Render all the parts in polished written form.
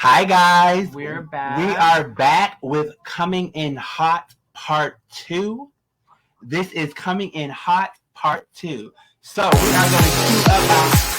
Hi guys, We're back. We are back with Coming in Hot Part 2. This is Coming in Hot Part 2. So we are going to cue up our...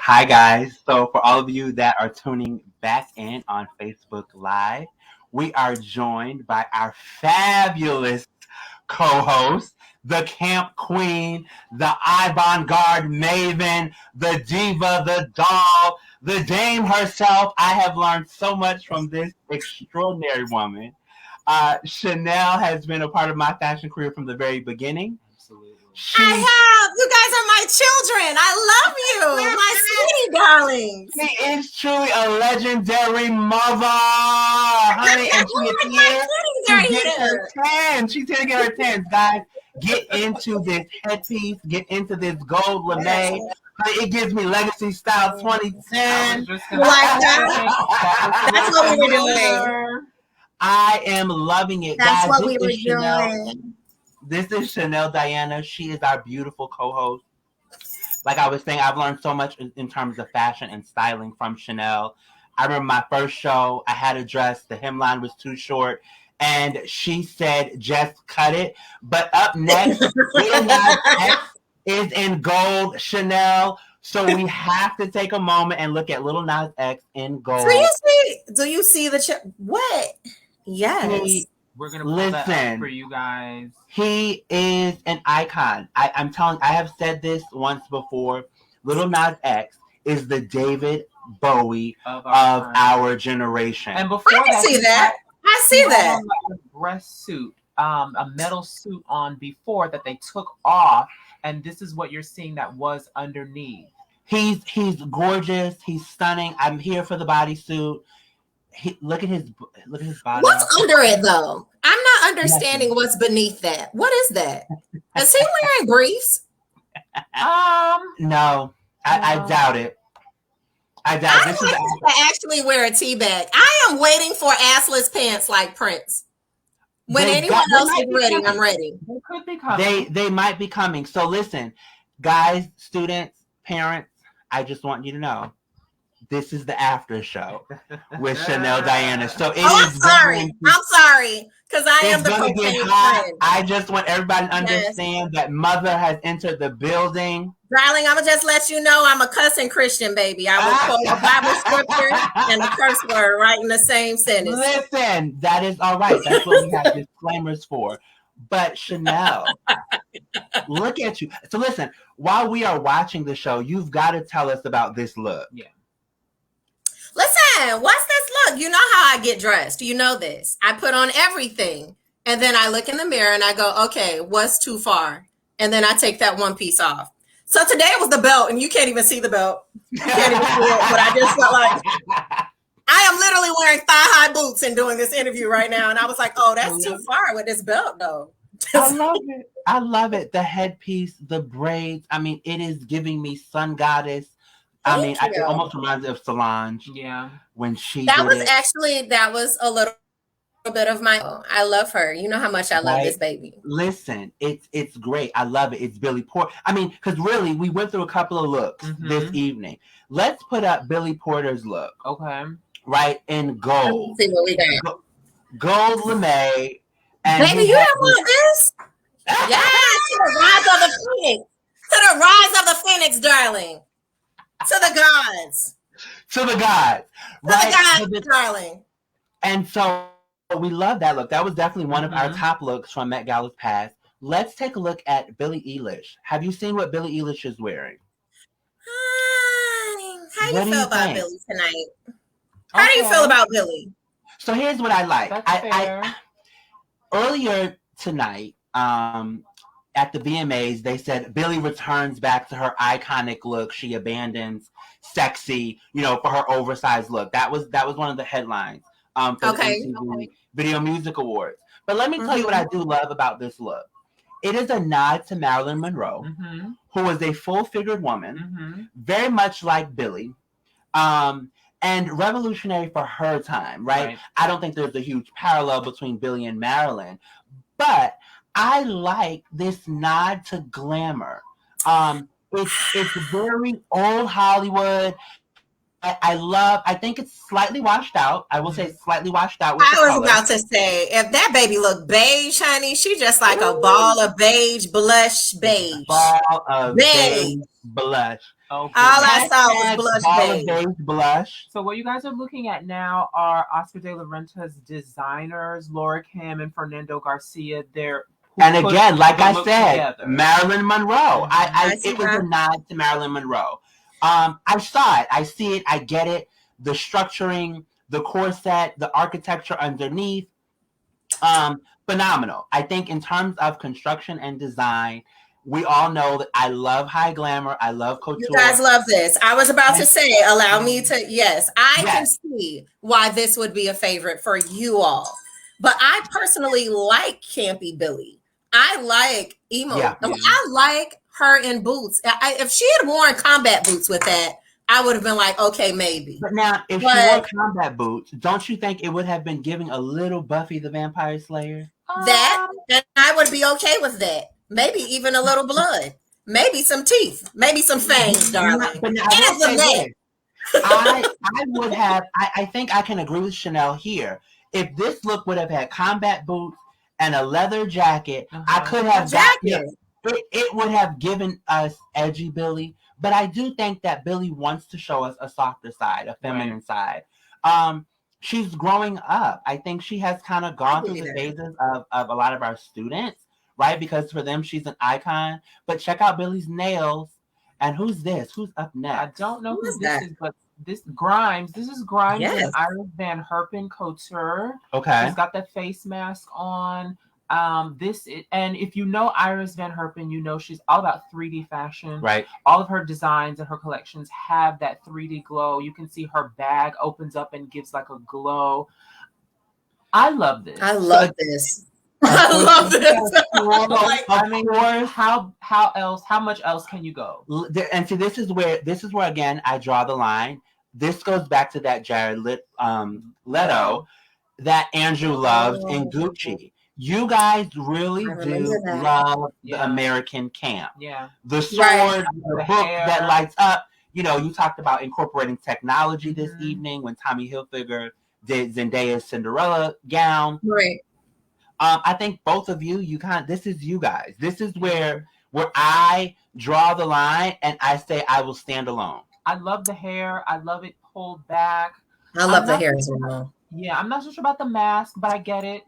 Hi guys, so for all of you that are tuning back in on Facebook Live, we are joined by our fabulous co-host, the camp queen, the avant-garde maven, the diva, the doll, the dame herself. I have learned so much from this extraordinary woman. Chanel has been a part of my fashion career from the very beginning. I have. You guys are my children. I love you. My sweetie darlings. She is truly a legendary mother, honey, and she is here to get her 10. She's here to get her 10s, guys. Get into this headpiece. Get into this gold lame. Honey, it gives me Legacy Style 2010. You like that? That's what we were doing. I am loving it, That's guys. what we were doing. This is Chanel Diana. She is our beautiful co-host. Like I was saying, I've learned so much in terms of fashion and styling from Chanel. I remember my first show, I had a dress, the hemline was too short, and she said, just cut it. But up next, Little Nas X is in gold Chanel. So we have to take a moment and look at Little Nas X in gold. Do you see the what? Yes. We're going to pull that up for you guys. He is an icon. I'm telling, I have said this once before. Little Nas X is the David Bowie of our generation. And before I see that. I see that. A dress suit, a metal suit on before that they took off. And this is what you're seeing that was underneath. He's gorgeous. He's stunning. I'm here for the bodysuit. Look at his body. What's under it though? I'm not understanding what's beneath that. What is that? Is he wearing briefs? No, I doubt it. I doubt this is actually wear a tea bag. I am waiting for assless pants like Prince. When anyone else is ready, I'm ready. They could be coming. They might be coming. So listen, guys, students, parents, I just want you to know. This is the after show with Chanel Diana. So I'm sorry, because I am the cocaine friend. I just want everybody to understand that Mother has entered the building. Darling, I'm going to just let you know I'm a cussing Christian, baby. I will quote a Bible scripture and a curse word right in the same sentence. Listen, that is all right. That's what we have disclaimers for. But Chanel, look at you. So listen, while we are watching the show, you've got to tell us about this look. Yeah. Listen, what's this look? You know how I get dressed. You know this. I put on everything. And then I look in the mirror and I go, okay, what's too far? And then I take that one piece off. So today it was the belt, and you can't even see the belt. You can't even see it, but I just felt like I am literally wearing thigh-high boots and doing this interview right now. And I was like, oh, that's too far with this belt, though. I love it. I love it. The headpiece, the braids. I mean, it is giving me Sun Goddess. It almost reminds me of Solange. Yeah. When she that was a little bit of my I love her. You know how much I love this baby. Listen, it's great. I love it. It's Billy Porter. I mean, because really we went through a couple of looks this evening. Let's put up Billy Porter's look. Okay. Right in gold. Let's see what we got. Gold lame. Baby, you don't want this? Yes, to the rise of the phoenix. To the rise of the phoenix, darling. To the gods. To the gods. Right? To the gods, darling. And so we love that look. That was definitely one of our top looks from Met Gala's past. Let's take a look at Billie Eilish. Have you seen what Billie Eilish is wearing? How What you do feel you about think? Billy tonight? How do you feel about Billy? So here's what I like. That's fair. Earlier tonight, at the VMAs, they said Billy returns back to her iconic look. She abandons sexy, for her oversized look. That was one of the headlines for the MTV Video Music Awards. But let me tell you what I do love about this look. It is a nod to Marilyn Monroe, who was a full-figured woman, very much like Billy, and revolutionary for her time, right? I don't think there's a huge parallel between Billy and Marilyn, but I like this nod to glamour. It's very old Hollywood. I think it's slightly washed out. I will say slightly washed out with the I was color. about to say, if that baby look beige, honey, she just like a ball of beige blush beige. Ball of beige blush. All I saw was blush ball beige. Of beige blush. So what you guys are looking at now are Oscar de la Renta's designers, Laura Kim and Fernando Garcia. And again, like I said, together. Marilyn Monroe. It was a nod to Marilyn Monroe. I saw it. I see it. I get it. The structuring, the corset, the architecture underneath. Phenomenal. I think in terms of construction and design, we all know that I love high glamour. I love couture. You guys love this. I was about to say, allow me to, I can see why this would be a favorite for you all. But I personally like Campy Billy. I like emo. I like her in boots. If she had worn combat boots with that, I would have been like, okay, maybe. But now, if she wore combat boots, don't you think it would have been giving a little Buffy the Vampire Slayer? That, and I would be okay with that. Maybe even a little blood. Maybe some teeth. Maybe some fangs, darling. But now, I would have, I think I can agree with Chanel here. If this look would have had combat boots and a leather jacket, I could have it would have given us edgy Billy. But I do think that Billy wants to show us a softer side, a feminine side. She's growing up. I think she has kind of gone through the phases of a lot of our students, right? Because for them, she's an icon. But check out Billy's nails. And who's this? Who's up next? I don't know who this is, but this Grimes. This is Grimes and Iris Van Herpen couture. Okay. She's got that face mask on. And if you know Iris Van Herpen, you know she's all about 3D fashion. Right. All of her designs and her collections have that 3D glow. You can see her bag opens up and gives like a glow. I love this. I love this. I mean, how much else can you go? And see, this is where again I draw the line. This goes back to that Jared Leto that Andrew loves in Gucci. You guys really do love the American camp. Yeah. The sword, the book that lights up. You talked about incorporating technology this evening when Tommy Hilfiger did Zendaya's Cinderella gown. Right. I think both of you, this is you guys. This is where I draw the line and I say I will stand alone. I love the hair. I love it pulled back. I love the hair as well. Yeah, I'm not so sure about the mask, but I get it.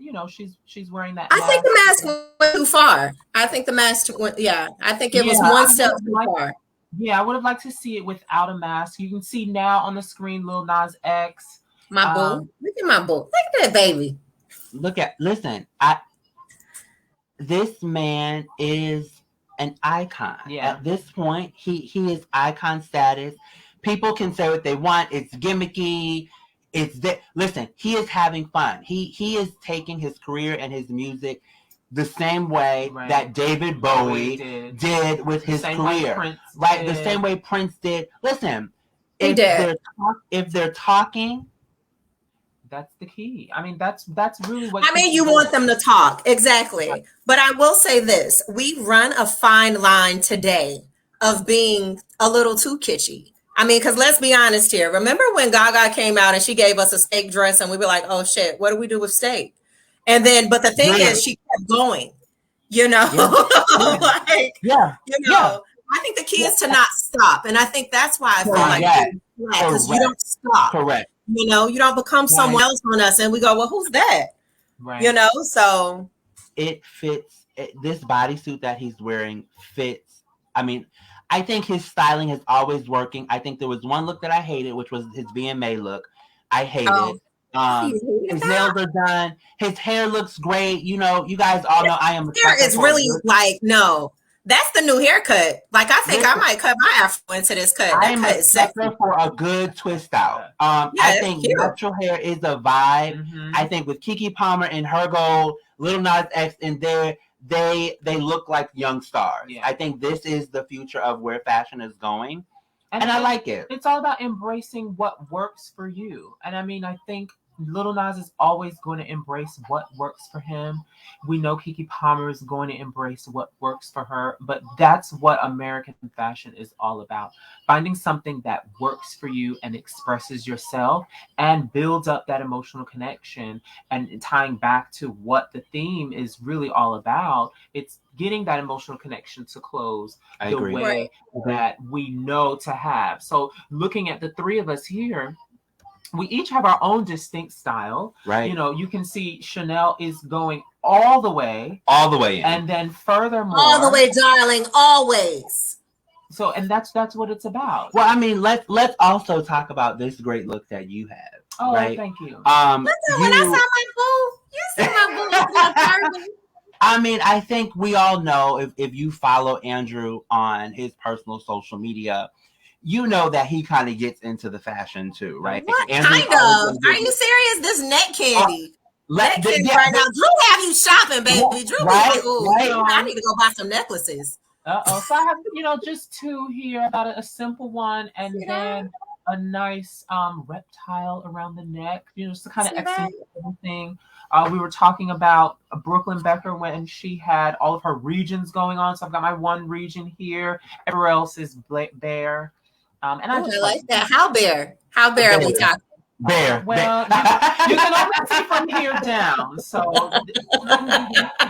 She's wearing that. I think the mask went too far. I think the mask went. Yeah, I think it was one step too far. Yeah, I would have liked to see it without a mask. You can see now on the screen Lil Nas X. My boo. Look at my boo. Look at that baby. Listen. This man is an icon. Yeah. At this point, he is icon status. People can say what they want. It's gimmicky. Listen, he is having fun. He is taking his career and his music the same way that David Bowie did with his career. Right? The same way Prince did. Listen, if they're talking, that's the key. I mean, that's really what. I mean, you want them to talk. Exactly. But I will say this. We run a fine line today of being a little too kitschy. I mean, because let's be honest here. Remember when Gaga came out and she gave us a steak dress and we were like, oh, shit, what do we do with steak? And then, but the thing is, she kept going, I think the key is to not stop. And I think that's why I feel like because you don't stop. Correct. You don't become someone else on us and we go, well, who's that? Right. So it fits. This bodysuit that he's wearing fits. I mean, I think his styling is always working. I think there was one look that I hated, which was his VMA look. I hate Oh, it. His nails are done. His hair looks great. You know, you guys all know I am a hair sucker is for a really good. like no. That's the new haircut. Like I think I Listen, might cut my afro into this cut. I That am cut a is sucker sexy. for a good twist out. Yeah, I it's think cute. natural hair is a vibe. I think with Keke Palmer and her gold, Lil Nas X in there, they look like young stars. Yeah. I think this is the future of where fashion is going, and I like it. It's all about embracing what works for you. And I mean, I think Lil Nas is always going to embrace what works for him. We know Keke Palmer is going to embrace what works for her, but that's what American fashion is all about. Finding something that works for you and expresses yourself and builds up that emotional connection, and tying back to what the theme is really all about. It's getting that emotional connection to clothes I the agree. way that we know to have. So looking at the three of us here, we each have our own distinct style. Right. You know, you can see Chanel is going all the way in. and then furthermore All the way, darling, always. So, and that's what it's about. Well, I mean, let's also talk about this great look that you have. Oh, right? Thank you. When I saw my boo, you see my boo. I mean, I think we all know if you follow Andrew on his personal social media, you know that he kind of gets into the fashion too, right? What Andrew's kind of? Are you serious? This neck candy. Neck candy right now. Drew have you shopping, baby. Drew be like, ooh, I need to go buy some necklaces. So I have, just two here, about a simple one, and then a nice reptile around the neck, just to kind of accentuate everything. We were talking about Brooklyn Becker when she had all of her regions going on. So I've got my one region here. Everywhere else is bare. And I just like that. How bare? How bare are we talking? Bare. Well, you can only see from here down. So the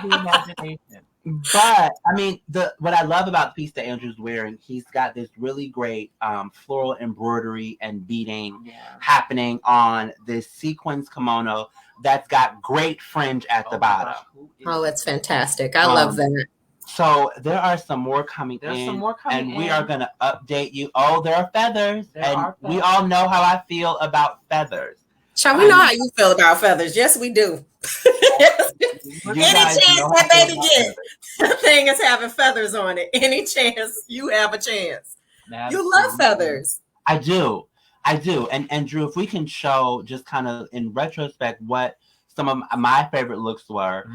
imagination. But I mean, what I love about the piece that Andrew's wearing, he's got this really great floral embroidery and beading happening on this sequins kimono that's got great fringe at the bottom. Oh, it's fantastic! I love that. So there are some more coming in, and we are going to update you. Oh, there are feathers, we all know how I feel about feathers. Shall we know how you feel about feathers? Yes, we do. Any chance that baby gets, the thing is having feathers on it. Any chance you have a chance. You love feathers. I do. And Drew, if we can show just kind of in retrospect what some of my favorite looks were,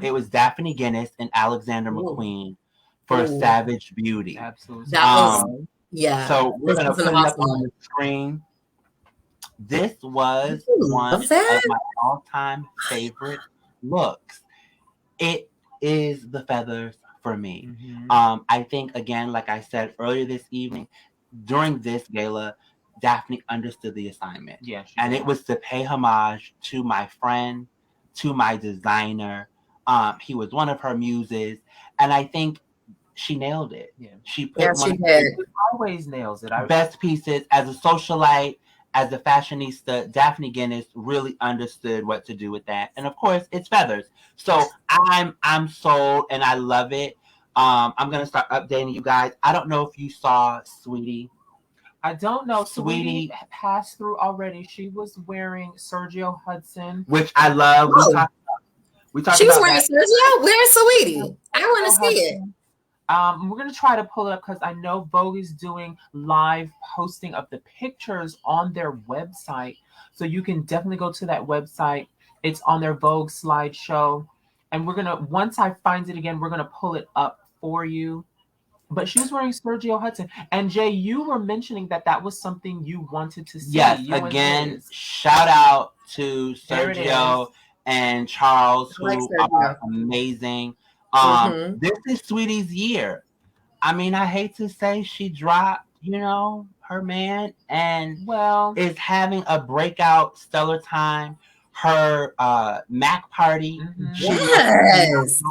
it was Daphne Guinness and Alexander McQueen for Savage Beauty. Absolutely. So we're going to put it up on the screen. This was one of my all-time favorite looks. It is the feathers for me. I think, again, like I said earlier this evening, during this gala, Daphne understood the assignment. And it was to pay homage to my friend, to my designer. He was one of her muses. And I think she nailed it. She put always nails it. Best pieces as a socialite, as a fashionista. Daphne Guinness really understood what to do with that. And of course, it's feathers. So I'm sold and I love it. I'm going to start updating you guys. I don't know if you saw Sweetie. I don't know. Sweetie passed through already. She was wearing Sergio Hudson, which I love. We talked she was about wearing Sergio. Where's Sweetie? I want to see it. We're going to try to pull it up because I know Vogue is doing live posting of the pictures on their website. So you can definitely go to that website. It's on their Vogue slideshow. And once I find it again, we're going to pull it up for you. But she was wearing Sergio Hudson. And Jay, you were mentioning that was something you wanted to see. Yes, again, shout out to Sergio and Charles, who are amazing. This is Sweetie's year. I mean, I hate to say she dropped, her man and is having a breakout stellar time. Her Mac party. Yes.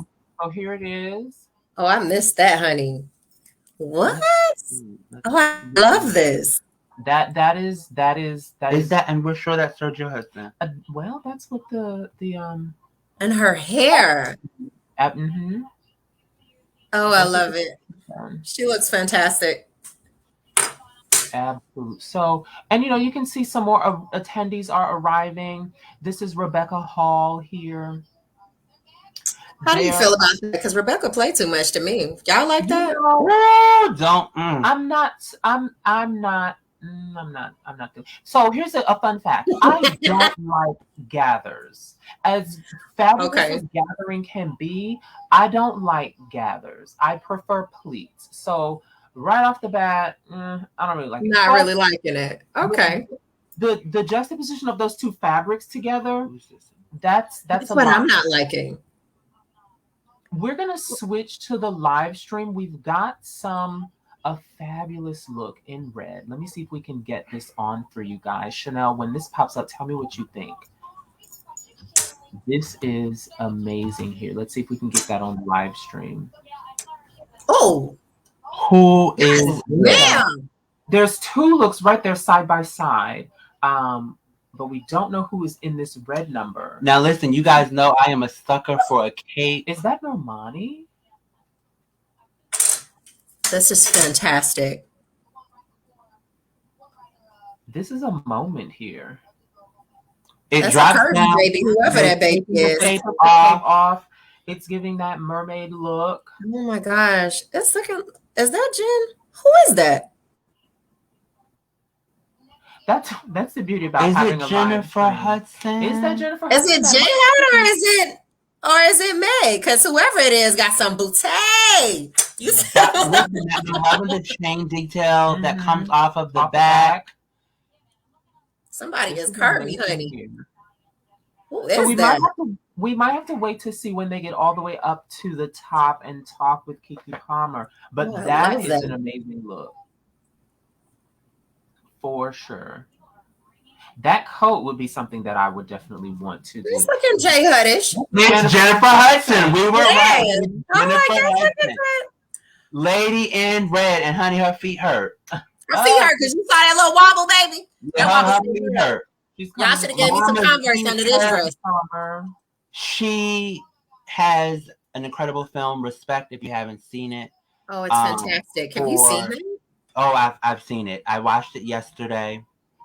Oh, here it is. Oh, I missed that, honey. What? Oh, I love this. That is, and we're sure that's Sergio Hudson. Well, that's what the and her hair. Oh, I love it. She looks fantastic. Absolutely. So, and you can see some more attendees are arriving. This is Rebecca Hall here. How do you feel about that? Because Rebecca played too much to me. Y'all like that? Don't. I'm not. So here's a fun fact. I don't like gathers. As fabulous as gathering can be, I don't like gathers. I prefer pleats. So right off the bat, I don't really like it. Not really liking it. Okay. The juxtaposition of those two fabrics together, that's what I'm not liking. We're gonna switch to the live stream. We've got a fabulous look in red. Let me see if we can get this on for you guys. Chanel, when this pops up, tell me what you think. This is amazing here. Let's see if we can get that on the live stream. Oh, who is damn? There's two looks right there side by side. But we don't know who is in this red number. Now listen, you guys know I am a sucker for a cape. Is that Normani? This is fantastic. This is a moment here. It drops down, baby, whoever that baby is. Off. It's giving that mermaid look. Oh my gosh. It's looking, is that Jen? Who is that? That's the beauty about having a Jennifer Hudson? Is that Jennifer Hudson? Is it Jen or is it May? Because whoever it is got some bouteille. You loving the chain detail that comes off of the back. Somebody is curvy, honey. Who is so that? We might have to wait to see when they get all the way up to the top and talk with Keke Palmer. But that is an amazing look. For sure. That coat would be something that I would definitely want to do. It's looking Jay Huddish. It's Jennifer Hudson. We were right. Hudson. Lady in red, and honey, her feet hurt. Her feet hurt because you saw that little wobble, baby. Her feet hurt. Y'all should have gave me some Converse under this dress. She has an incredible film, Respect, if you haven't seen it. Oh, it's fantastic. Have you seen it? Oh, I've seen it. I watched it yesterday.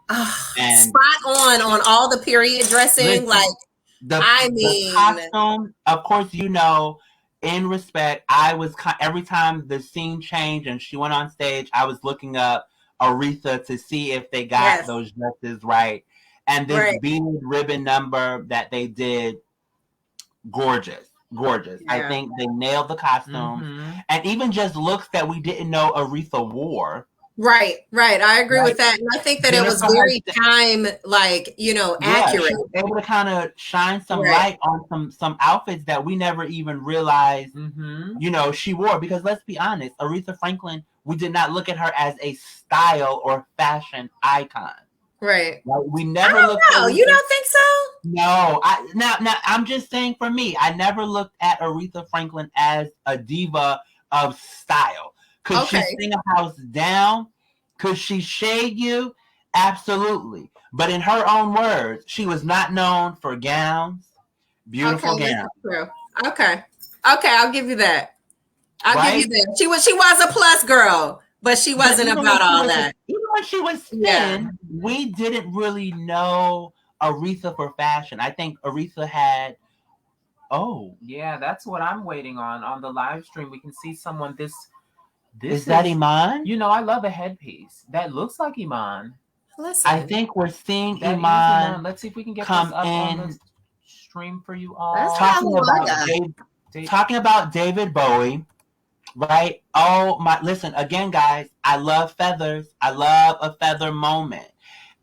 And spot on all the period dressing. Listen, the costume, of course, in Respect, I was every time the scene changed and she went on stage, I was looking up Aretha to see if they got those dresses right. And this beaded ribbon number that they did, gorgeous. Yeah. I think they nailed the costume, and even just looks that we didn't know Aretha wore. Right. I agree with that, and I think that it was very time, accurate. She was able to kind of shine some light on some outfits that we never even realized, she wore. Because let's be honest, Aretha Franklin, we did not look at her as a style or fashion icon. Right. Like, we never looked at Aretha. You don't think so? No. Now I'm just saying, for me, I never looked at Aretha Franklin as a diva of style. Could she sing a house down? Could she shade you? Absolutely. But in her own words, she was not known for gowns, beautiful gowns. True. Okay, I'll give you that. I'll give you that. She was a plus girl, but she wasn't about all that. Even when she was thin, we didn't really know Aretha for fashion. I think Aretha had. Oh, yeah, that's what I'm waiting on the live stream. We can see someone. This is that Iman? I love a headpiece that looks like Iman. Listen, I think we're seeing Iman. Let's see if we can get this up on the stream for you all. Talking about David Bowie, right? Oh my! Listen again, guys. I love feathers. I love a feather moment.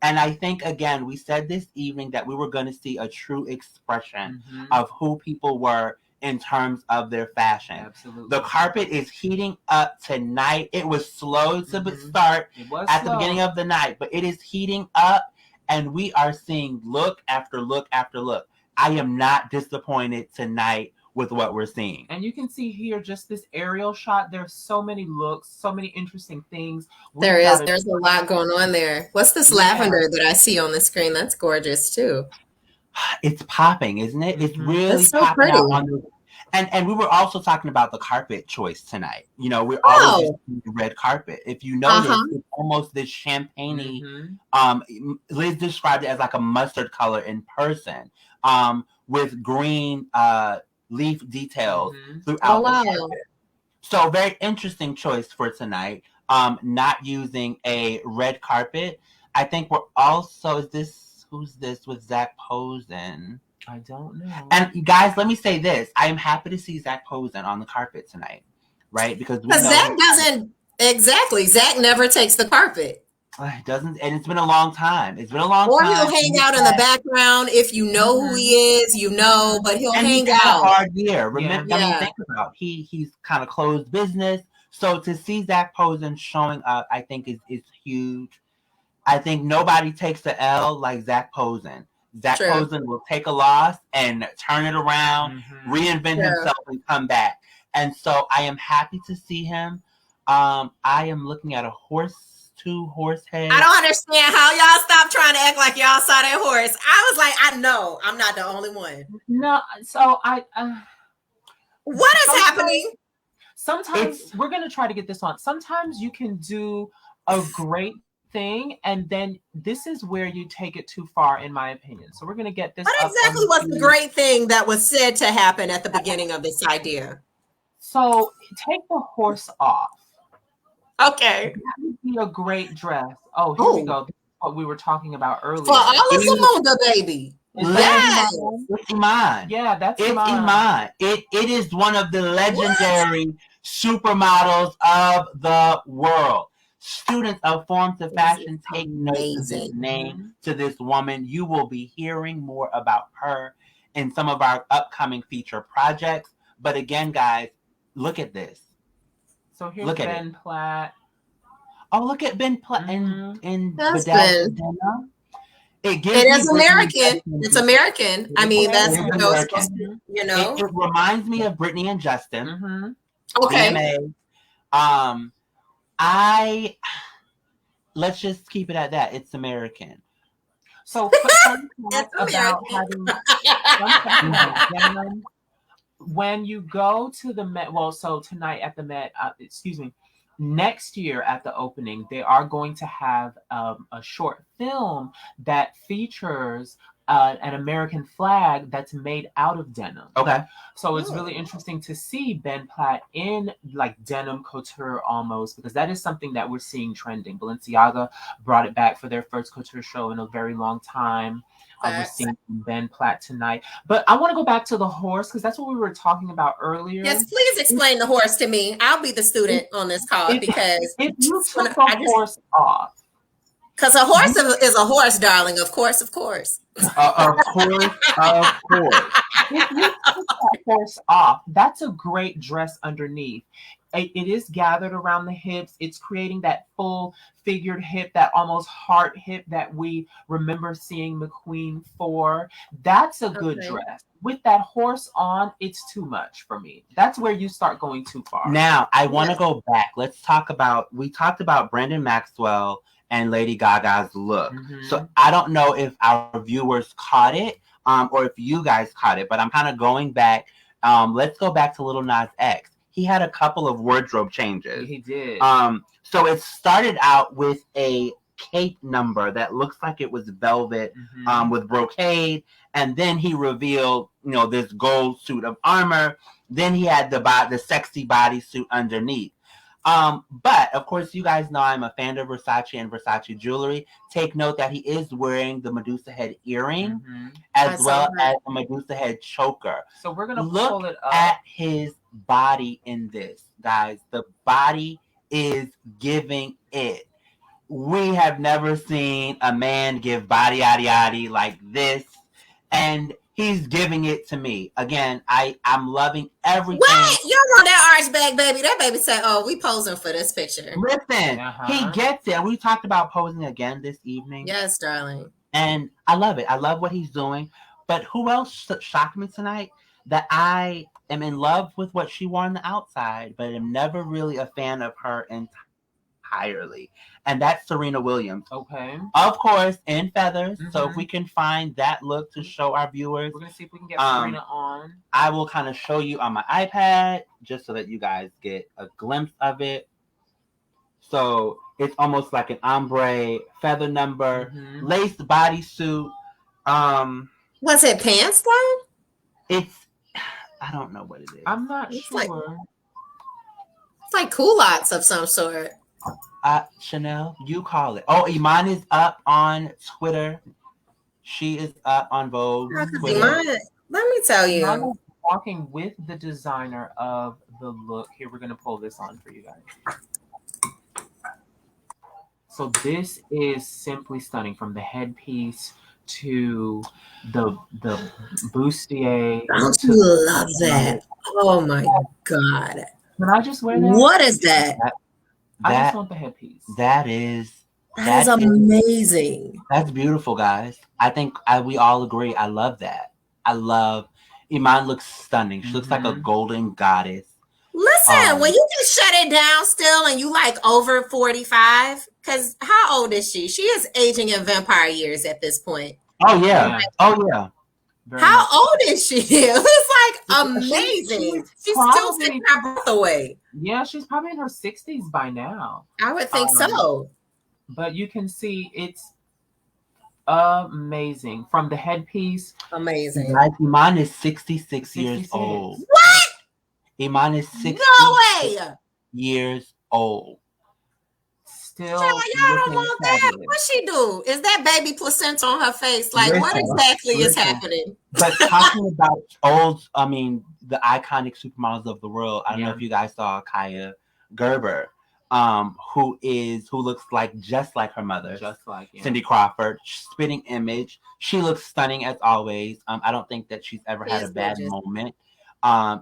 And I think, again, we said this evening that we were going to see a true expression of who people were in terms of their fashion. Absolutely. The carpet is heating up tonight. It was slow to start the beginning of the night, but it is heating up, and we are seeing look after look after look. I am not disappointed tonight with what we're seeing. And you can see here just this aerial shot. There's so many looks, so many interesting things. There's a lot going on there. What's this lavender that I see on the screen? That's gorgeous too. It's popping, isn't it? It's really popping out on the, And we were also talking about the carpet choice tonight. You know, we're always Oh. using the red carpet. If you Uh notice, huh. it's almost this champagne-y. Mm-hmm. Liz described it as like a mustard color in person, with green leaf details Mm-hmm. Oh throughout the wow. carpet. So very interesting choice for tonight. Not using a red carpet. I think we're also, is this, who's this with Zach Posen? I don't know. And guys, let me say this: I am happy to see Zach Posen on the carpet tonight, right? Because we Because know Zach doesn't exactly. Zach never takes the carpet. it doesn't, and it's been a long time. It's been a long Or time. he'll hang out in the background. If you know who he is, you know, but he'll And he's hang had a out. hard year. Remember, Yeah. I mean, Yeah. think about he's kind of closed business. So to see Zach Posen showing up, I think is huge. I think nobody takes the L like Zach Posen. Zach True. Posen will take a loss and turn it around, Mm-hmm. reinvent True. himself, and come back. And so I am happy to see him. I am looking at two horse heads. I don't understand how y'all stop trying to act like y'all saw that horse. I was like, I know I'm not the only one. No, so What is happening? Sometimes we're gonna try to get this on. Sometimes you can do a great thing, and then this is where you take it too far, in my opinion. So we're gonna get this. What exactly was the great thing that was said to happen at the beginning of this idea? So take the horse off. Okay. That would be a great dress. Oh, here we go. This is what we were talking about earlier. For Zamunda, baby. Yes. Iman? It's Iman. Yeah, that's It's Iman. Iman. It is one of the legendary supermodels of the world. Students of forms of fashion, take note of this name, to this woman. You will be hearing more about her in some of our upcoming feature projects. But again, guys, look at this. So here's Ben Platt. Oh, look at Ben Platt in That's bedazzled denim. It is American. It's American. I mean, that's American. You know. It reminds me of Britney and Justin. Mm-hmm. Okay. BMA. Let's just keep it at that. It's American. So about having denim, when you go to the Met, well, so tonight at the Met, next year at the opening, they are going to have a short film that features an American flag that's made out of denim. Okay. So it's really interesting to see Ben Platt in like denim couture almost, because that is something that we're seeing trending. Balenciaga brought it back for their first couture show in a very long time. We're seeing Ben Platt tonight. But I want to go back to the horse, because that's what we were talking about earlier. Yes, please explain the horse to me. I'll be the student on this call, because if you took the horse off. Because a horse is a horse, darling. Of course, of course. Of course, of course. If you took that horse off, that's a great dress underneath. It is gathered around the hips. It's creating that full figured hip, that almost heart hip that we remember seeing McQueen for. That's a good dress. With that horse on, it's too much for me. That's where you start going too far. Now, I want to go back. We talked about Brandon Maxwell and Lady Gaga's look. So I don't know if our viewers caught it, or if you guys caught it, but I'm kind of going back. Let's go back to Lil Nas X. He had a couple of wardrobe changes. He did. So it started out with a cape number that looks like it was velvet, with brocade, and then he revealed, this gold suit of armor. Then he had the sexy bodysuit underneath. But of course, you guys know I'm a fan of Versace and Versace jewelry. Take note that he is wearing the Medusa head earring, as well as a Medusa head choker. So we're gonna look pull it up. at his body in this, guys. The body is giving it. We have never seen a man give body yaddy like this, and he's giving it to me. Again, I'm loving everything. What? You want that arch back, baby? That baby said, "Oh, we posing for this picture." Listen, he gets it. We talked about posing again this evening. Yes, darling. And I love it. I love what he's doing. But who else shocked me tonight? That I am in love with what she wore on the outside, but am never really a fan of her entirely, and that's Serena Williams. Okay. Of course, in feathers. So if Mhm. we can find that look to show our viewers, We're gonna see if we can get Serena on. I will kind of show you on my iPad just so that you guys get a glimpse of it. So it's almost like an ombre feather number, laced bodysuit. Was it pants though? It's I don't know what it is. I'm not It's sure. It's like culottes of some sort. Chanel, you call it. Oh, Iman is up on Twitter. She is up on Vogue. Twitter. Iman, let me tell you. I'm walking with the designer of the look. Here, we're gonna pull this on for you guys. So this is simply stunning, from the headpiece to the bustier. Don't you love that? Oh my God. Can I just wear that? What is that? I just want the headpiece. That is amazing. That's beautiful, guys. I think we all agree. I love that. I love Iman looks stunning. She looks like a golden goddess. Listen, when you can shut it down still and you like over 45, because how old is she? She is aging in vampire years at this point. Oh, yeah. Oh, yeah. How old is she? It's like amazing. She's still taking her breath away. Yeah, she's probably in her 60s by now. I would think so. But you can see it's amazing. From the headpiece. Amazing. Guys, Iman is 66 years old. What? Iman is 66 years old. Still, y'all don't want that. What she do? Is that baby placenta on her face? Like, what exactly is happening? But talking about the iconic supermodels of the world. I don't know if you guys saw Kaya Gerber, who looks just like her mother, Cindy Crawford. Spitting image. She looks stunning as always. I don't think that she's ever had a bad moment.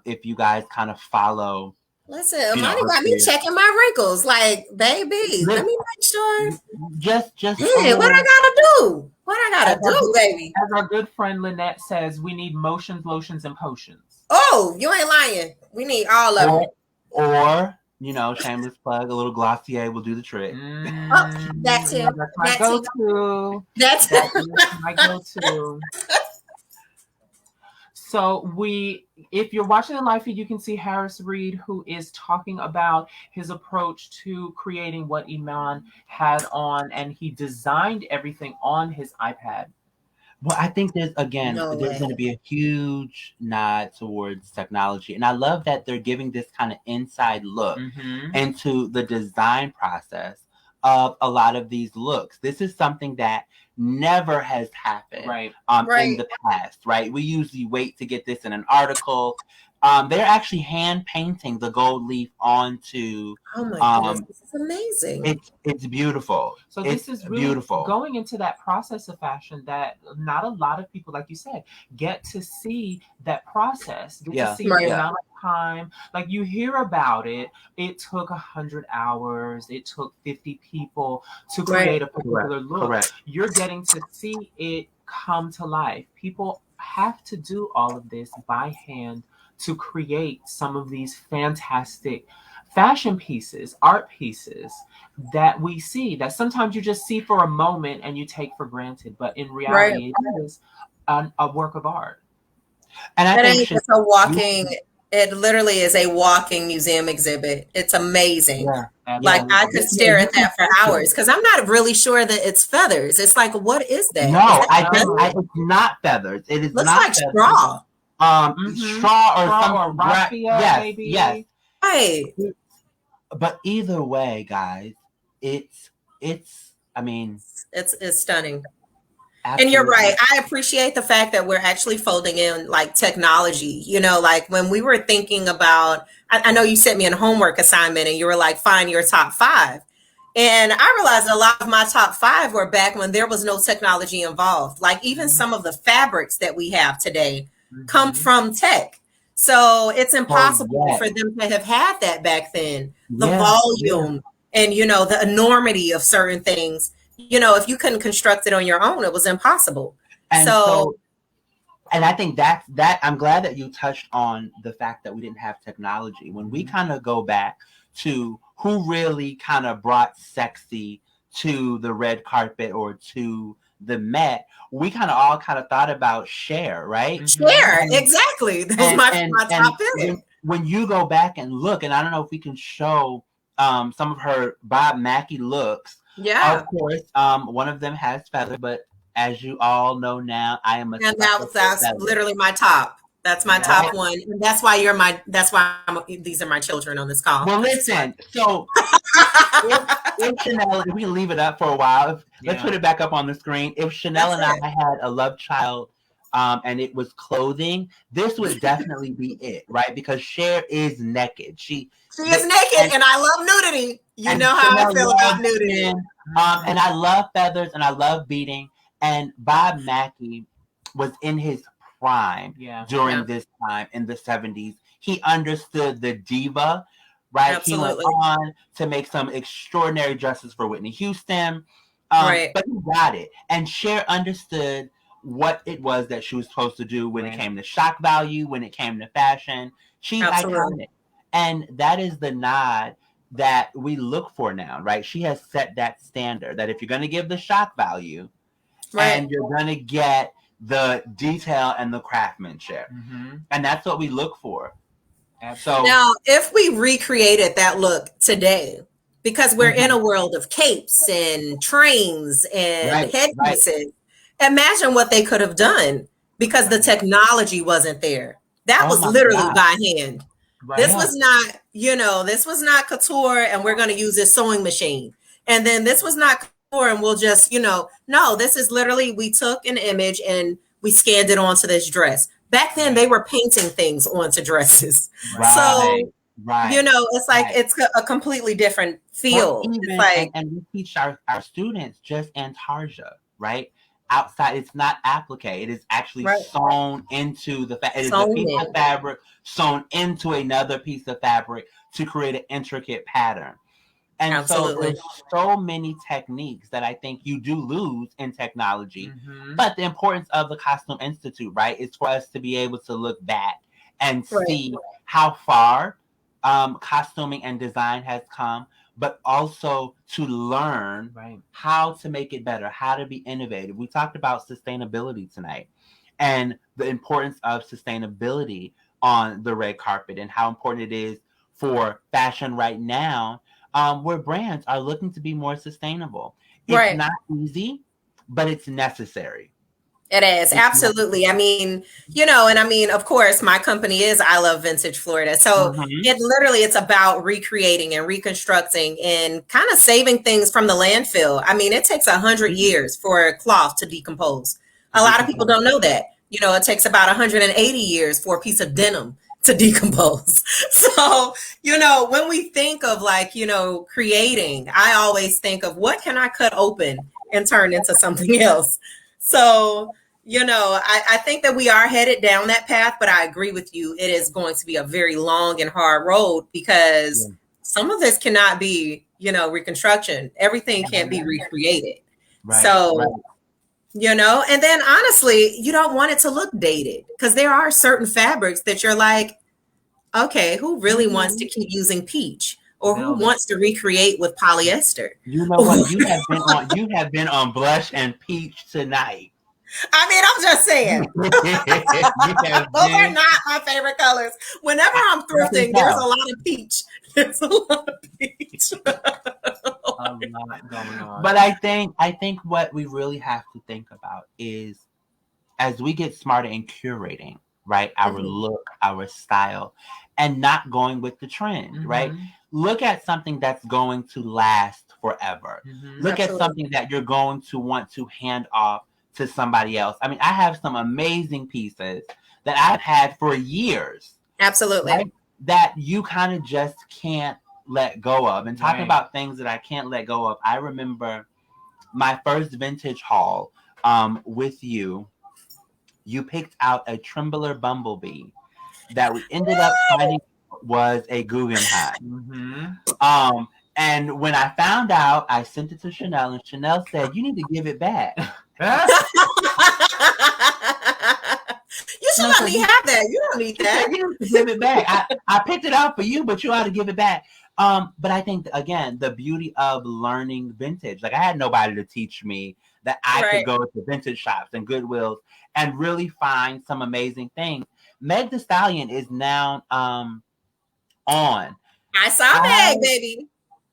If you guys kind of follow. Listen, Amani got me checking my wrinkles. Like, baby, let me make sure. Just. Hey, what I gotta do? What I gotta do, baby? As our good friend Lynette says, we need motions, lotions, and potions. Oh, you ain't lying. We need all of them. Or, shameless plug, a little Glossier will do the trick. That's it. That's my go-to. That's my go-to. So if you're watching the live feed, you can see Harris Reed, who is talking about his approach to creating what Iman had on, and he designed everything on his iPad. Well, I think there's going to be a huge nod towards technology. And I love that they're giving this kind of inside look into the design process of a lot of these looks. This is something that never has happened in the past, right? We usually wait to get this in an article. They're actually hand painting the gold leaf onto. Oh my goodness, this is amazing. It's beautiful. So this is really beautiful. Going into that process of fashion that not a lot of people, like you said, get to see that process. Get to see the amount of time. Like, you hear about it. It took 100 hours. It took 50 people to create a particular look. Correct. You're getting to see it come to life. People have to do all of this by hand to create some of these fantastic fashion pieces, art pieces that we see, that sometimes you just see for a moment and you take for granted, but in reality it is a work of art. And I think it literally is a walking museum exhibit. It's amazing. I could stare at that for hours, because I'm not really sure that it's feathers. It's like, what is that? No, I think it's not feathers. It is looks not like feathers. straw. Straw or raffia, maybe. Yes. Right. But either way, guys, it's stunning. Absolutely. And you're right. I appreciate the fact that we're actually folding in like technology. Like when we were thinking about, I know you sent me a homework assignment and you were like, find your top 5. And I realized a lot of my top 5 were back when there was no technology involved. Like even some of the fabrics that we have today come from tech. So it's impossible for them to have had that back then. The volume and, the enormity of certain things. If you couldn't construct it on your own, it was impossible. And I think that I'm glad that you touched on the fact that we didn't have technology. When we kind of go back to who really kind of brought sexy to the red carpet or to the Met, we kind of all kind of thought about Cher, right? Cher, exactly. That's my top pick. When you go back and look, and I don't know if we can show some of her Bob Mackie looks. Yeah. Of course, one of them has feather, but as you all know now, I am a and that's literally my top. That's my top one. And that's why these are my children on this call. Well, listen, so if Chanel, if we can leave it up for a while, let's put it back up on the screen. If Chanel and I had a love child and it was clothing, this would definitely be it, right? Because Cher is naked. She is naked, and I love nudity. You know how Chanel I feel about nudity. And I love feathers and I love beating. And Bob Mackie was in his prime during this time in the 70s. He understood the diva, right? Absolutely. He went on to make some extraordinary dresses for Whitney Houston, but he got it. And Cher understood what it was that she was supposed to do when it came to shock value, when it came to fashion. She's iconic. And that is the nod that we look for now, right? She has set that standard that if you're going to give the shock value and you're going to get the detail and the craftsmanship. And that's what we look for. So now, if we recreated that look today, because we're in a world of capes and trains and headpieces, imagine what they could have done because the technology wasn't there. That was literally by hand. This was not, this was not couture and we're going to use this sewing machine. And then this was not couture and we'll just, no, this is literally, we took an image and we scanned it onto this dress. Back then they were painting things onto dresses. So, it's like, it's a completely different feel. It's like, and we teach our students just Antarja, right? Outside, it's not applique. It is actually sewn into the fabric. It is a piece of fabric sewn into another piece of fabric to create an intricate pattern. And so there's so many techniques that I think you do lose in technology. But the importance of the Costume Institute, right, is for us to be able to look back and see how far costuming and design has come, but also to learn how to make it better, how to be innovative. We talked about sustainability tonight and the importance of sustainability on the red carpet and how important it is for fashion right now, where brands are looking to be more sustainable. It's not easy, but it's necessary. It is, absolutely. I mean, of course, my company is ILoveVintageFlorida. So it's about recreating and reconstructing and kind of saving things from the landfill. I mean, it takes 100 years for cloth to decompose. A lot of people don't know that. It takes about 180 years for a piece of denim to decompose. So, when we think of creating, I always think of what can I cut open and turn into something else. So, I think that we are headed down that path, but I agree with you. It is going to be a very long and hard road because some of this cannot be, reconstruction. Everything can't be recreated. And then honestly, you don't want it to look dated because there are certain fabrics that you're like, okay, who really wants to keep using peach or who wants to recreate with polyester? You know what? You have been on blush and peach tonight. I mean, I'm just saying. Those are not my favorite colors. Whenever I'm thrifting, there's a lot of peach. There's a lot of peach. But I think what we really have to think about is as we get smarter in curating, right, our look, our style, and not going with the trend, right? Look at something that's going to last forever. Look at something that you're going to want to hand off to somebody else. I mean, I have some amazing pieces that I've had for years. Absolutely. Right? That you kind of just can't let go of. And talking about things that I can't let go of, I remember my first vintage haul with you. You picked out a Trembler Bumblebee that we ended up finding was a Guggenheim. And when I found out, I sent it to Chanel, and Chanel said, "You need to give it back." You should let me have that. You don't need that. You need to give it back. I picked it out for you, but you ought to give it back. But I think again, the beauty of learning vintage. Like I had nobody to teach me that I could Right. go to vintage shops and Goodwills and really find some amazing things. Meg Thee Stallion is now on. I saw Meg, baby.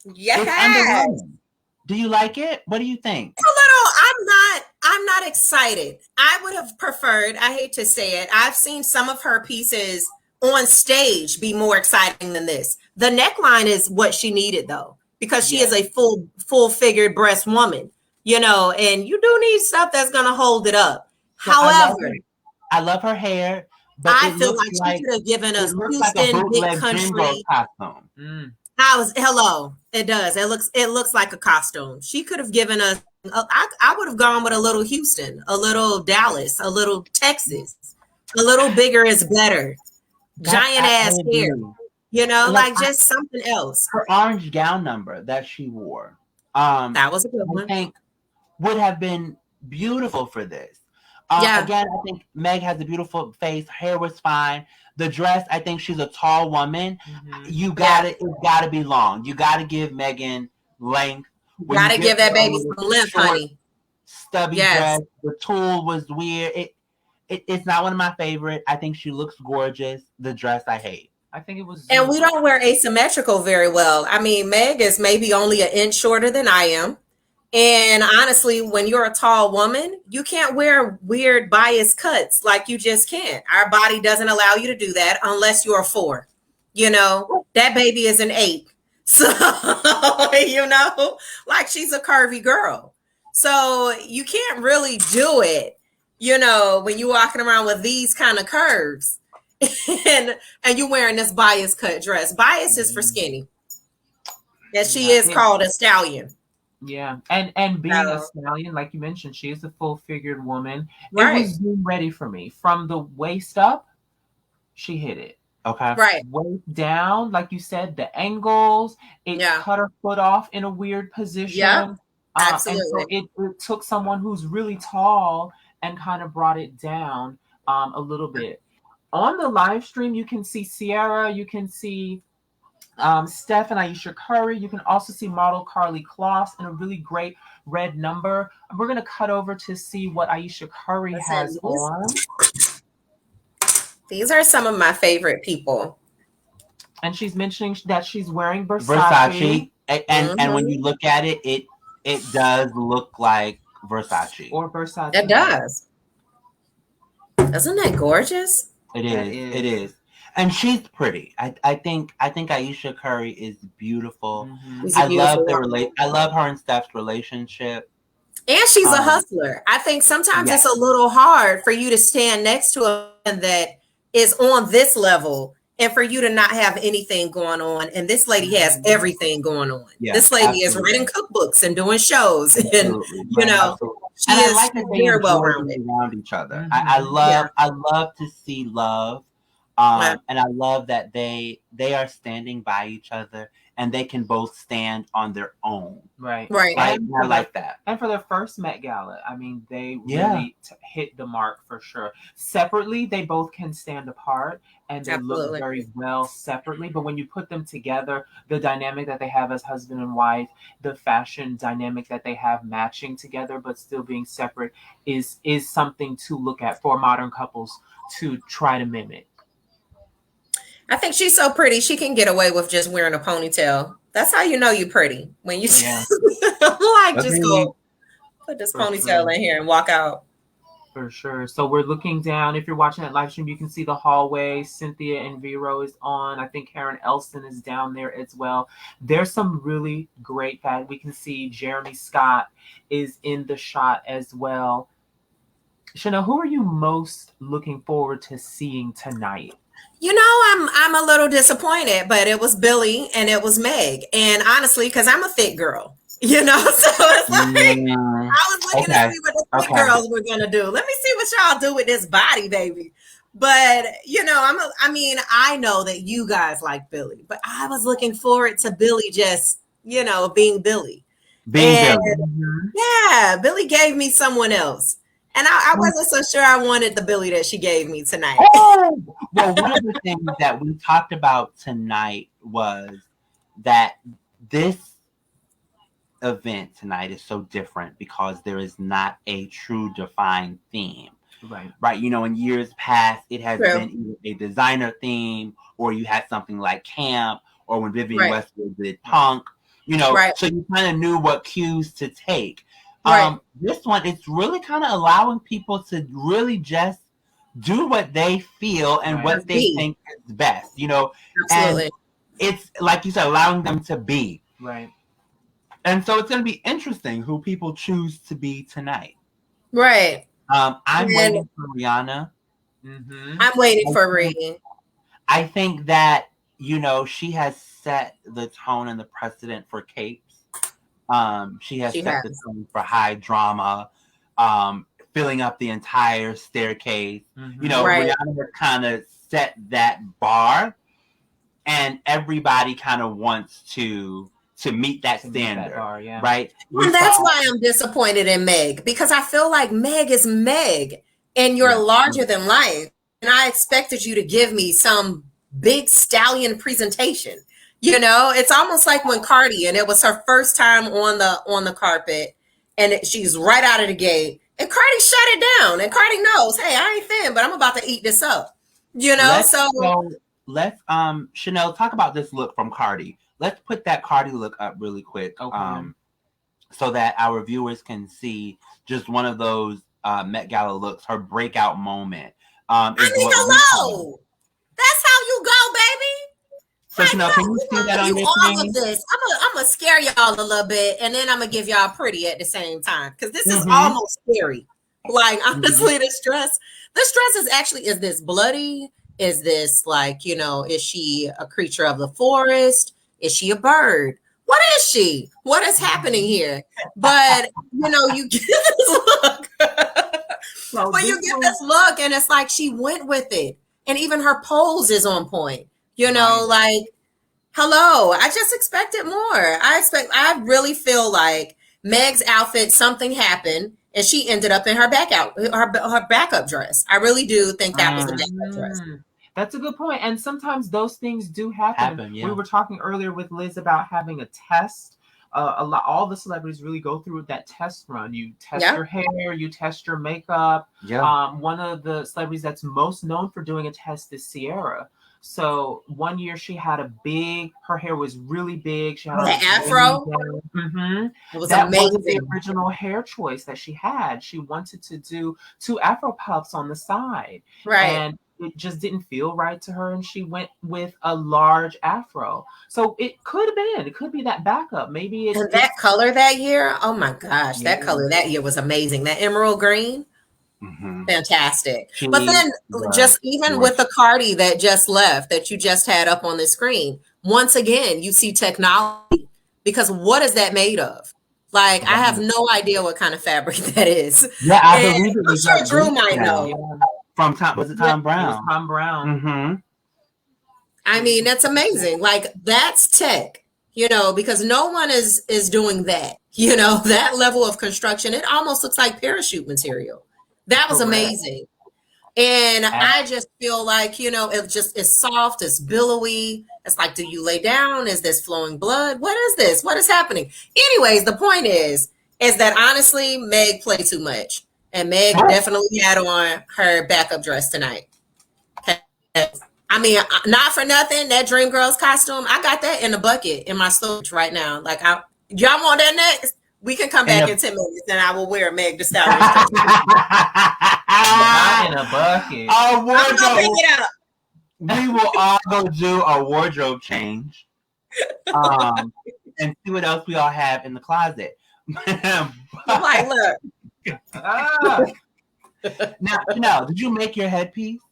It's Yes. underwhelming. Do you like it? What do you think? A little. I'm not excited. I would have preferred, I hate to say it, I've seen some of her pieces on stage be more exciting than this. The neckline is what she needed though, because she is a full figured breast woman, and you do need stuff that's gonna hold it up. So However, I love her hair, but I it feel looks like she could have given us like a Houston, big bootleg Jimbo country. costume. Hello. It does. It looks like a costume. She could have given us. I would have gone with a little Houston, a little Dallas, a little Texas. A little bigger is better. Giant ass hair. Like just something else. Her orange gown number that she wore. That was a good one. I think would have been beautiful for this. Again, I think Meg has a beautiful face. Hair was fine. The dress, I think she's a tall woman. It's gotta be long. You gotta give Megan length. You gotta give that baby some length, honey. Stubby dress. The tulle was weird. It's not one of my favorite. I think she looks gorgeous. The dress I hate. I think it was. And we don't wear asymmetrical very well. I mean, Meg is maybe only an inch shorter than I am. And honestly, when you're a tall woman, you can't wear weird bias cuts. Like you just can't. Our body doesn't allow you to do that unless you're a 4. That baby is an 8. So, like she's a curvy girl. So you can't really do it, when you're walking around with these kind of curves and you're wearing this bias cut dress. Bias is for skinny. And she is called a stallion. Yeah, and being a stallion, like you mentioned, she is a full-figured woman. Right. It was being ready for me. From the waist up, she hit it. Okay. Right. Waist down, like you said, the angles, it cut her foot off in a weird position. Yeah, absolutely. And so it took someone who's really tall and kind of brought it down a little bit. On the live stream, you can see Sierra, you can see Steph and Ayesha Curry. You can also see model Carly Kloss in a really great red number. We're going to cut over to see what Ayesha Curry has on. These are some of my favorite people. And she's mentioning that she's wearing Versace. And when you look at it, it does look like Versace. Or Versace. It does. Isn't that gorgeous? It is. It is. And she's pretty. I think Ayesha Curry is beautiful. I love her and Steph's relationship. And she's a hustler. I think sometimes it's a little hard for you to stand next to a woman that is on this level and for you to not have anything going on. And this lady has everything going on. Yeah, this lady is writing cookbooks and doing shows. And she is like that very well rounded around each other. I love to see love. And I love that they are standing by each other and they can both stand on their own. Right. I like that. And for their first Met Gala, I mean, they really hit the mark for sure. Separately, they both can stand apart and they look very well separately. But when you put them together, the dynamic that they have as husband and wife, the fashion dynamic that they have matching together but still being separate is something to look at for modern couples to try to mimic. I think she's so pretty. She can get away with just wearing a ponytail. That's how you know you're pretty. When you just go put this ponytail in here and walk out. For sure. So we're looking down. If you're watching that live stream, you can see the hallway. Cynthia and Vero is on. I think Karen Elson is down there as well. There's some really great fashion. We can see Jeremy Scott is in the shot as well. Chanel, who are you most looking forward to seeing tonight? I'm a little disappointed, but it was Billy and it was Meg. And honestly, because I'm a fit girl, so it's like I was looking to see what the fit girls were gonna do. Let me see what y'all do with this body, baby. But I know that you guys like Billy, but I was looking forward to Billy just, being Billy. Billy. Yeah, Billy gave me someone else. And I wasn't so sure I wanted the Billy that she gave me tonight. Well, one of the things that we talked about tonight was that this event tonight is so different because there is not a true defined theme. Right. You know, in years past, it has been either a designer theme, or you had something like camp, or when Vivienne Westwood did punk, you know, so you kind of knew what cues to take. This one, it's really kind of allowing people to really just do what they feel and what they think is best, you know. Absolutely. And it's, like you said, allowing them to be. Right. And so it's going to be interesting who people choose to be tonight. Right. I'm waiting for Rihanna. I'm waiting for Reed. I think that, you know, she has set the tone and the precedent for capes. She has set the tone for high drama, filling up the entire staircase. You know, Rihanna has kind of set that bar, and everybody kind of wants to meet that standard, right? And that's why I'm disappointed in Meg, because I feel like Meg is Meg, and you're larger than life, and I expected you to give me some big stallion presentation. You know, it's almost like when Cardi, and it was her first time on the carpet, and she's right out of the gate, and Cardi shut it down, and Cardi knows, hey, I ain't thin, but I'm about to eat this up. You know, let's Chanel, talk about this look from Cardi. Let's put that Cardi look up really quick, so that our viewers can see just one of those Met Gala looks, her breakout moment. I mean, hello. That's how you go, baby. So, Chanel, can you see that on your screen? All of this. I'm going to scare y'all a little bit, and then I'm going to give y'all pretty at the same time, because this is almost scary. Like, honestly, this dress is actually, is this bloody? Is this like, you know, is she a creature of the forest? Is she a bird? What is she? What is happening here? But, you know, you get this look. You get this look, and it's like she went with it. And even her pose is on point. You know, like, hello, I just expected more. I really feel like Meg's outfit, something happened, and she ended up in her backup dress. I really do think that was the backup dress. That's a good point. And sometimes those things do happen. We were talking earlier with Liz about having a test. All the celebrities really go through that test run. You test your hair, you test your makeup. One of the celebrities that's most known for doing a test is Ciara. So one year she had her hair was really big. She had an afro. It was amazing. That was the original hair choice that she had. She wanted to do 2 afro puffs on the side. And it just didn't feel right to her, and she went with a large afro. So it could be that backup. Maybe it's that color that year. Oh my gosh, that color that year was amazing. That emerald green, fantastic. But then just even with the Cardi that just left, that you just had up on the screen, once again you see technology, because what is that made of? Like, I have no idea what kind of fabric that is. Yeah, I believe it. I'm sure Drew might know. From Tom Brown? Tom Brown. I mean, that's amazing. Like, that's tech, you know, because no one is doing that. You know, that level of construction, it almost looks like parachute material. That was amazing. And I just feel like, you know, it's soft, it's billowy. It's like, do you lay down? Is this flowing blood? What is this? What is happening? Anyways, the point is that honestly, Meg played too much. And Meg definitely had on her backup dress tonight. I mean, not for nothing, that Dreamgirls costume, I got that in a bucket in my storage right now. Like, y'all want that next? We can come back in 10 minutes, and I will wear Meg Thee Stallion. Not in a bucket. I'm gonna pick it up. We will all go do a wardrobe change, and see what else we all have in the closet. Like, look. Now, did you make your headpiece?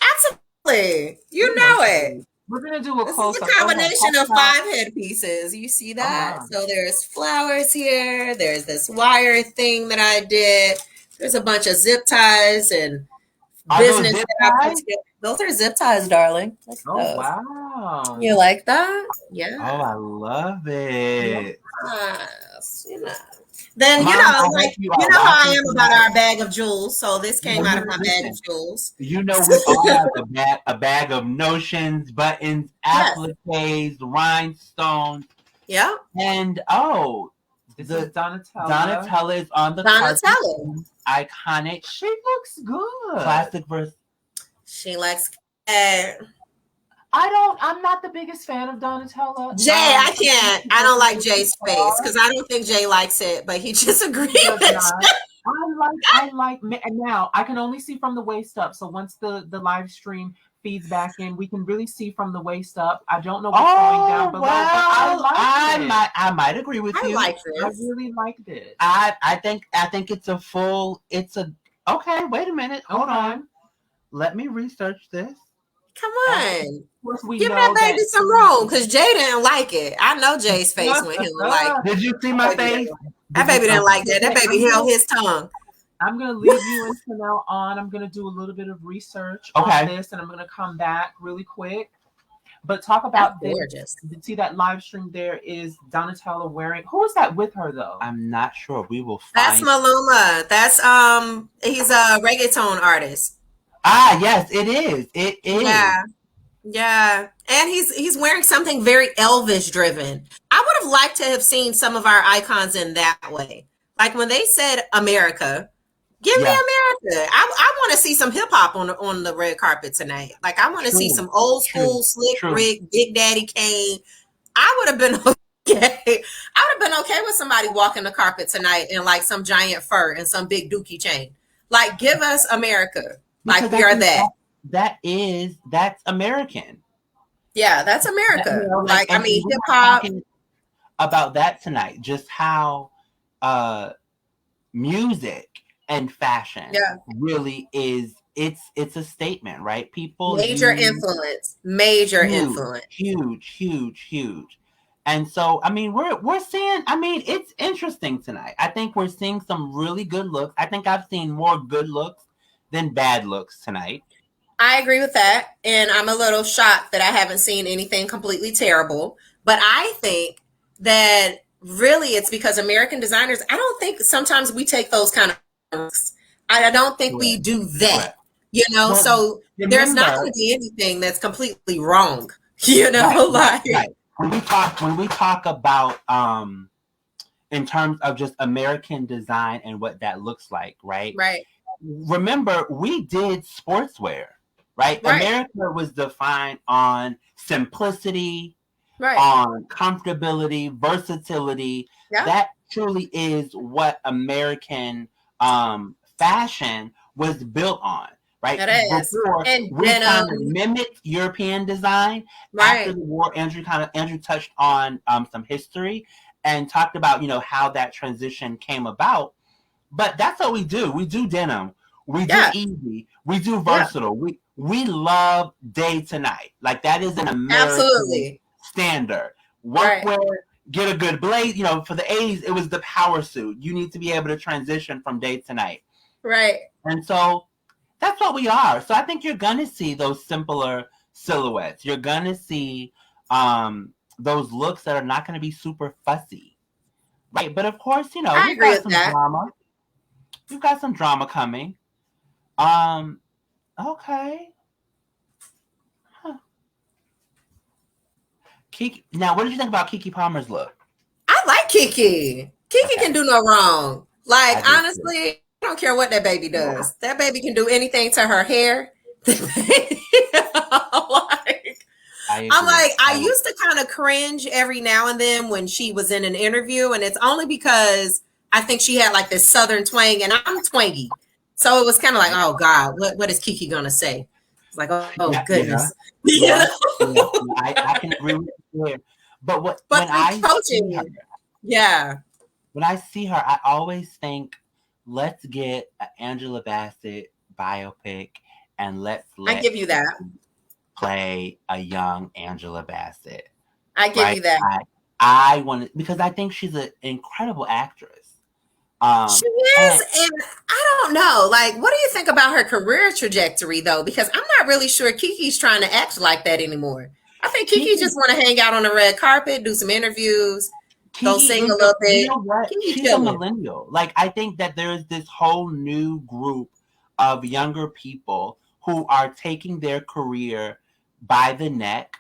Absolutely. You know it. We're going to do a close-up. This is a combination of 5 headpieces. You see that? So there's flowers here. There's this wire thing that I did. There's a bunch of zip ties and business that I put together. Those are zip ties, darling. Wow. You like that? Yeah. Oh, I love it. Yes, you know. Then Mom, you know, I like hope you you are know how I watching am about tonight. our bag of jewels. So this came out of my bag of Listen, jewels. you know we all have a bag of notions, buttons, Yes. appliques, rhinestones, Yep. and This is the Donatella. Donatella is on the carpet. Donatella. Iconic. She looks good. Classic verse. She likes I'm not the biggest fan of Donatella. Jay. I can't. I don't like Jay's face because I don't think Jay likes it, but he just agreed He does with not. And now I can only see from the waist up. So once the live stream feeds back in, we can really see from the waist up. I don't know what's going down below, but I might agree with I you. like I this. really like this. I think okay, wait a minute. Hold Okay. on. Let me research this. Come on. Of course, we Give know that baby some room because Jay didn't like it. I know Jay's face when he was like, Did you see my face? that baby didn't like that. That baby held his tongue. I'm going to leave you until now on. I'm going to do a little bit of research on this, and I'm going to come back really quick. But talk about this. Gorgeous. See that live stream there is Donatella wearing. Who is that with her though? I'm not sure. We will find. That's Maluma. That's he's a reggaeton artist. Yes, it is. It is. Yeah. And he's wearing something very Elvis driven. I would have liked to have seen some of our icons in that way. Like when they said America, give me America. I want to see some hip hop on the red carpet tonight. Like I want to see some old school Slick Rick, Big Daddy Kane. I would have been okay. I would have been okay with somebody walking the carpet tonight in like some giant fur and some big dookie chain. Like give us America. Like we are that. That's American. Yeah, that's America. Like I mean, hip hop. About that tonight, just how music and fashion really is. It's a statement, right? People major influence. Huge. And so, I mean, we're seeing. I mean, it's interesting tonight. I think we're seeing some really good looks. I think I've seen more good looks than bad looks tonight. I agree with that. And I'm a little shocked that I haven't seen anything completely terrible. But I think that really it's because American designers, I don't think sometimes we take those kind of risks. I don't think we do that. You know, so there's not going to be anything that's completely wrong. You know, right. When we talk about in terms of just American design and what that looks like, right? Right. Remember, we did sportswear, right? America was defined on simplicity, on comfortability, versatility. That truly is what American fashion was built on, right? That is. Before we kind of mimicked European design. After the war, Andrew touched on some history and talked about, how that transition came about. But that's what we do. We do denim. We do easy. We do versatile. We love day to night. Like that is an American standard. Workwear, get a good blaze. For the 80s, it was the power suit. You need to be able to transition from day to night. Right. And so that's what we are. So I think you're gonna see those simpler silhouettes. You're gonna see those looks that are not gonna be super fussy. Right. But of course, I agree with that. Drama. We've got some drama coming. Okay. Huh. Kiki. Now, what did you think about Keke Palmer's look? I like Keke. Keke can do no wrong. Like, honestly, I don't care what that baby does. That baby can do anything to her hair. I used to kind of cringe every now and then when she was in an interview, and it's only because I think she had like this southern twang, and I'm twangy. So it was kind of like, oh God, what is Keke gonna say? It's like, oh goodness. I can agree with you there. But when I see her, I always think, let's get an Angela Bassett biopic and let I give you that. Play a young Angela Bassett. I give you that. I want to, because I think she's an incredible actress. She is, and I don't know. Like, what do you think about her career trajectory, though? Because I'm not really sure Keke's trying to act like that anymore. I think Keke just want to hang out on the red carpet, do some interviews, Go sing a little bit. You know what? She's a millennial. Like, I think that there's this whole new group of younger people who are taking their career by the neck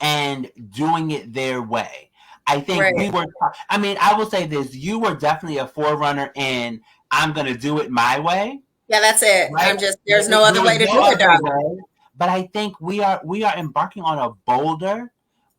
and doing it their way. I think I will say this, you were definitely a forerunner in, I'm going to do it my way. Yeah, that's it. Right? There's no other way to do it, darling. But I think we are embarking on a bolder,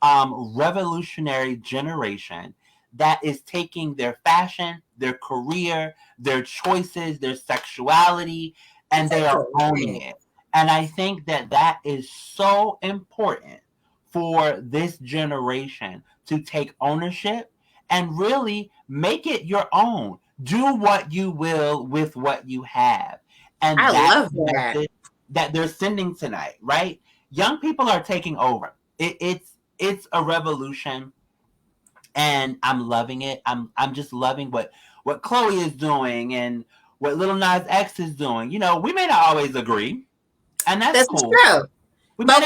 revolutionary generation that is taking their fashion, their career, their choices, their sexuality, and they are owning it. And I think that is so important for this generation to take ownership and really make it your own. Do what you will with what you have. And I love that they're sending tonight, right? Young people are taking over. It's a revolution, and I'm loving it. I'm just loving what Chloe is doing and what Lil Nas X is doing. You know, we may not always agree, and that's cool. True. But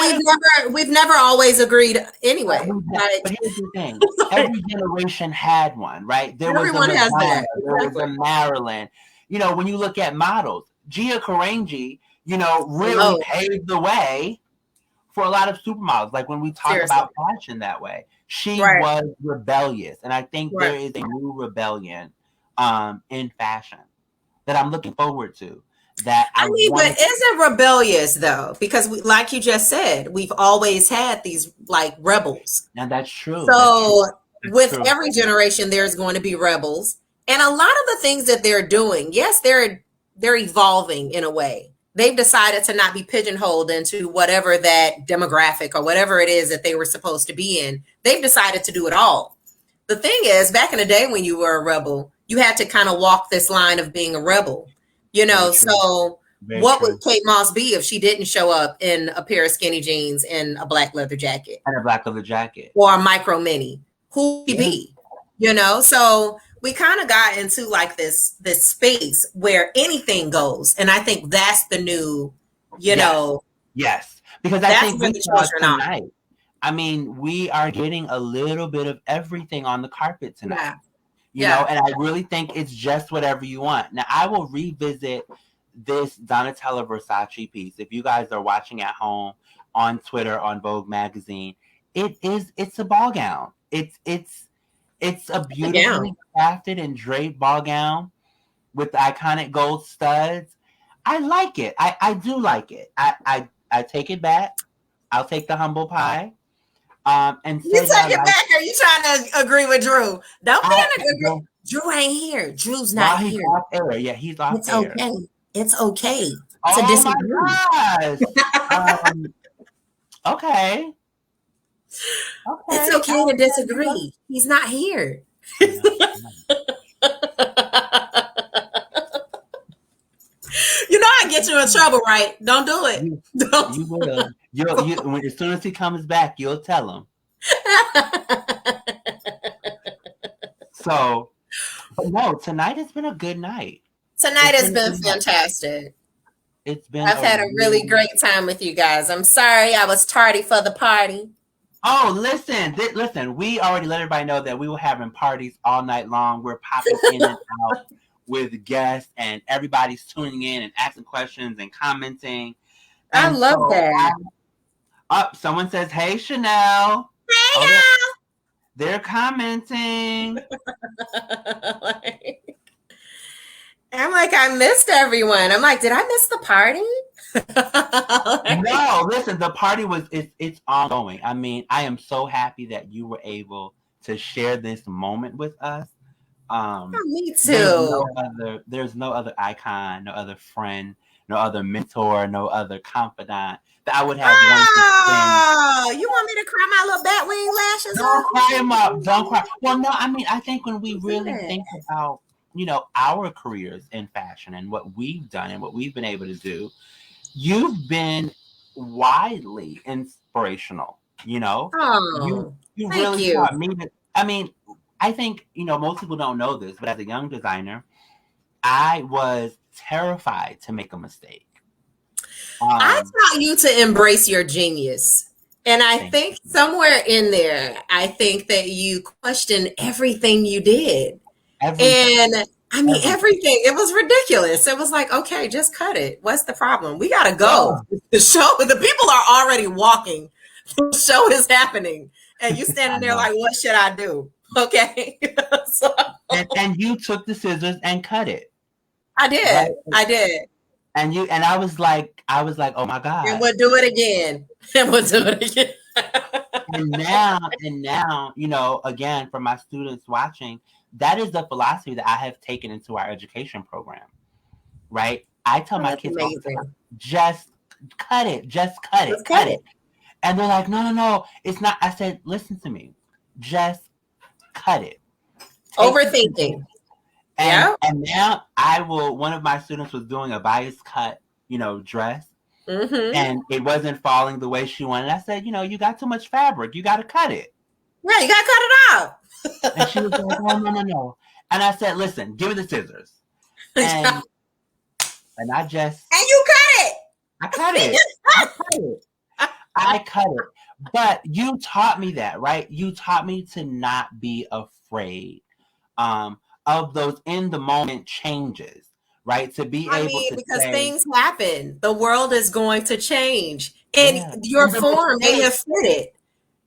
we've never always agreed anyway. But here's the thing: every generation had one, right? Everyone has that. There was a Marilyn. You know, when you look at models, Gia Karangi, you know, really paved the way for a lot of supermodels. Like when we talk about fashion that way, she was rebellious, and I think there is a new rebellion in fashion that I'm looking forward to. But is it rebellious though? Because like you just said, we've always had these like rebels. And that's true. So with every generation, there's going to be rebels, and a lot of the things that they're doing, yes, they're evolving in a way. They've decided to not be pigeonholed into whatever that demographic or whatever it is that they were supposed to be in. They've decided to do it all. The thing is, back in the day when you were a rebel, you had to kind of walk this line of being a rebel. You know, so what would Kate Moss be if she didn't show up in a pair of skinny jeans and a black leather jacket? And a black leather jacket. Or a micro mini. Who would she be? You know, so we kind of got into like this space where anything goes. And I think that's the new, you know. Yes. Because I think we saw tonight. I mean, we are getting a little bit of everything on the carpet tonight. Yeah. You know, and I really think it's just whatever you want. Now, I will revisit this Donatella Versace piece. If you guys are watching at home on Twitter, on Vogue magazine, it's a ball gown. It's a beautifully crafted and draped ball gown with the iconic gold studs. I like it. I do like it. I take it back. I'll take the humble pie. And you take it back, or you trying to agree with Drew? Don't be in a Drew ain't here. Drew's not here. He's off air. Yeah, he's off it's air. Okay. It's okay to disagree. My gosh. Okay. It's okay to disagree. He's not here. You know I get you in trouble, right? Don't do it. You will. You as soon as he comes back, you'll tell him. So, but no, tonight has been a good night. Tonight has been fantastic. I've had a really great time with you guys. I'm sorry I was tardy for the party. Oh, listen. We already let everybody know that we were having parties all night long. We're popping in and out with guests, and everybody's tuning in and asking questions and commenting. And I love that. Someone says, "Hey, Chanel." Hey, y'all. They're commenting. I'm like, I missed everyone. I'm like, did I miss the party? No, listen, the party it's ongoing. I mean, I am so happy that you were able to share this moment with us. Me too. There's no other icon, no other friend, no other mentor, no other confidant that I would have wanted to spend. You want me to cry my little bat wing lashes? Don't cry them up. Don't cry. Well, no, I mean, I think when we really think about, you know, our careers in fashion and what we've done and what we've been able to do, you've been widely inspirational. You know, you really taught me. I mean, I think, you know, most people don't know this, but as a young designer, I was terrified to make a mistake. I taught you to embrace your genius. And I Thank think somewhere in there, I think that you questioned everything you did. everything. And I mean, Everything. everything. It was ridiculous. It was like, okay, just cut it. What's the problem? We got to go. Yeah. The show, the people are already walking. The show is happening. And you standing I there know. like, what should I do? Okay. So And you took the scissors and cut it. I Right? did. I did. And I was like, oh my And God. we'll do it again. And we'll do it again. And now, again, for my students watching, that is the philosophy that I have taken into our education program. Right? I tell Oh, my that's kids all the time, amazing. just cut it, Let's cut cut it. it. And they're like, no, it's not. I said, listen to me, just cut it. Overthinking. Yeah. And now one of my students was doing a bias cut, dress, Mm-hmm. and it wasn't falling the way she wanted. I said, you got too much fabric. You got to cut it. Yeah, you gotta cut it out. And she was like, oh, no. And I said, listen, give me the scissors. And I just, And you cut it. I cut it. I cut it. But you taught me that, right? You taught me to not be afraid of those in the moment changes, right? To be able to because say, things happen. The world is going to change. And your form may have fitted.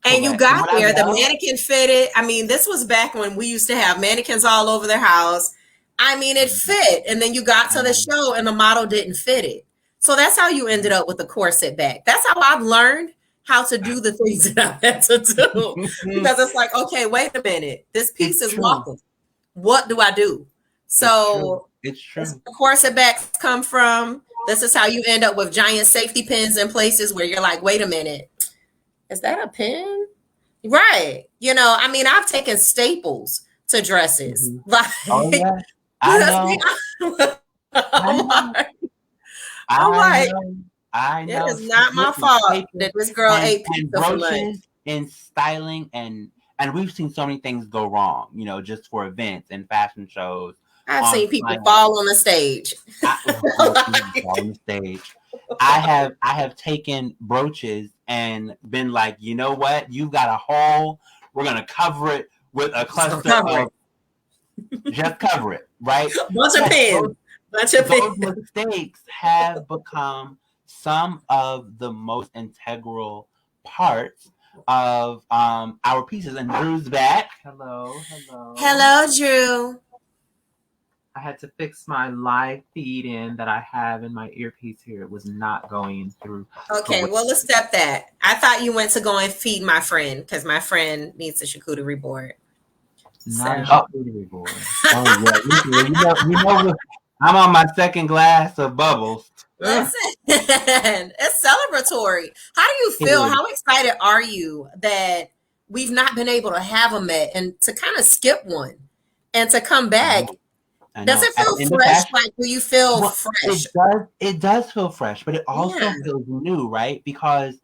And you got there. The mannequin fitted. I mean, this was back when we used to have mannequins all over the house. I mean, it fit. And then you got to the show and the model didn't fit it. So that's how you ended up with the corset back. That's how I've learned how to do the things that I had to do. Because it's like, okay, wait a minute. This piece is walking. What do I do? So it's true. The corset backs come from. This is how you end up with giant safety pins in places where you're like, wait a minute. Is that a pin? Right. I mean, I've taken staples to dresses. Mm-hmm. Like, oh, yeah. I know. I know. It is not my fault that this girl ate pizza for lunch. And styling and we've seen so many things go wrong, just for events and fashion shows. I've seen people fall on the stage. I have taken brooches and been like, you know what? You've got a hole. We're gonna cover it with a cluster of. Just cover it, right? Bunch of pins. Those mistakes have become some of the most integral parts of our pieces. And Drew's back. Hello. Hello, Drew. I had to fix my live feed in that I have in my earpiece here. It was not going through. Okay, well, let's step that. I thought you went to go and feed my friend because my friend needs a charcuterie board. Not a charcuterie board. Oh, yeah. I'm on my second glass of bubbles. Listen, it's celebratory. How do you feel? How excited are you that we've not been able to have a Met and to kind of skip one and to come back? Does it feel fresh? Like, do you feel fresh? It does feel fresh, but it also feels new, right? Because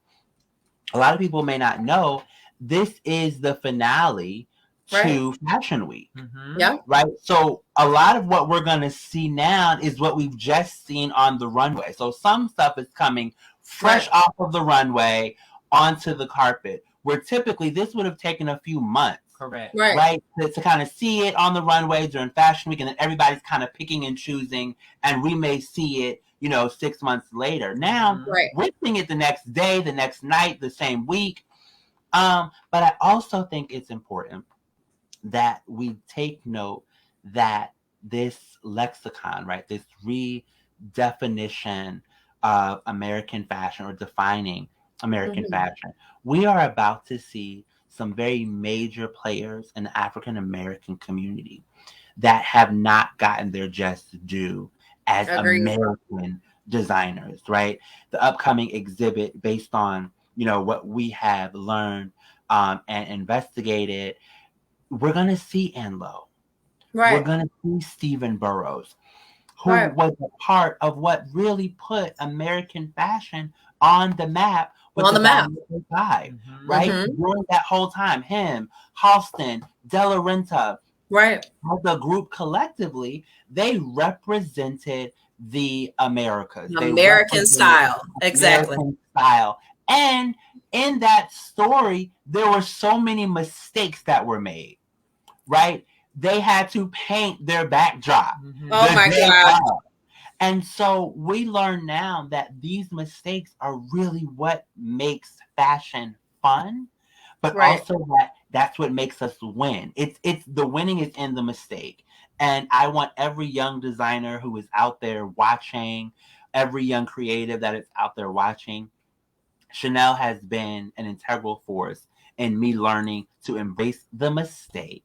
a lot of people may not know this is the finale to Fashion Week. Mm-hmm. Yeah. Right. So a lot of what we're going to see now is what we've just seen on the runway. So some stuff is coming fresh off of the runway onto the carpet, where typically this would have taken a few months. Correct. Right. To kind of see it on the runway during Fashion Week, and then everybody's kind of picking and choosing, and we may see it, 6 months later. Now we're seeing it the next day, the next night, the same week. But I also think it's important that we take note that this lexicon, right, this redefinition of American fashion or defining American fashion, we are about to see some very major players in the African American community that have not gotten their just due as American designers, right? The upcoming exhibit, based on what we have learned and investigated, we're gonna see ILO. We're gonna see Stephen Burrows, who was a part of what really put American fashion on the map. On the map, right? During that whole time, him, Halston, Della Renta, as a group collectively, they represented the Americas, American style, exactly. American style. And in that story, there were so many mistakes that were made, right? They had to paint their backdrop. Oh my God. And so we learn now that these mistakes are really what makes fashion fun, but also that's what makes us win. It's the winning is in the mistake. And I want every young designer who is out there watching, every young creative that is out there watching, Chanel has been an integral force in me learning to embrace the mistake.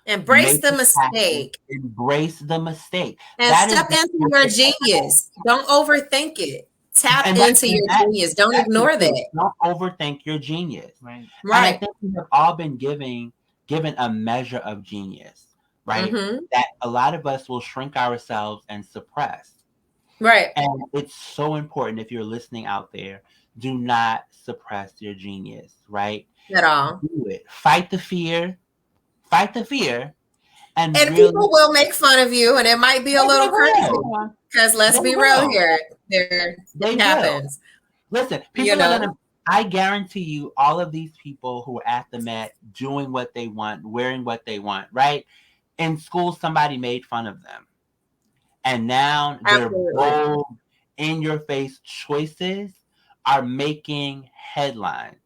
Embrace the mistake. Embrace the mistake. And step into your genius. Don't overthink it. Tap into your genius. Don't ignore that. Don't overthink your genius. Right. And I think we have all been given a measure of genius, right? That a lot of us will shrink ourselves and suppress. Right. And it's so important, if you're listening out there, do not suppress your genius, right? At all. Do it. Fight the fear. Fight the fear. And really, people will make fun of you, and it might be a little crazy. Because let's be real here. It happens. Listen, people are gonna, I guarantee you, all of these people who are at the Met doing what they want, wearing what they want, right? In school, somebody made fun of them. And now their bold, in-your-face choices are making headlines.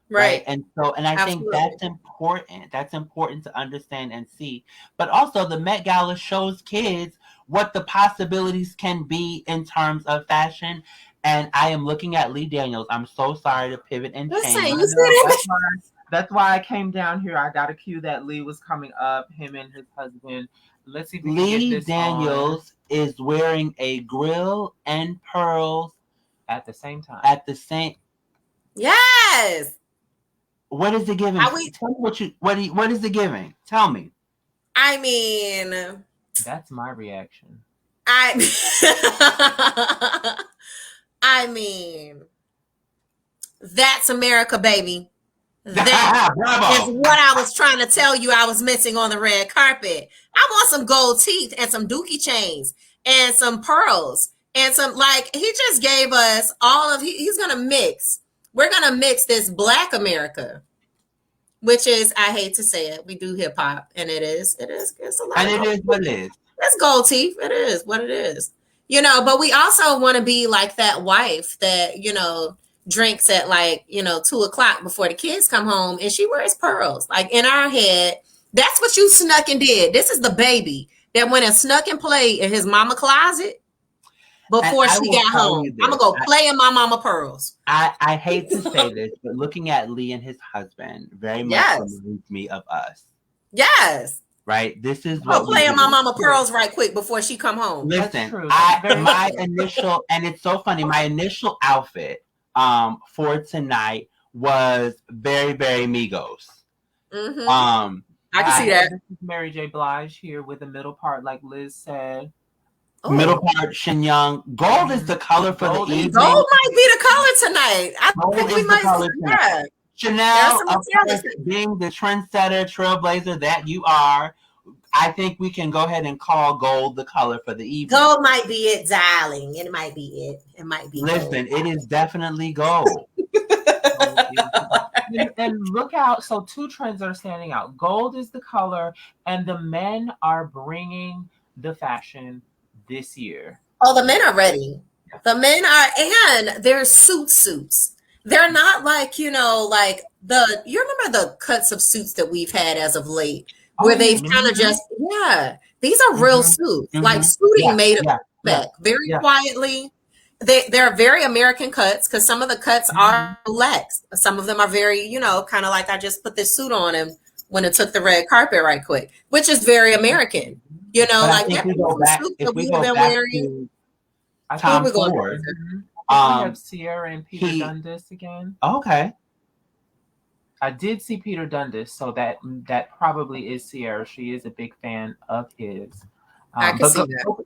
Right. And I think that's important. That's important to understand and see. But also the Met Gala shows kids what the possibilities can be in terms of fashion. And I am looking at Lee Daniels. I'm so sorry to pivot and change. That's why I came down here. I got a cue that Lee was coming up, him and his husband. Let's see if we can get this Daniels is wearing a grill and pearls at the same time. Yes. What is it giving? Tell me what is it giving? Tell me. I mean, that's my reaction. I mean, that's America, baby. That is what I was trying to tell you I was missing on the red carpet. I want some gold teeth and some dookie chains and some pearls and some, he just gave us he's going to mix. We're going to mix this Black America, which is, I hate to say it, we do hip hop, and it's a lot. And it is what it is. It's gold teeth. It is what it is. But we also want to be like that wife that, drinks at 2:00 before the kids come home, and she wears pearls. In our head, that's what you snuck and did. This is the baby that went and snuck and played in his mama closet before she got home. I'm gonna go play in my mama pearls. I hate to say this, but looking at Lee and his husband very much reminds me of us. Yes. Right. This is what playing my mama pearls right quick before she come home. Listen, my initial, and it's so funny. My initial outfit for tonight was very, very Migos. I can see that. This is Mary J. Blige here with the middle part, like Liz said. Middle part, Shenyang. Gold is the color for the evening. Gold might be the color tonight. I think we might see that. Chanel, of course, being the trendsetter, trailblazer that you are, I think we can go ahead and call gold the color for the evening. Gold might be it, darling. It might be it. It might be. Listen, it is definitely gold. And look out. So 2 trends are standing out. Gold is the color, and the men are bringing the fashion this year. Oh, the men are ready. The men are, and they're suits. They're not you remember the cuts of suits that we've had as of late, where they've kind of just, these are real suits, suiting made of back very quietly. They're very American cuts, because some of the cuts are relaxed. Some of them are very, kind of like I just put this suit on and when it took the red carpet right quick, which is very American. We go back to Tom Ford. We have Sierra and Peter Dundas again. Okay. I did see Peter Dundas, so that probably is Sierra. She is a big fan of his. I can see that.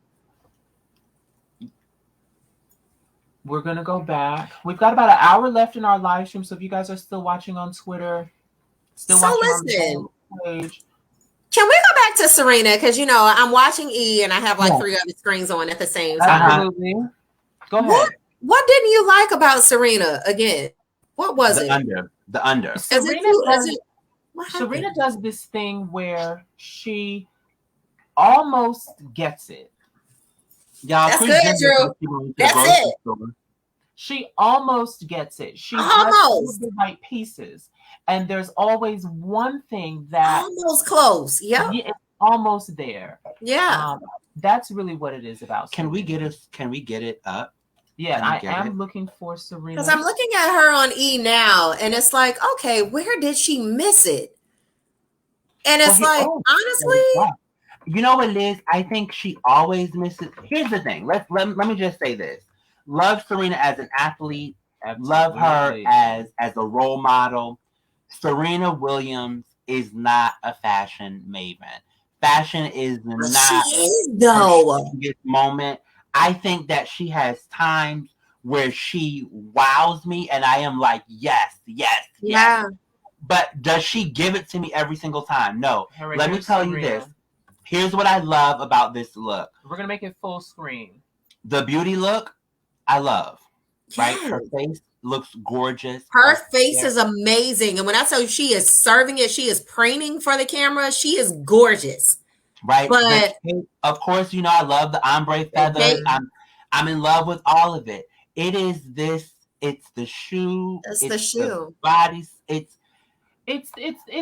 We're going to go back. We've got about an hour left in our live stream, so if you guys are still watching on Twitter, on the page. Can we go back to Serena? Because, I'm watching E, and I have 3 other screens on at the same time. Absolutely. Go ahead. What didn't you like about Serena again? What was The it? under. The under. Is it too, is it, what happened? Serena does this thing where she almost gets it. Y'all, That's Chris good, Jenner Drew. said she went to the That's grocery it. store. She almost gets it. She Almost. does the right pieces. And there's always one thing that Almost close. Yep. it's almost there. Yeah. That's really what it is about. Can we Serena. get it up? Yeah, Can you I get am it? looking for Serena. Because I'm looking at her on E now, and it's like, okay, where did she miss it? And it's honestly, you know what it is? I think she always misses. Here's the thing. Let me just say this. Love Serena as an athlete. Love her as a role model. Serena Williams is not a fashion maven. Fashion is not she is though. this moment. I think that she has times where she wows me and I am like, yes. Yeah. But does she give it to me every single time? No. Right, Let me tell you this. Here's what I love about this look. We're going to make it full screen. The beauty look, I love. Right? Yes. Her face looks gorgeous. Her face is amazing. And when I tell you she is serving it, she is preening for the camera. She is gorgeous. Right. But of course, you know, I love the ombre feathers. I'm in love with all of it. It is this, it's the shoe. It's the shoe. The body. It's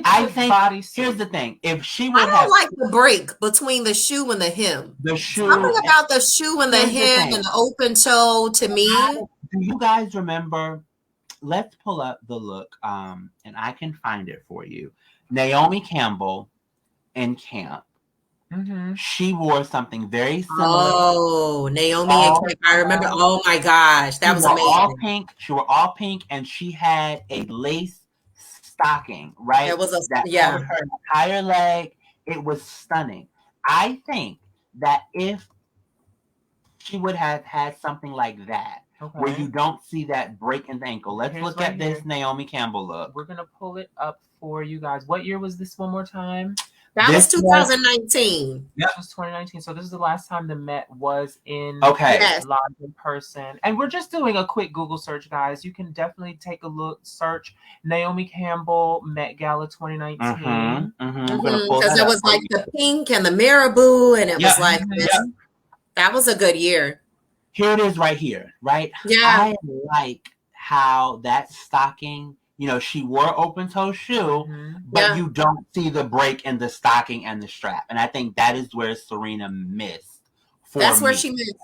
I the think body suit. here's the thing. If she would I don't like the break between the shoe and the hem. The shoe. Something about the shoe and the hem and the open toe to me. Do you guys remember? Let's pull up the look, and I can find it for you. Naomi Campbell in camp. Mm-hmm. She wore something very similar. Oh, Naomi and camp. I remember. Oh my gosh, that was amazing. All pink. She wore all pink, and she had a lace stocking. Right. It was covered her entire leg. It was stunning. I think that if she would have had something like that, where you don't see that break in the ankle. Let's look at this Naomi Campbell look. We're going to pull it up for you guys. What year was this one more time? That was 2019. Yep. This was 2019. So this is the last time the Met was in Yes. live in person. And we're just doing a quick Google search, guys. You can definitely take a look, search Naomi Campbell Met Gala 2019. Because it was like the pink and the marabou, and it was like this. That was a good year. Here it is right here, right? Yeah. I like how that stocking, you know, she wore open toe shoe, but you don't see the break in the stocking and the strap. And I think that is where Serena missed. That's where she missed.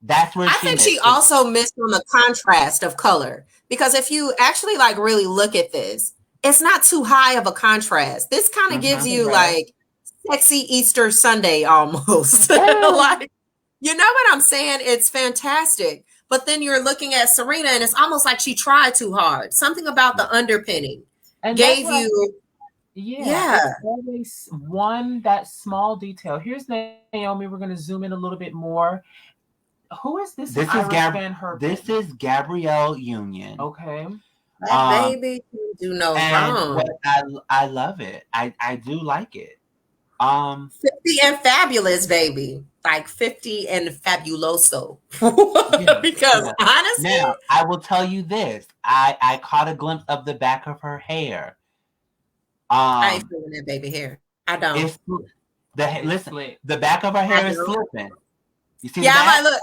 That's where I think she also missed on the contrast of color. Because if you actually like really look at this, it's not too high of a contrast. This kind of gives you like sexy Easter Sunday almost. Like, you know what I'm saying? It's fantastic. But then you're looking at Serena and it's almost like she tried too hard. Something about the underpinning gave you. It's always that small detail. Here's Naomi. We're going to zoom in a little bit more. Who is this? This is Gabrielle Union. Okay. That baby can do no wrong. I love it. I do like it. 50 and fabulous, baby. Like 50 and fabuloso. Because honestly, now I will tell you this. I caught a glimpse of the back of her hair. I ain't feeling that baby hair. I don't. Listen, the back of her hair is slipping. You see? Yeah, I'm like, look,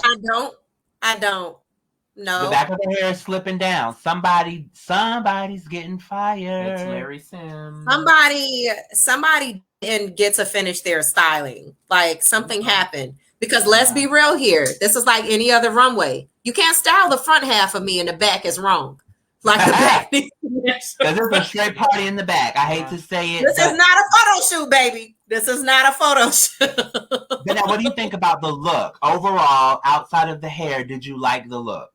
I don't. No. The back of her hair is slipping down. Somebody's getting fired. It's Larry Sims. Somebody didn't get to finish their styling. Like something happened. Because let's be real here. This is like any other runway. You can't style the front half of me and the back is wrong. Like the back. There's a straight party in the back. I hate to say it. This is not a photo shoot, baby. This is not a photo shoot. But now, what do you think about the look? Overall, outside of the hair, did you like the look?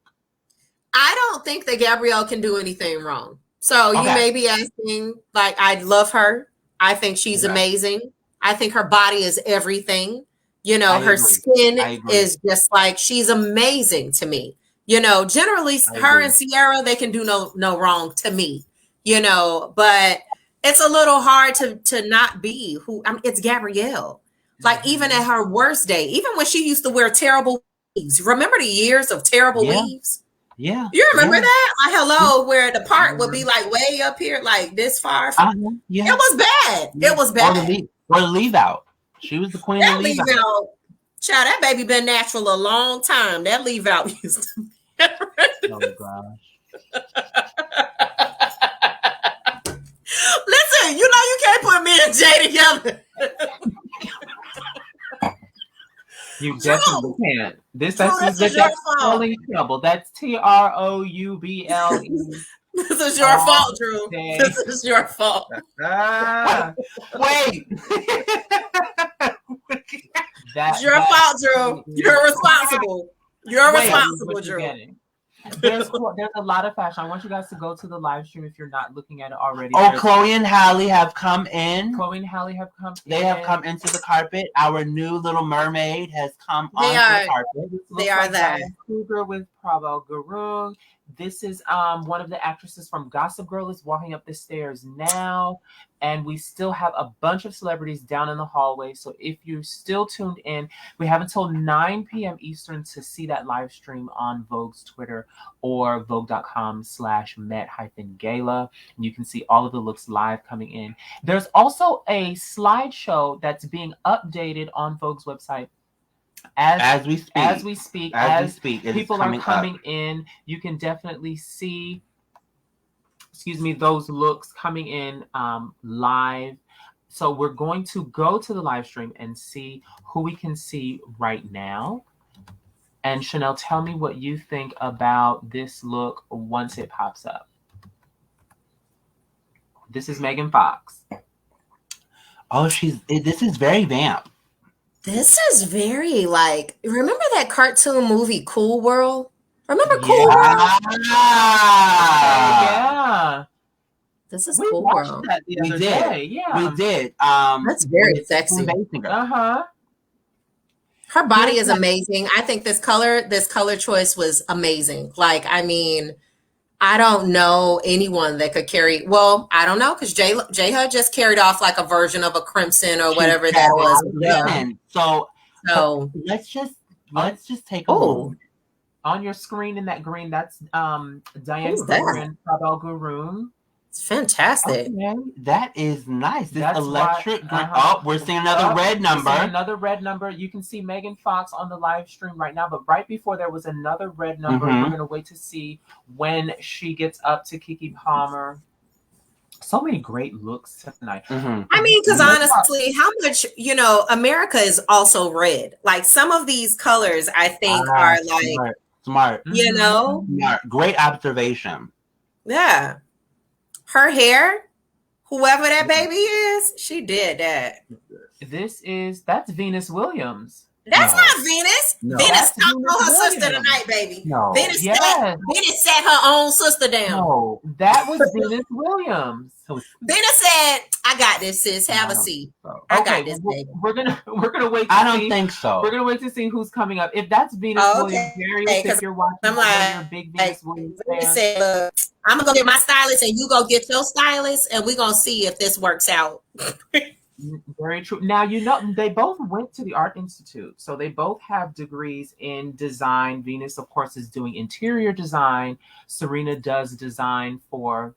I don't think that Gabrielle can do anything wrong. So you may be asking, like, I love her. I think she's amazing. I think her body is everything. You know, her skin is just like, she's amazing to me. You know, generally her and Sierra, they can do no wrong to me, you know, but it's a little hard to not be who it's Gabrielle. Like even at her worst day, even when she used to wear terrible weaves. Remember the years of terrible weaves? Yeah. You remember yeah. that? Like, hello, where the part would be like way up here, like this far. Yeah. It was bad. It was bad. Or the leave out. She was the queen That of leave out. Child, that baby been natural a long time. That leave out used to be. Oh gosh. Listen, you know you can't put me and Jay together. You definitely can't. That's your spelling trouble. That's TROUBLE. This is your fault, Drew. Day. This is your fault. Wait. It's your fault, Drew. You're responsible. You're responsible, Drew. There's a lot of fashion. I want you guys to go to the live stream if you're not looking at it already. Chloe and Halle have come in. Chloe and Halle have come in. They have come into the carpet. Our new Little Mermaid has come onto the carpet. They are there. Cougar with Prabal Guru. This is one of the actresses from Gossip Girl is walking up the stairs now. And we still have a bunch of celebrities down in the hallway. So if you're still tuned in, we have until 9 p.m. Eastern to see that live stream on Vogue's Twitter or vogue.com/Met-Gala. And you can see all of the looks live coming in. There's also a slideshow that's being updated on Vogue's website. As we speak, people are coming in, you can definitely see those looks coming in live. So we're going to go to the live stream and see who we can see right now. And Chanel, tell me what you think about this look once it pops up. This is Megan Fox. Oh, this is very vamp. This is very remember that cartoon movie Cool World? Remember Cool World? Yeah. This is Cool World. That the other day. Yeah. We did. That's very sexy. Her body is amazing. I think this color choice was amazing. I don't know anyone that could carry. Well, I don't know because J Hud just carried off like a version of a crimson or whatever that was. Yeah. So let's just take a look. On your screen in that green, that's Diane Kruger and Prabal Guru. It's fantastic. Okay. That is nice. This electric green. Oh, we're seeing another red number. You can see Megan Fox on the live stream right now, but right before there was another red number. We're going to wait to see when she gets up to Keke Palmer. So many great looks tonight. I mean, because honestly, how much, America is also red. Like some of these colors, I think are smart. Smart. Great observation. Yeah. Her hair, whoever that baby is, she did that. That's Venus Williams. That's not Venus. No. Venus stomped on her sister tonight, baby. No. Venus sat her own sister down. No, that was Venus Williams. Venus said, "I got this, sis. Have a seat. I got this, baby." We're gonna wait. I don't think so. We're gonna wait to see who's coming up. If that's Venus Williams, if you're watching, you're a big Venus Williams fan. Said, "Look, I'm gonna go get my stylist, and you go get your stylist, and we're gonna see if this works out." Very true. Now, they both went to the Art Institute, so they both have degrees in design. Venus, of course, is doing interior design. Serena does design for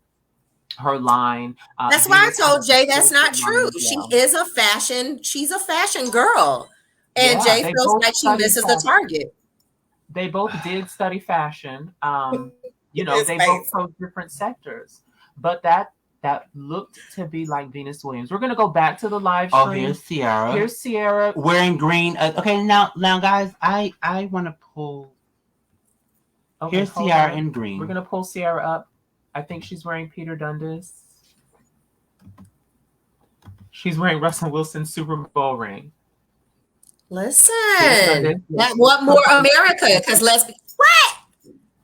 her line. That's why I told Jay that's not true. She's a fashion girl, and Jay feels like she misses the target. They both did study fashion. They both chose different sectors, but that looked to be like Venus Williams. We're going to go back to the live stream. Oh, here's Sierra. Wearing green. Okay, now, guys, I want to pull. Okay, here's Sierra in green. We're going to pull Sierra up. I think she's wearing Peter Dundas. She's wearing Russell Wilson's Super Bowl ring. Listen, what more America? Because what?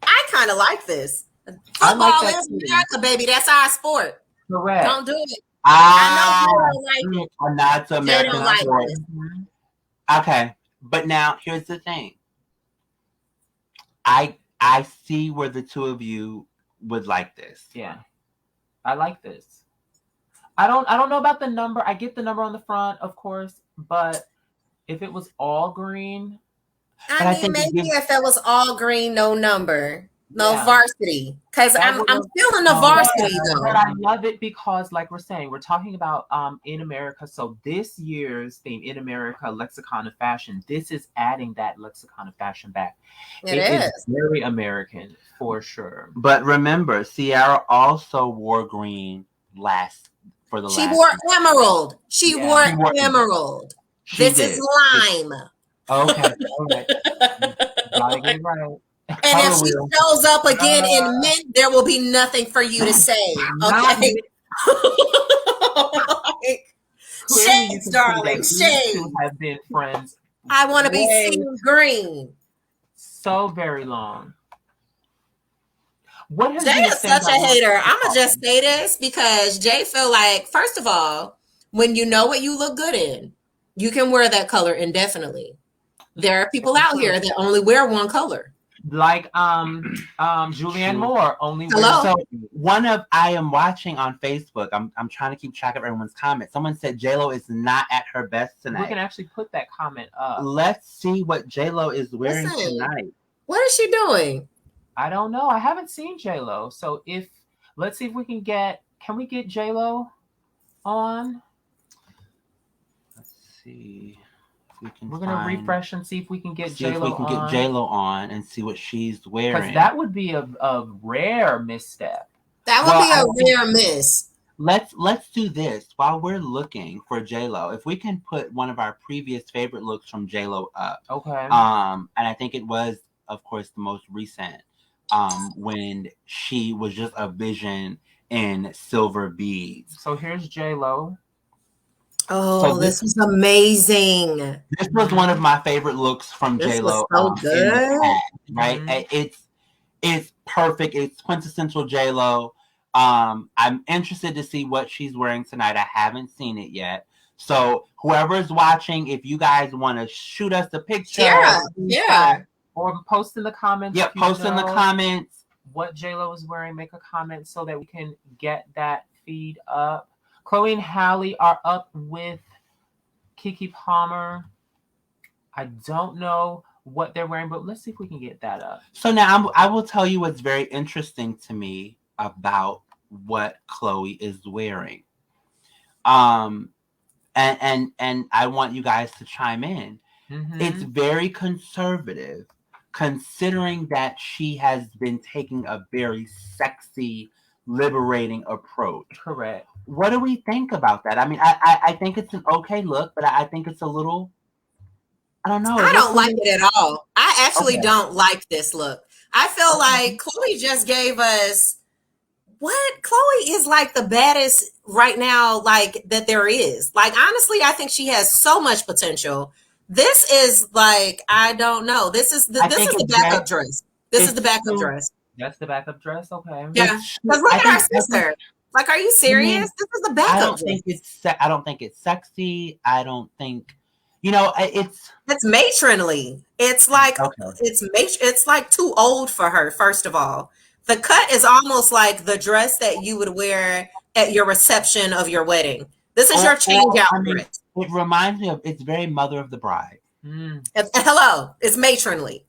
I kind of like this. Football is America, baby. That's our sport. Correct. Don't do it. I know you don't like it. Not to American sport. Okay, but now here's the thing. I see where the two of you would like this. Yeah, I like this. I don't know about the number. I get the number on the front, of course, but if it was all green, I mean, maybe if it was all green, no number. No, Yeah. varsity. Because I'm feeling the Oh, varsity But though. I love it because, like we're saying, we're talking about in America. So this year's theme, In America, Lexicon of Fashion, this is adding that lexicon of fashion back. It It is is. very American for sure. But remember, Ciara also wore green for the She last wore night. emerald. She Yeah. wore She wore- emerald. She This did. is lime. Okay, all right. Gotta get it right. And Color if she wheel. shows up again in mint, there will be nothing for you to say. Not Okay. Clearly, you Shades, can see darling. that these Shades. two have been friends I want to be way seen green. so very long. What has Jay been is such a standout hater. look? I'm gonna just say this because Jay feel like, first of all, when you know what you look good in, you can wear that color indefinitely. There are people out here that only wear one color. Like Julianne True. Moore only Hello? wears. So I am watching on Facebook. I'm trying to keep track of everyone's comments. Someone said J-Lo is not at her best We tonight. can actually put that comment up. Let's see what J-Lo is wearing Listen. tonight. What is she doing? I don't know. I haven't seen J-Lo. So let's see if we can get J-Lo on? Let's see if we can. We're gonna refresh and see if we can get see if J-Lo we can on. get J-Lo on and see what she's wearing. Because that would be a rare misstep. That would be a rare miss. Let's do this while we're looking for J-Lo. If we can put one of our previous favorite looks from J-Lo up. Okay. And I think it was, of course, the most recent. When she was just a vision in silver beads. So here's J-Lo. Oh, So this was amazing. This was one of my favorite looks from This J-Lo. was so good. In the past, right? Mhm. It's perfect. It's quintessential J-Lo. I'm interested to see what she's wearing tonight. I haven't seen it yet. So whoever's watching, if you guys want to shoot us a picture, or post in the comments. Yep, post in the comments what J-Lo is wearing. Make a comment so that we can get that feed up. Chloe and Halle are up with Keke Palmer. I don't know what they're wearing, but let's see if we can get that up. So now I will tell you what's very interesting to me about what Chloe is wearing. And I want you guys to chime in. Mm-hmm. It's very conservative, considering that she has been taking a very sexy, liberating approach. Correct. What do we think about that? I mean, I think it's an okay look, but I think it's a little, I don't know. I don't like it at all. I actually don't like this look. I feel like Chloe just gave us what? Chloe is like the baddest right now, like that there is. Like, honestly, I think she has so much potential. This is like, I don't know. This is the backup dress. This is the backup dress. That's the backup dress? Okay. Yeah. Because look at our sister. Like, are you serious? This is the backup I don't think it's sexy. I don't think, it's matronly. It's like it's like too old for her. First of all, the cut is almost like the dress that you would wear at your reception of your wedding. This is your change out dress. It reminds me of, it's very Mother of the Bride. Hello, it's matronly.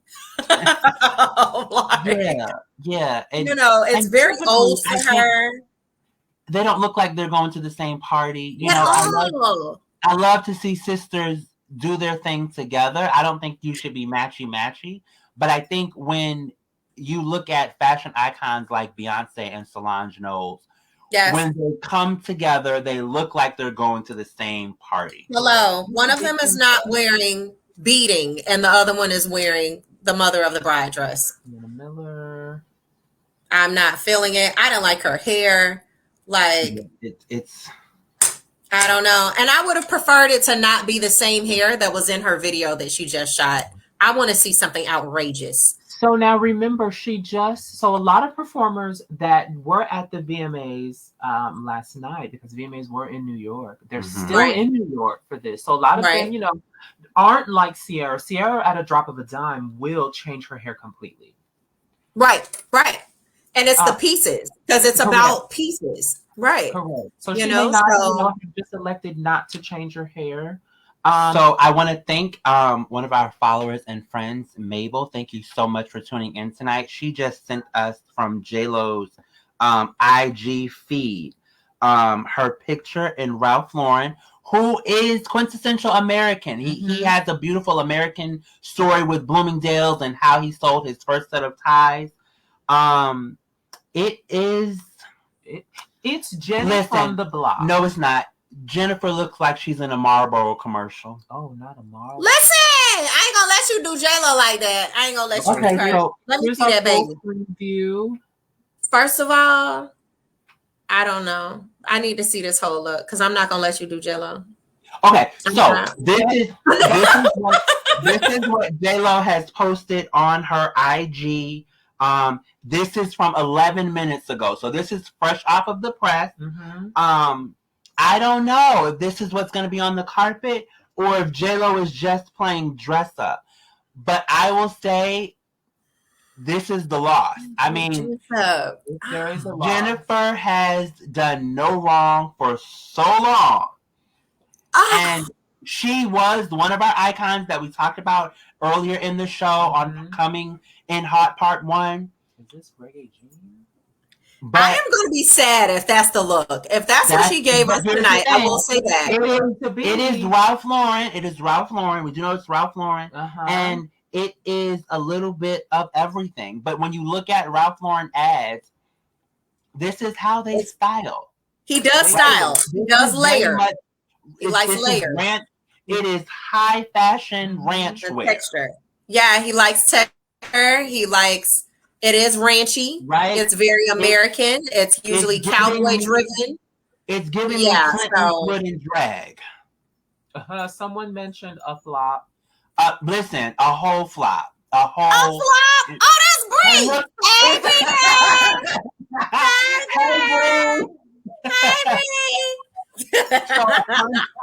Yeah. And, it's very old for her. They don't look like they're going to the same party. I love to see sisters do their thing together. I don't think you should be matchy, but I think when you look at fashion icons like Beyonce and Solange Knowles, when they come together, they look like they're going to the same party. Hello, one of them is not wearing beading, and the other one is wearing the Mother of the Bride dress. Miller. I'm not feeling it. I don't like her hair. Like, it's I don't know. And I would have preferred it to not be the same hair that was in her video that she just shot. I want to see something outrageous. So now remember, so a lot of performers that were at the VMAs last night, because VMAs were in New York, they're still in New York for this. So a lot of them, aren't like Ciara. Ciara, at a drop of a dime, will change her hair completely. Right. And it's the pieces, because it's about pieces. Right. Correct. So she may not have just elected not to change her hair. So I want to thank one of our followers and friends, Mabel. Thank you so much for tuning in tonight. She just sent us from JLo's IG feed her picture in Ralph Lauren, who is quintessential American. He has a beautiful American story with Bloomingdale's and how he sold his first set of ties. It's Jenny from the block. No, it's not. Jennifer looks like she's in a Marlboro commercial. Oh, not a Marlboro. Listen, I ain't gonna let you do J-Lo like that. I ain't gonna let you do her. So let me see that baby. Review. First of all, I don't know. I need to see this whole look because I'm not gonna let you do J-Lo. Okay, so this is what J-Lo has posted on her IG. This is from 11 minutes ago, so this is fresh off of the press. I don't know if this is what's going to be on the carpet or if J-Lo is just playing dress up. But I will say this is the loss. I mean, there is a loss. Jennifer has done no wrong for so long. And she was one of our icons that we talked about earlier in the show on Coming in Hot Part 1. Is this Reggae Junior? But I am going to be sad if that's the look. If that's what she gave us tonight, I will say that. It is Ralph Lauren. It is Ralph Lauren. We do know it's Ralph Lauren. And it is a little bit of everything. But when you look at Ralph Lauren ads, this is how they style. He does style. He does layer. He likes layers. It is high fashion ranch wear. Texture. Yeah, he likes texture. He likes... It is ranchy, right? It's very American. It's usually cowboy driven. It's giving me Clint Eastwood in drag. Someone mentioned a flop. Listen, a whole flop. A flop? Oh, that's Bree. Hey, Bree. So,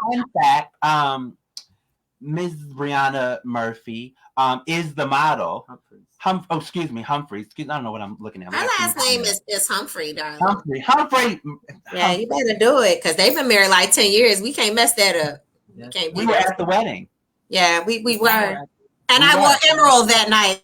fun fact, Ms. Brianna Murphy is the model. Humphrey. I don't know what I'm looking at. Her last name is Humphrey, darling. Humphrey. Yeah, you better do it because they've been married like 10 years. We can't mess that up. We were at the wedding. Yeah, we were. And I wore emerald that night.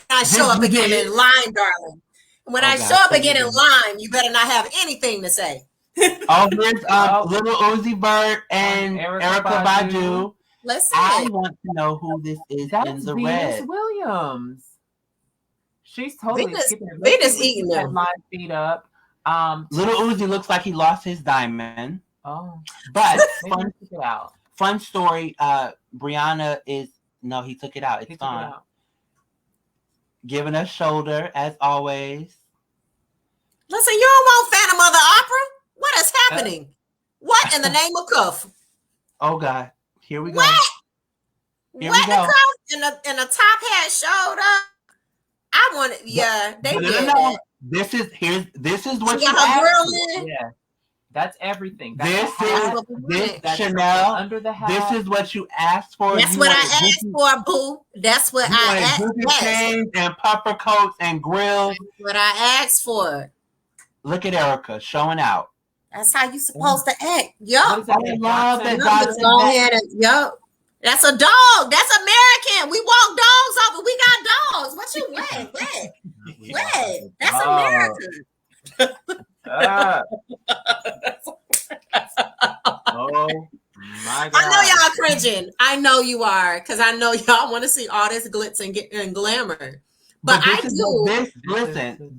I show up again in lime, darling. When I show up again in lime, you better not have anything to say. Here's Little Uzi Vert and Erykah Badu. Listen. I want to know who this is in the red. Williams. She's totally Venus eating them. My feet up. Little Uzi looks like he lost his diamond. Oh, but fun story. Brianna he took it out. It's gone. Giving us shoulder as always. Listen, you don't want Phantom of the Opera? What is happening? What in the name of cuff? Oh God, here we go. What? Here what we go. The cuff and the top hat showed up. I want it. Yeah, they did. No. This is what you got. Yeah, that's everything. This Chanel. Under the hat. This is what you asked for. That's what I asked for, boo. That's what I asked for. And puffer coats and grills. That's what I asked for. Look at Erykah showing out. That's how you supposed to act. Yup. I love that. Yup. That's a dog. That's American. We walk dogs off, but we got dogs. What you what? That's American. Oh my God. I know y'all cringing. I know you are, because I know y'all want to see all this glitz and glamour. But I do.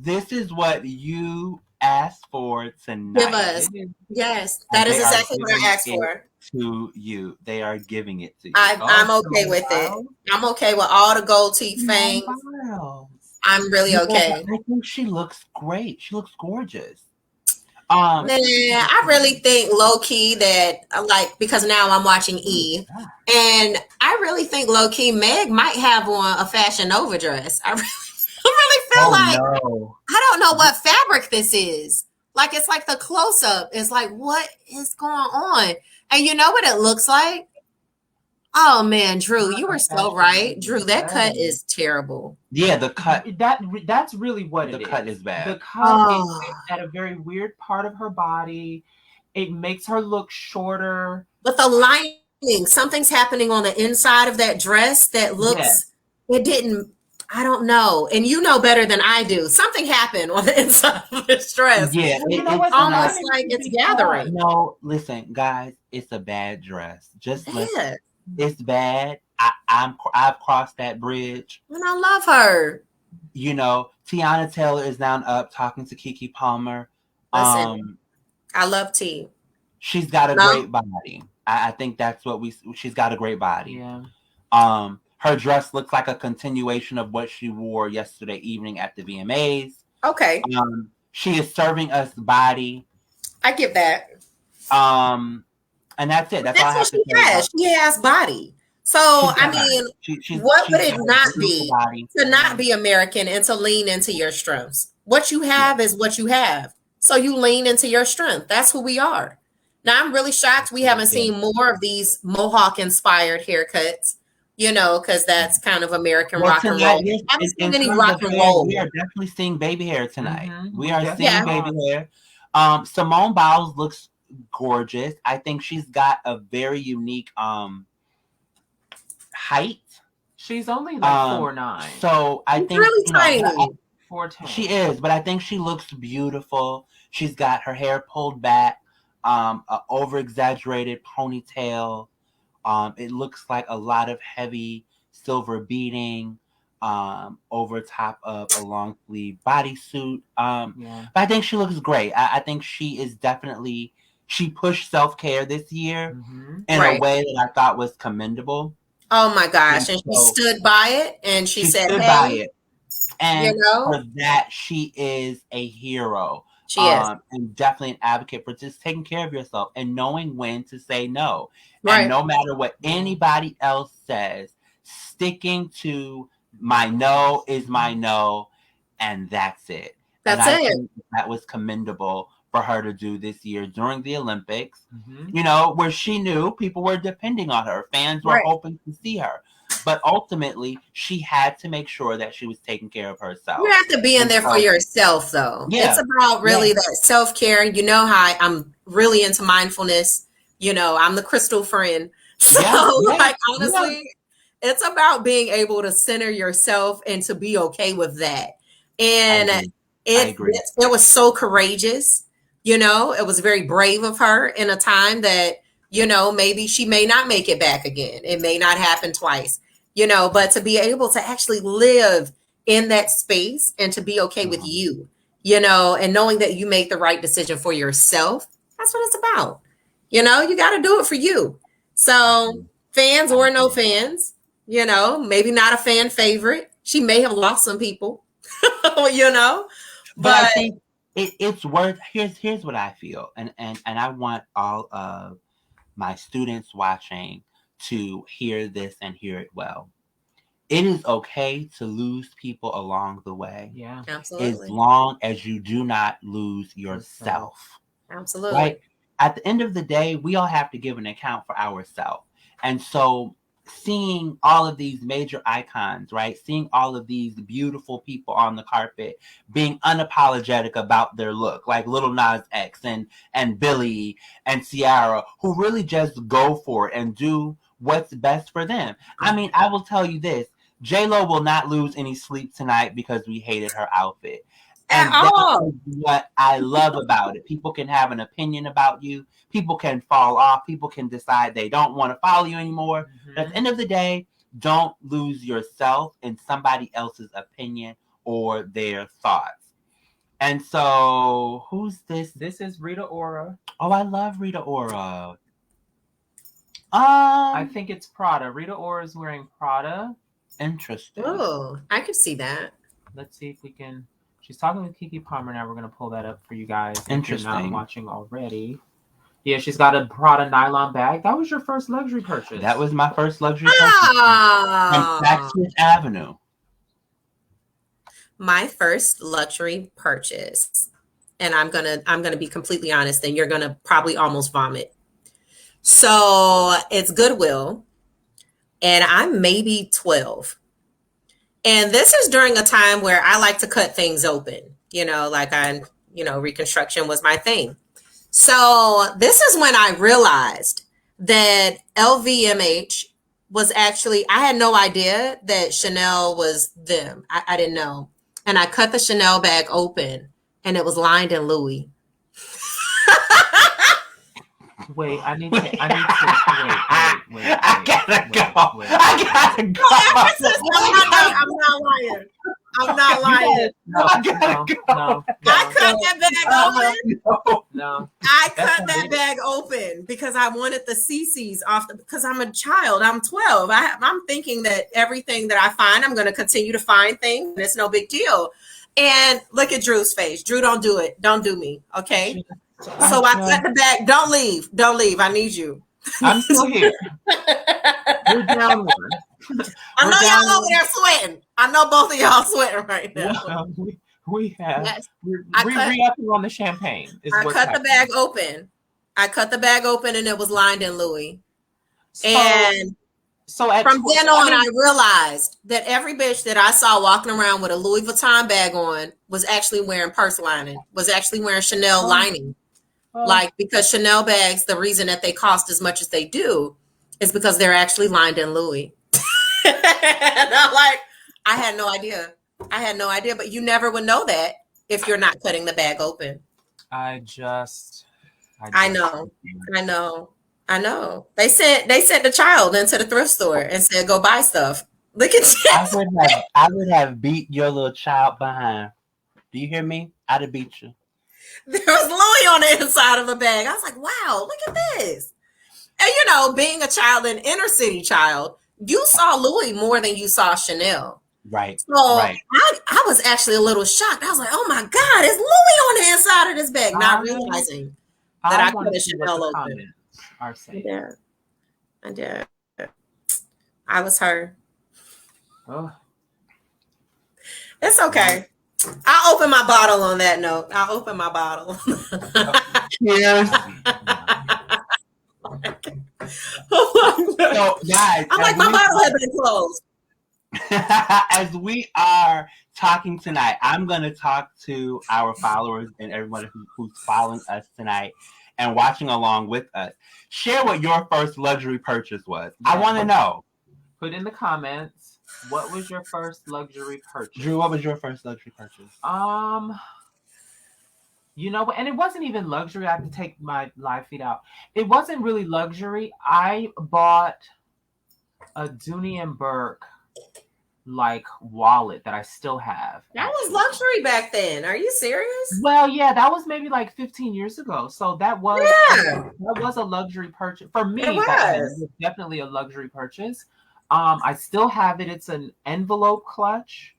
This is what you asked for tonight. Give us. Yes, that is exactly what I asked for. To you, they are giving it to you. I'm okay with it. I'm okay with all the gold teeth fangs. I'm really okay. I think she looks great. She looks gorgeous. I really think low key that because now I'm watching E, and I really think low key Meg might have on a Fashion Nova dress. I really feel I don't know what fabric this is. Like it's like the close up is like, what is going on? And you know what it looks like? Oh man, Drew, you were so right. Drew, that cut is terrible. Yeah, the cut. That's really what it is. The cut is bad. The cut is at a very weird part of her body. It makes her look shorter. But the lining something's happening on the inside of that dress that looks, it didn't, I don't know. And you know better than I do. Something happened on the inside of this dress. Yeah, You know it's what? Almost Sometimes like it it's be gathering. fun. no. Listen, guys, it's a bad dress. Just listen. Yeah. It's bad. I've crossed that bridge. And I love her. You know, Tiana Taylor is now up talking to Keke Palmer. Listen, I love T. She's got a No? great body. I think that's what she's got a great body. Yeah. Her dress looks like a continuation of what she wore yesterday evening at the VMAs. Okay. She is serving us body. I get that. And that's it. That's all I have what to she say. has. She has body. So, I mean, what would it not be to not be American and to lean into your strengths? What you have is what you have. So you lean into your strength. That's who we are. Now, I'm really shocked we haven't seen more of these Mohawk-inspired haircuts, you know, because that's kind of American rock and roll. I haven't seen any rock and roll. We are definitely seeing baby hair tonight. We are definitely seeing baby hair. Simone Biles looks gorgeous. I think she's got a very unique height. She's only like 4'9". So I think really tiny. 4'10". She is, but I think she looks beautiful. She's got her hair pulled back, an over-exaggerated ponytail. It looks like a lot of heavy silver beading over top of a long sleeve bodysuit. But I think she looks great. I think she is definitely, she pushed self-care this year in a way that I thought was commendable. Oh my gosh. And she stood by it and she said, stood hey, by it. And you know, for that, she is a hero. She is. And definitely an advocate for just taking care of yourself and knowing when to say no. Right. And no matter what anybody else says, sticking to my no is my no, and that's it. That's and I it. think that was commendable for her to do this year during the Olympics, you know, where she knew people were depending on her. Fans were hoping to see her. But ultimately, she had to make sure that she was taking care of herself. You have to be in there for yourself, though. Yeah. It's about really that self-care. You know how I'm really into mindfulness. You know, I'm the crystal friend. So, like, honestly, it's about being able to center yourself and to be okay with that. And it was so courageous. You know, it was very brave of her in a time that, you know, maybe she may not make it back again. It may not happen twice, you know, but to be able to actually live in that space and to be okay with you, you know, and knowing that you make the right decision for yourself, that's what it's about. You know, you got to do it for you. So fans or no fans, you know, maybe not a fan favorite. She may have lost some people, you know, but I think it's worth, here's what I feel. And I want all of my students watching to hear this and hear it well. It is okay to lose people along the way. Yeah, absolutely. As long as you do not lose yourself. Absolutely. Right? At the end of the day, we all have to give an account for ourselves. And so seeing all of these major icons, right? Seeing all of these beautiful people on the carpet being unapologetic about their look, like Lil Nas X and Billy and Ciara, who really just go for it and do what's best for them. I mean, I will tell you this, J-Lo will not lose any sleep tonight because we hated her outfit. And that's what I love about it. People can have an opinion about you. People can fall off. People can decide they don't want to follow you anymore. But at the end of the day, don't lose yourself in somebody else's opinion or their thoughts. And so, who's this? This is Rita Ora. Oh, I love Rita Ora. I think it's Prada. Rita Ora is wearing Prada. Interesting. Oh, I could see that. Let's see if we can. She's talking with Keke Palmer now. We're going to pull that up for you guys. Interesting. If you're not watching already. Yeah, she's got a Prada nylon bag. That was your first luxury purchase. That was my first luxury purchase. From Saks Avenue. My first luxury purchase. And I'm gonna be completely honest, and you're gonna probably almost vomit. So it's Goodwill, and I'm maybe 12. And this is during a time where I like to cut things open, you know, like reconstruction was my thing. So this is when I realized that LVMH was actually, I had no idea that Chanel was them. I didn't know. And I cut the Chanel bag open and it was lined in Louis. Wait, I gotta go. I gotta go. I'm not lying. No. I cut that bag open. No. I cut that bag open because I wanted the CCs off because I'm a child. I'm 12. I'm thinking that everything that I find, I'm going to continue to find things. And it's no big deal. And look at Drew's face. Drew, don't do it. Don't do me. Okay. So I cut the bag. Don't leave. Don't leave. I need you. I'm still here. We're down one. I know y'all over there sweating. I know both of y'all sweating right now. Well, we have. Yes. We're re-upping on the champagne. I cut the bag open. I cut the bag open and it was lined in Louis. And so from then on, I realized that every bitch that I saw walking around with a Louis Vuitton bag on was actually wearing purse lining, was actually wearing Chanel lining. Like, because Chanel bags, the reason that they cost as much as they do is because they're actually lined in Louis. And I'm like, I had no idea. But you never would know that if you're not cutting the bag open. I know. They sent the child into the thrift store and said, go buy stuff. Look at you. I would have beat your little child behind. Do you hear me? I'd have beat you. There was Louis on the inside of the bag. I was like, wow, look at this. And being a child, an inner city child, you saw Louis more than you saw Chanel. Right. So I was actually a little shocked. I was like, oh my God, it's Louis on the inside of this bag, not realizing that I could have Chanel open. I did. I was her. Oh. It's okay. I'll open my bottle on that note. I'll open my bottle. Cheers. So, guys, I'm like, my bottle has been closed. As we are talking tonight, I'm going to talk to our followers and everyone who's following us tonight and watching along with us. Share what your first luxury purchase was. I want to know. Put in the comments, what was your first luxury purchase? Drew, what was your first luxury purchase? And it wasn't even luxury. I have to take my live feed out. It wasn't really luxury. I bought a Dooney and Burke wallet that I still have. That was luxury back then. Are you serious? Well, yeah, that was maybe 15 years ago. So that was a luxury purchase for me. It was definitely a luxury purchase. I still have it. It's an envelope clutch.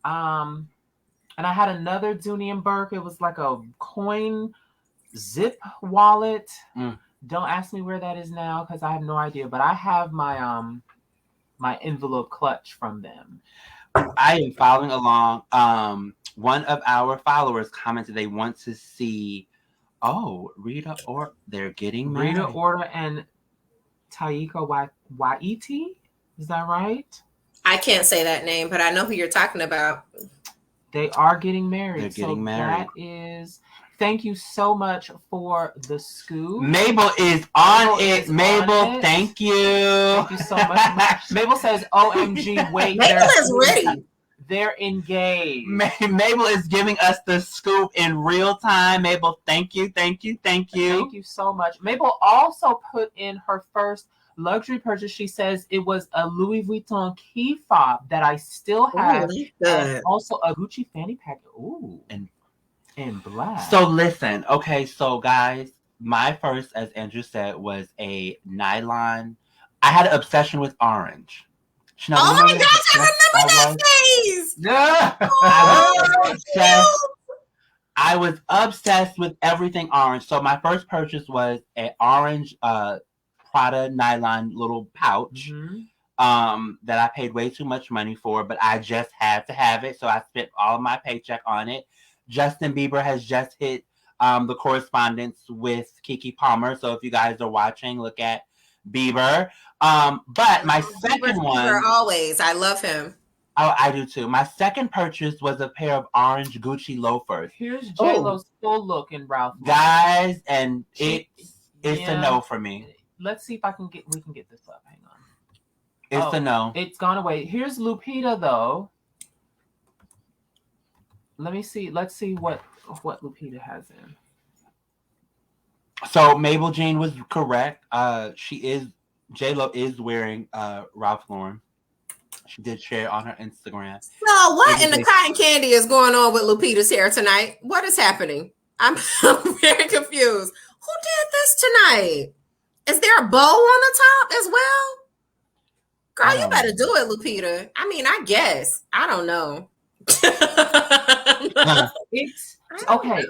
And I had another Dooney and Burke. It was like a coin zip wallet. Don't ask me where that is now because I have no idea. But I have my my envelope clutch from them. I am following along. One of our followers commented they want to see. Oh, Rita or they're getting married. Rita Ora and Taika Waititi. Is that right? I can't say that name, but I know who you're talking about. They are getting married. They're getting married. That is. Thank you so much for the scoop. Mabel is on it. Mabel, thank you. Thank you so much. Mabel says, OMG, wait. Mabel is ready. They're engaged. Mabel is giving us the scoop in real time. Mabel, thank you. Thank you so much. Mabel also put in her first luxury purchase. She says it was a Louis Vuitton key fob that I still have. And also a Gucci fanny pack. Ooh. And in black. So listen, okay, so guys, my first, as Andrew said, was a nylon. I had an obsession with orange. Chanel, oh my gosh, I remember that phase. Yeah. I was obsessed with everything orange. So my first purchase was an orange Prada nylon little pouch that I paid way too much money for, but I just had to have it. So I spent all of my paycheck on it. Justin Bieber has just hit the correspondence with Keke Palmer. So if you guys are watching, look at Bieber. But my second one... always. I love him. Oh, I do too. My second purchase was a pair of orange Gucci loafers. Here's J-Lo's full look in Ralph. Guys, and it's a no for me. let's see if we can get this up. Hang on. It's a no. It's gone away. Here's Lupita though. Let me see. Let's see what Lupita has in. So Mabel Jean was correct. J-Lo is wearing Ralph Lauren. She did share on her Instagram. So what in the cotton candy is going on with Lupita's hair tonight? What is happening? I'm very confused. Who did this tonight? Is there a bow on the top as well? Girl, you better do it, Lupita. I mean, I guess. I don't know. It's okay.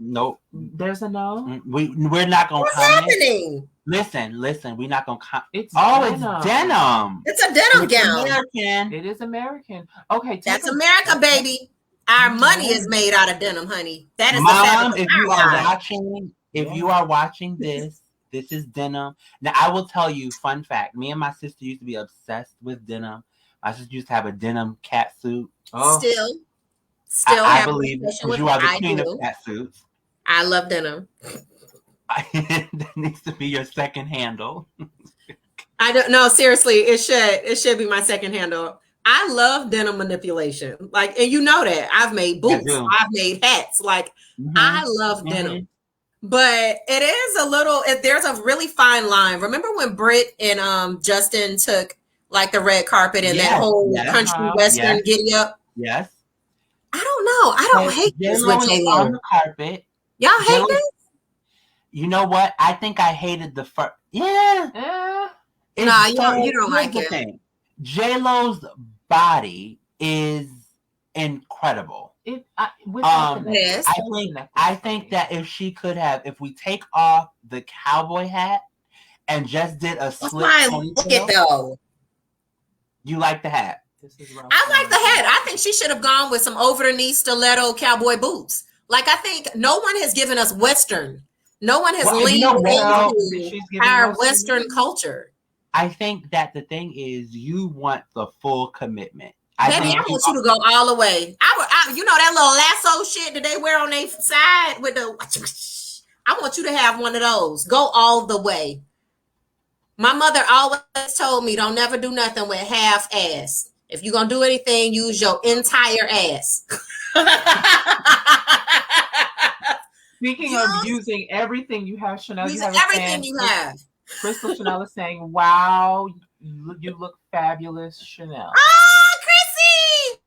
Nope. There's a no. We're not gonna. What's happening? Listen. We're not gonna. It's denim. It's a denim gown. American. It is American. Okay, that's America, baby. Our money is made out of denim, honey. That is Mom. The If you are watching this is denim. Now I will tell you, fun fact. Me and my sister used to be obsessed with denim. My sister used to have a denim cat suit. Oh. Still, I believe because you are the queen of cat suits. I love denim. That needs to be your second handle. I don't know. Seriously, it should be my second handle. I love denim manipulation. Like, and you know that I've made boots, I've made hats. Like, I love denim. But it is a little. There's a really fine line. Remember when Britt and Justin took like the red carpet and that whole country western giddy up? Yes. I don't know. I don't hate this with J-Lo on the carpet. Y'all hate this? You know what? I think I hated the first. Yeah. Nah, you don't like it. J-Lo's body is incredible. I think that if we take off the cowboy hat and just did a slip ponytail, though. You like the hat? I like the hat. I think she should have gone with some over-the-knee stiletto cowboy boots. Like, I think no one has given us Western. No one has leaned into our Western culture. I think that the thing is you want the full commitment. Baby, I want you to go all the way. You know that little lasso shit that they wear on their side with the. I want you to have one of those. Go all the way. My mother always told me, don't never do nothing with half ass. If you're gonna do anything, use your entire ass. Speaking of using everything you have, Chanel, everything you have. Crystal Chanel is saying, "Wow, you look fabulous, Chanel." Oh, Chrissy!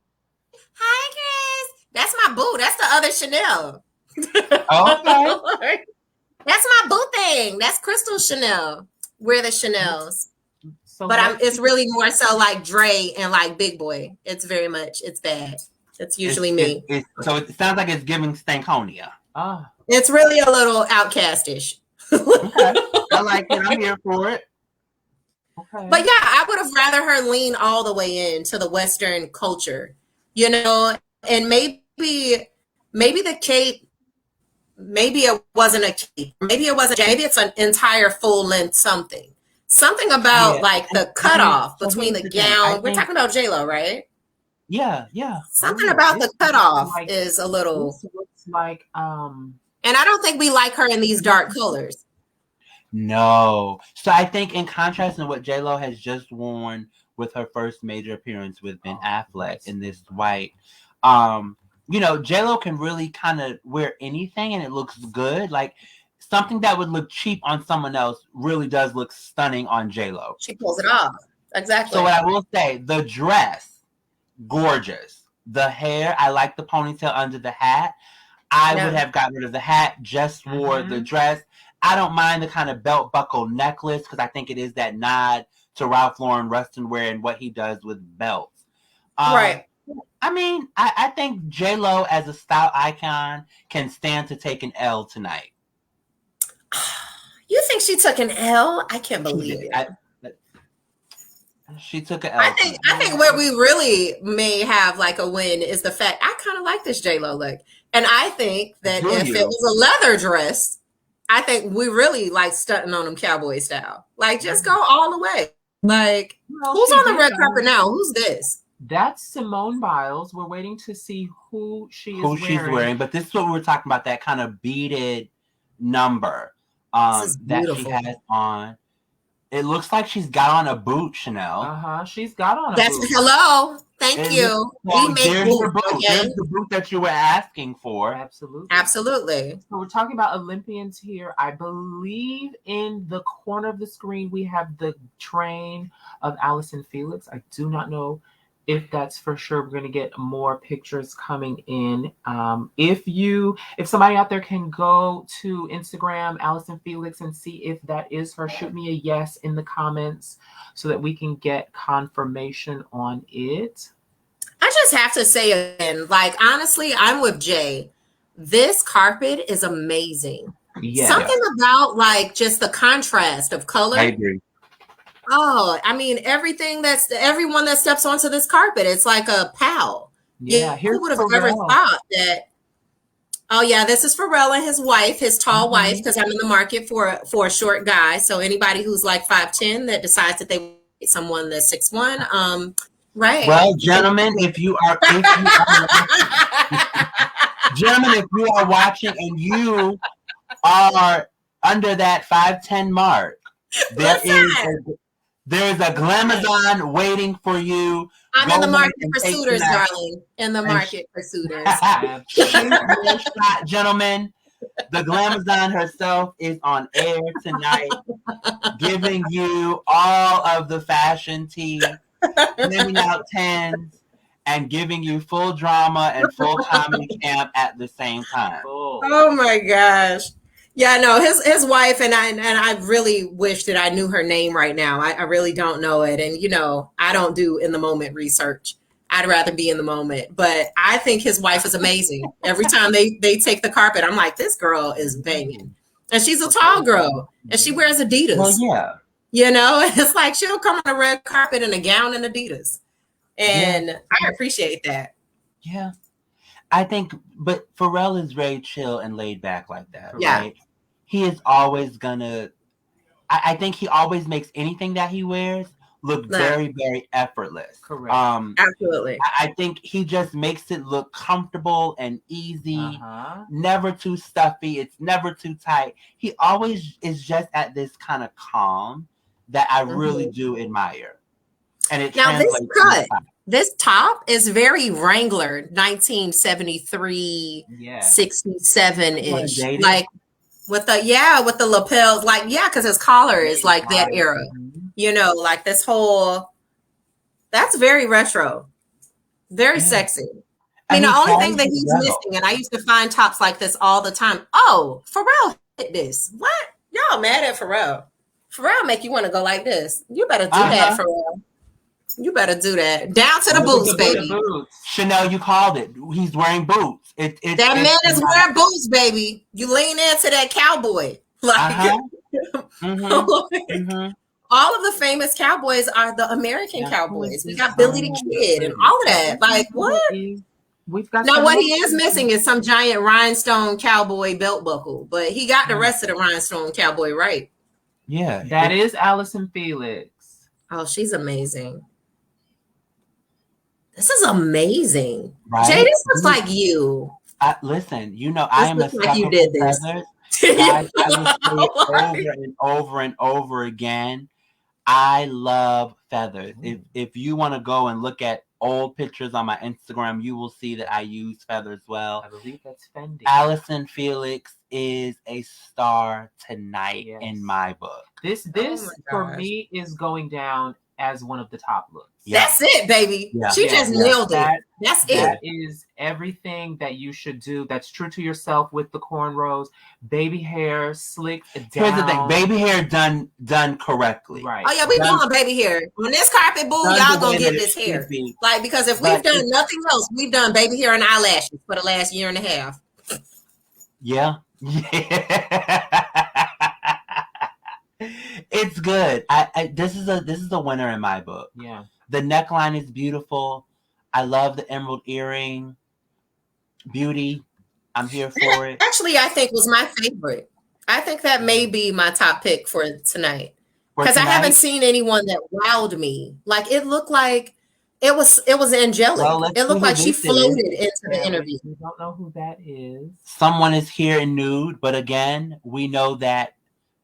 Hi, Chris. That's my boo. That's the other Chanel. Okay. That's my boo thing. That's Crystal Chanel. We're the Chanels. So but it's really more so like Dre and like Big Boy. It's bad. It's usually me. So it sounds like it's giving Stankonia. It's really a little outcastish. Okay. I like it. I'm here for it. Okay. But yeah, I would have rather her lean all the way into the Western culture, you know, and maybe the cape, maybe it wasn't a cape, maybe it's an entire full length something about like the cutoff between the gown. We're talking about J-Lo, right? Yeah. Something about the cutoff is a little. This looks like and I don't think we like her in these dark colors. No. So I think in contrast to what J-Lo has just worn with her first major appearance with Ben Affleck in this white, you know, J-Lo can really kind of wear anything and it looks good. Like something that would look cheap on someone else really does look stunning on J-Lo. She pulls it off. Exactly. So what I will say, the dress, gorgeous. The hair, I like the ponytail under the hat. I would have gotten rid of the hat, just wore the dress. I don't mind the kind of belt buckle necklace because I think it is that nod to Ralph Lauren Rustin wear and what he does with belts. Right. I mean, I think J-Lo as a style icon can stand to take an L tonight. You think she took an L? I can't believe it. She took an L. I think where we really may have like a win is the fact I kind of like this J-Lo look. And I think that if it was a leather dress, I think we really like stunting on them cowboy style. Like just go all the way. Like who's on the red carpet now? Who's this? That's Simone Biles. We're waiting to see who she's wearing. But this is what we were talking about, that kind of beaded number that she has on. It looks like she's got on a boot, Chanel. She's got on a That's boot. hello. Thank you. Well, We make there's your boots, boot. okay? There's the boot that you were asking for. Absolutely. Absolutely. So we're talking about Olympians here. I believe in the corner of the screen we have the train of Allison Felix. I do not know if that's for sure. We're going to get more pictures coming in. If somebody out there can go to Instagram Allison Felix and see if that is her, shoot me a yes in the comments so that we can get confirmation on it. I just have to say again, like, honestly, I'm with Jay. This carpet is amazing. Yeah. Something about like just the contrast of color. I agree. Oh, I mean, everyone that steps onto this carpet, it's like a pal. Yeah, who would have ever thought that? Oh yeah, this is Pharrell and his wife, his tall wife, because I'm in the market for a short guy. So anybody who's like 5'10" that decides that they want someone that's 6'1", right? Well, gentlemen, if you are watching and you are under that 5'10" mark, there is a glamazon waiting for you. I'm in the market for suitors, darling. In the market for suitors. Gentlemen, the glamazon herself is on air tonight, giving you all of the fashion tea, handing out 10s, and giving you full drama and full comedy camp at the same time. Oh my gosh. Yeah, no, his wife and I really wish that I knew her name right now. I really don't know it. And, you know, I don't do in the moment research. I'd rather be in the moment. But I think his wife is amazing. Every time they take the carpet, I'm like, this girl is banging. And she's a tall girl. And she wears Adidas. Well, yeah. You know, it's like she'll come on a red carpet in a gown and Adidas. And I appreciate that. Yeah. I think, but Pharrell is very chill and laid back like that, right? He is always gonna, I think he always makes anything that he wears look very, very effortless. Correct. Absolutely. I think he just makes it look comfortable and easy, never too stuffy. It's never too tight. He always is just at this kind of calm that I really do admire. And it now this cut. to This top is very Wrangler, 1973, 67-ish. Like with the lapels, like, because his collar is like that era. You know, like this whole, that's very retro. Very sexy. I mean, the only thing that he's missing, and I used to find tops like this all the time. Oh, Pharrell hit this. What? Y'all mad at Pharrell. Pharrell make you want to go like this. You better do that, Pharrell. You better do that. Down to the boots, baby. Chanel, you called it. He's wearing boots. That man is wearing boots, baby. You lean into that cowboy. Like all of the famous cowboys are the American cowboys. We got Billy the Kid and all of that. Like what? We've got now what he is missing is some giant rhinestone cowboy belt buckle, but he got the rest of the rhinestone cowboy right. Yeah. That is Allison Felix. Oh, she's amazing. This is amazing. Right? Jay, this looks like you. Listen, you know, I am a sucker you did for this. feathers. I will say over and over and over again. I love feathers. If you want to go and look at old pictures on my Instagram, you will see that I use feathers well. I believe that's Fendi. Allison Felix is a star tonight in my book. This for me is going down as one of the top looks. That's it, baby. She just nailed it. That's it. That is everything that you should do. That's true to yourself with the cornrows, baby hair, slicked down. Here's the thing: baby hair done correctly. Right. Oh yeah, we doing baby hair on this carpet, boo. Y'all gonna get this hair. Like because if we've done nothing else, we've done baby hair and eyelashes for the last year and a half. Yeah. It's good. This is a winner in my book. Yeah. The neckline is beautiful. I love the emerald earring. Beauty. I'm here for it. Actually, I think was my favorite. I think that may be my top pick for tonight. Because I haven't seen anyone that wowed me. Like it looked like it was angelic. Well, it looked like she floated into the interview. We don't know who that is. Someone is here in nude, but again, we know that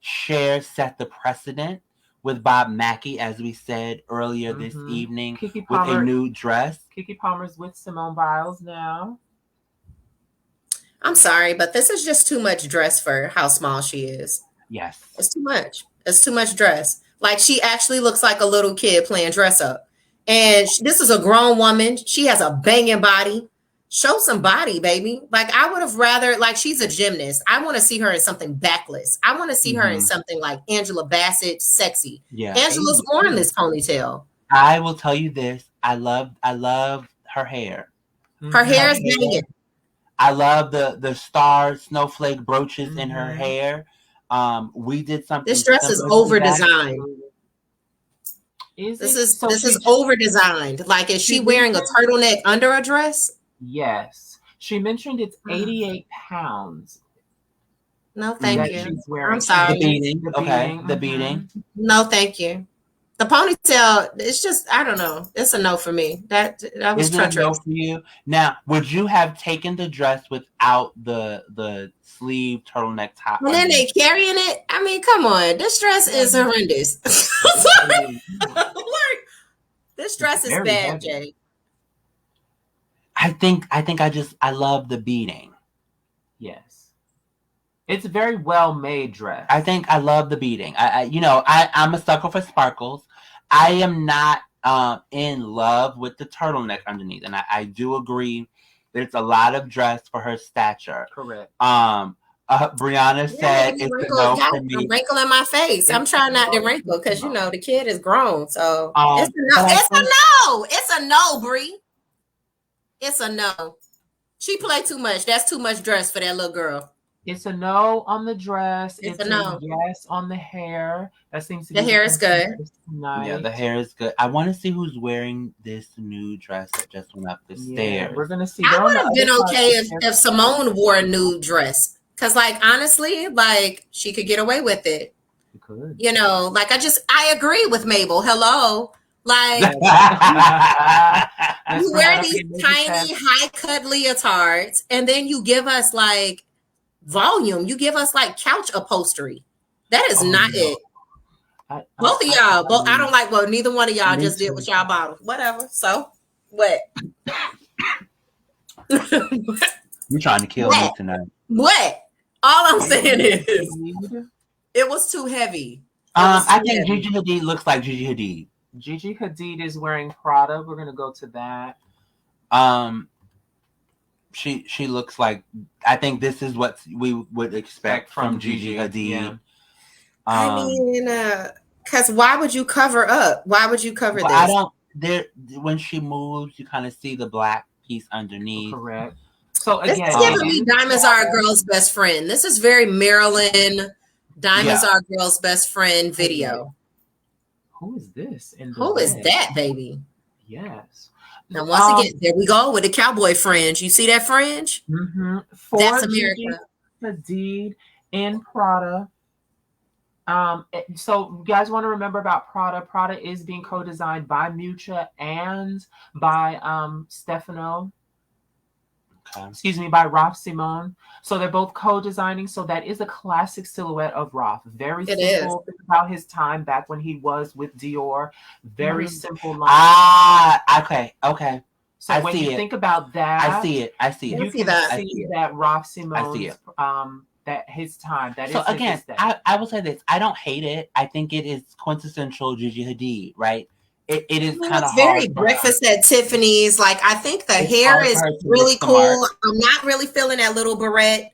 Cher set the precedent with Bob Mackie, as we said earlier this evening, Keke with Palmer, a new dress. Keke Palmer's with Simone Biles now. I'm sorry, but this is just too much dress for how small she is. Yes. It's too much. It's too much dress. Like, she actually looks like a little kid playing dress up. And this is a grown woman. She has a banging body. Show some body, baby. Like, I would have rather, like, she's a gymnast. I want to see her in something backless. I want to see her in something like Angela Bassett, sexy. Yeah. Angela's worn this ponytail. I will tell you this. I love her hair. Her hair is banging. I love the star snowflake brooches in her hair. We did something. This dress is over designed. This is over designed. Like, is she wearing a turtleneck under a dress? Yes. She mentioned it's 88 pounds. No, thank you. She's wearing. I'm sorry. The beading. Okay. The beading. No, thank you. The ponytail, it's just, I don't know. It's a no for me. That was treacherous. No for you. Now, would you have taken the dress without the sleeve turtleneck top? And then they carrying it. I mean, come on. This dress is horrendous. This dress is bad, Jay. I love the beading. Yes. It's a very well made dress. I love the beading. I'm a sucker for sparkles. I am not in love with the turtleneck underneath, and I do agree. There's a lot of dress for her stature. Correct. Brianna said it's a no for me. A wrinkle in my face. I'm trying not to wrinkle because the kid is grown. So it's a no. It's a no. It's a no, Bree. It's a no. She played too much. That's too much dress for that little girl. It's a no on the dress. It's a no. Yes on the hair. That seems to be the hair is good. Tonight. Yeah, the hair is good. I want to see who's wearing this new dress that just went up the stairs. We're gonna see. I would have been okay if Simone wore a nude dress. Cause honestly, she could get away with it. She could. I agree with Mabel. Hello. You wear these tiny high cut leotards and then you give us volume. You give us couch upholstery. That is not it. Both of y'all. But I don't like neither one of y'all just did what y'all bought. Whatever. So what? You're trying to kill me tonight. What? All I'm saying is it was too heavy. I think Gigi Hadid looks like Gigi Hadid. Gigi Hadid is wearing Prada. We're gonna go to that. She looks like, I think this is what we would expect from Gigi Hadid. Yeah. I mean, because why would you cover up? Why would you cover this? When she moves, you kind of see the black piece underneath. Correct. So this again, is giving me Diamonds Are a Girl's Best Friend. This is very Marilyn. Diamonds Are a Girl's Best Friend video. Who is this? Who is that, baby? Yes. Now, once again, there we go with the cowboy fringe. You see that fringe? Mm-hmm. That's America. Hadid in Prada. So you guys want to remember about Prada. Prada is being co-designed by Mucha and by Stefano. Okay. By Ralph Simon. So they're both co-designing. So that is a classic silhouette of Ralph. Very simple. Think about his time back when he was with Dior. Very simple line. Okay. So when you think about that, I see it. You can see that Ralph Simon's that his time. That so is again, I will say this. I don't hate it. I think it is quintessential Gigi Hadid, right? It is kind of very Breakfast at Tiffany's. I think the hair is really cool. I'm not really feeling that little barrette.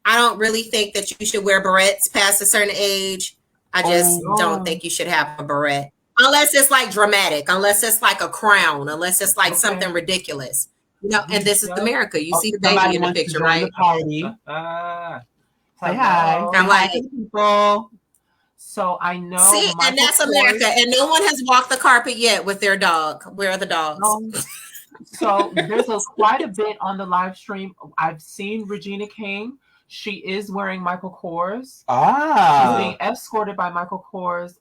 I don't really think that you should wear barrettes past a certain age. I just don't think you should have a barrette. Unless it's dramatic, unless it's a crown, unless it's something ridiculous. And this is America. You see the baby in the picture, right? Party. Say hi. I'm people. So I know. See, and that's America. And no one has walked the carpet yet with their dog. Where are the dogs? So there's quite a bit on the live stream. I've seen Regina King. She is wearing Michael Kors. She's being escorted by Michael Kors.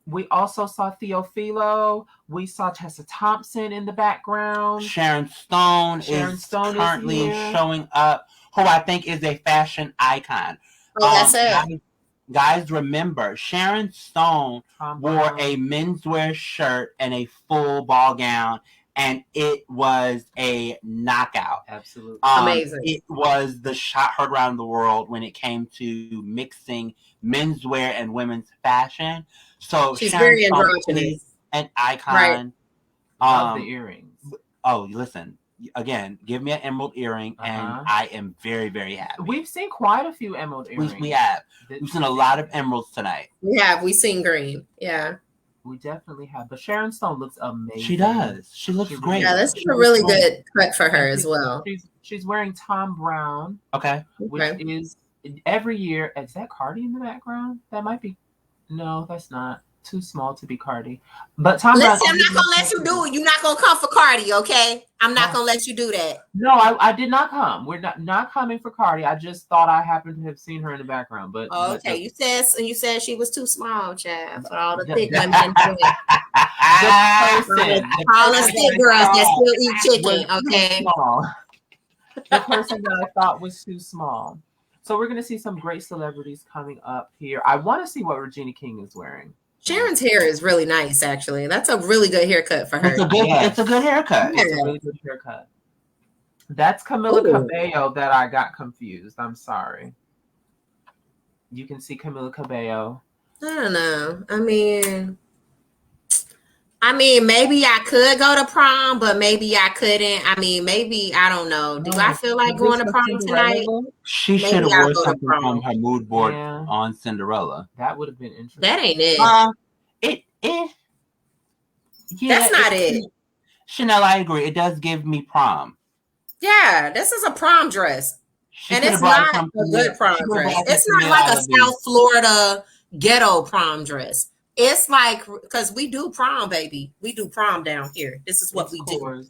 We also saw Theophilo. We saw Tessa Thompson in the background. Sharon Stone is currently showing up, who I think is a fashion icon. That's it. guys, remember Sharon Stone Tom wore Brown. a menswear shirt and a full ball gown, and it was a knockout. Absolutely. Amazing. It was the shot heard around the world when it came to mixing menswear and women's fashion. So She's Sharon very Stone androgynous. is an icon. Right. Love the earrings. Oh, listen. Again, give me an emerald earring, and I am very, very happy. We've seen quite a few emerald earrings. We have. We've seen a lot of emeralds tonight. We have. We've seen green. Yeah. We definitely have. But Sharon Stone looks amazing. She does. She looks great. Yeah, that's a really good cut for her as well. She's wearing Tom Brown. Okay. Which is every year. Is that Cardi in the background? That might be. No, that's not. Too small to be Cardi. But Tom Brown. I'm not gonna let you do it. You're not gonna come for Cardi, okay? I'm not gonna let you do that. No, I did not come. We're not coming for Cardi. I just thought I happened to have seen her in the background. But okay, you said she was too small, Chad, for all the thick women. All the thick girls that still eat chicken, okay? The person that I thought was too small. So we're gonna see some great celebrities coming up here. I want to see what Regina King is wearing. Sharon's hair is really nice, actually. That's a really good haircut for her. It's a good haircut. Yeah. It's a really good haircut. That's Camila Cabello that I got confused. I'm sorry. You can see Camila Cabello. I don't know. I mean, maybe I could go to prom, but maybe I couldn't. I mean, maybe, I don't know. Do I feel like going to prom tonight? She should have worn something from her mood board on Cinderella. That would have been interesting. That ain't it. That's not it. Chanel, I agree. It does give me prom. Yeah, this is a prom dress. And it's not a good prom dress. It's not like a South Florida ghetto prom dress. It's like, because we do prom, baby. We do prom down here. This is what we do.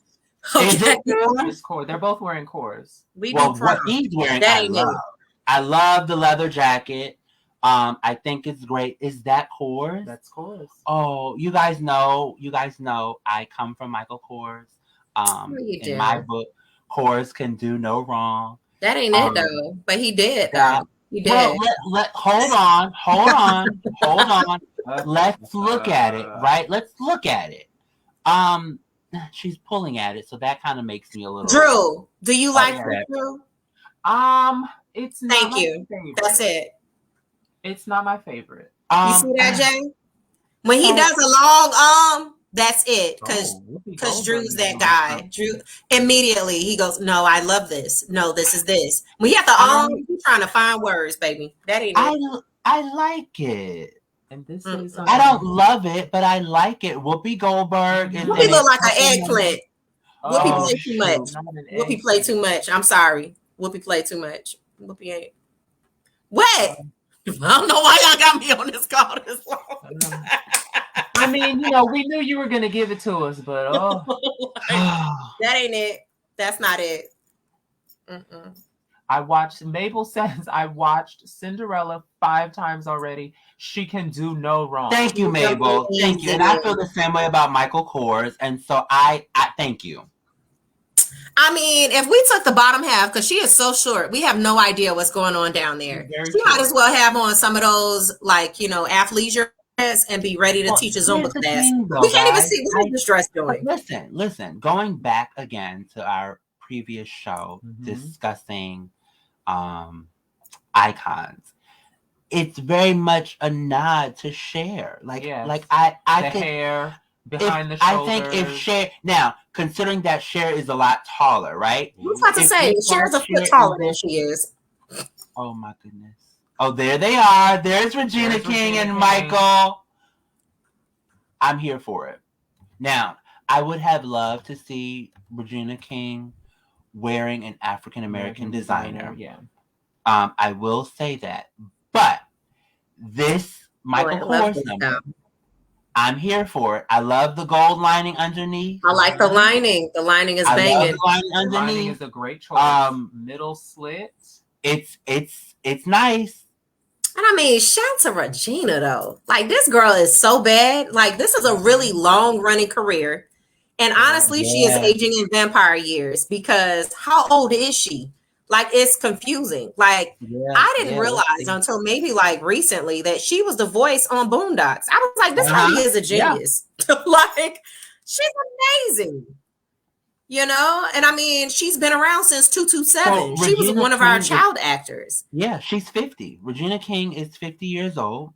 Okay. They're both wearing cores. We do prom. What he's wearing, I love the leather jacket. I think it's great. Is that Kors? That's Kors. Oh, you guys know I come from Michael Kors. In my book, Kors can do no wrong. That ain't it though. But he did though. He did. Well, hold on. Let's look at it, right? Let's look at it. She's pulling at it, so that kind of makes me a little. Drew, do you like her, Drew? It's not. Thank you. Favorite. That's it. It's not my favorite. You see that, Jay? When he does a long that's it. Because Drew's that guy. Drew immediately he goes, no, I love this. No, this is this. When you have to he's trying to find words, baby. That ain't it. I like it. And this is I don't love it, but I like it. Whoopi Goldberg. Whoopi look like an eggplant. Whoopi play too much. Whoopi play too much. I'm sorry. Whoopi play too much. Whoopi ain't. What? I don't know why y'all got me on this call this long. I mean, we knew you were gonna give it to us, but that ain't it. That's not it. Mabel says I watched Cinderella 5 times already. She can do no wrong. Thank you, Mabel. Thank you. And I feel the same way about Michael Kors. And so I thank you. I mean, if we took the bottom half, because she is so short, we have no idea what's going on down there. She might as well have on some of those, athleisure and be ready to teach a Zumba class. We can't even see what this dress doing. Listen. Going back again to our previous show discussing icons, it's very much a nod to Cher. Hair behind the shoulders. I think if Cher now, considering that Cher is a lot taller, right? I was about to say Cher's a foot taller than she is. Oh my goodness. Oh, there they are. There's Regina King and Michael. I'm here for it. Now, I would have loved to see Regina King wearing an African American designer. Yeah. I will say that. But this Michael Kors number, I'm here for it. I love the gold lining underneath. I like the lining. The lining is banging. The lining is a great choice. Middle slit. It's nice. And I mean, shout to Regina though. This girl is so bad. This is a really long running career. And honestly, she is aging in vampire years because how old is she? Like, it's confusing. Like, Yeah, I didn't yeah, let's realize see. until maybe like recently that she was the voice on Boondocks. I was like, this Uh-huh. lady is a Yeah. genius. Like, she's amazing. You know? And I mean, she's been around since 227. So She was Regina one of our King child actors. Yeah, she's 50. Regina King is 50 years old.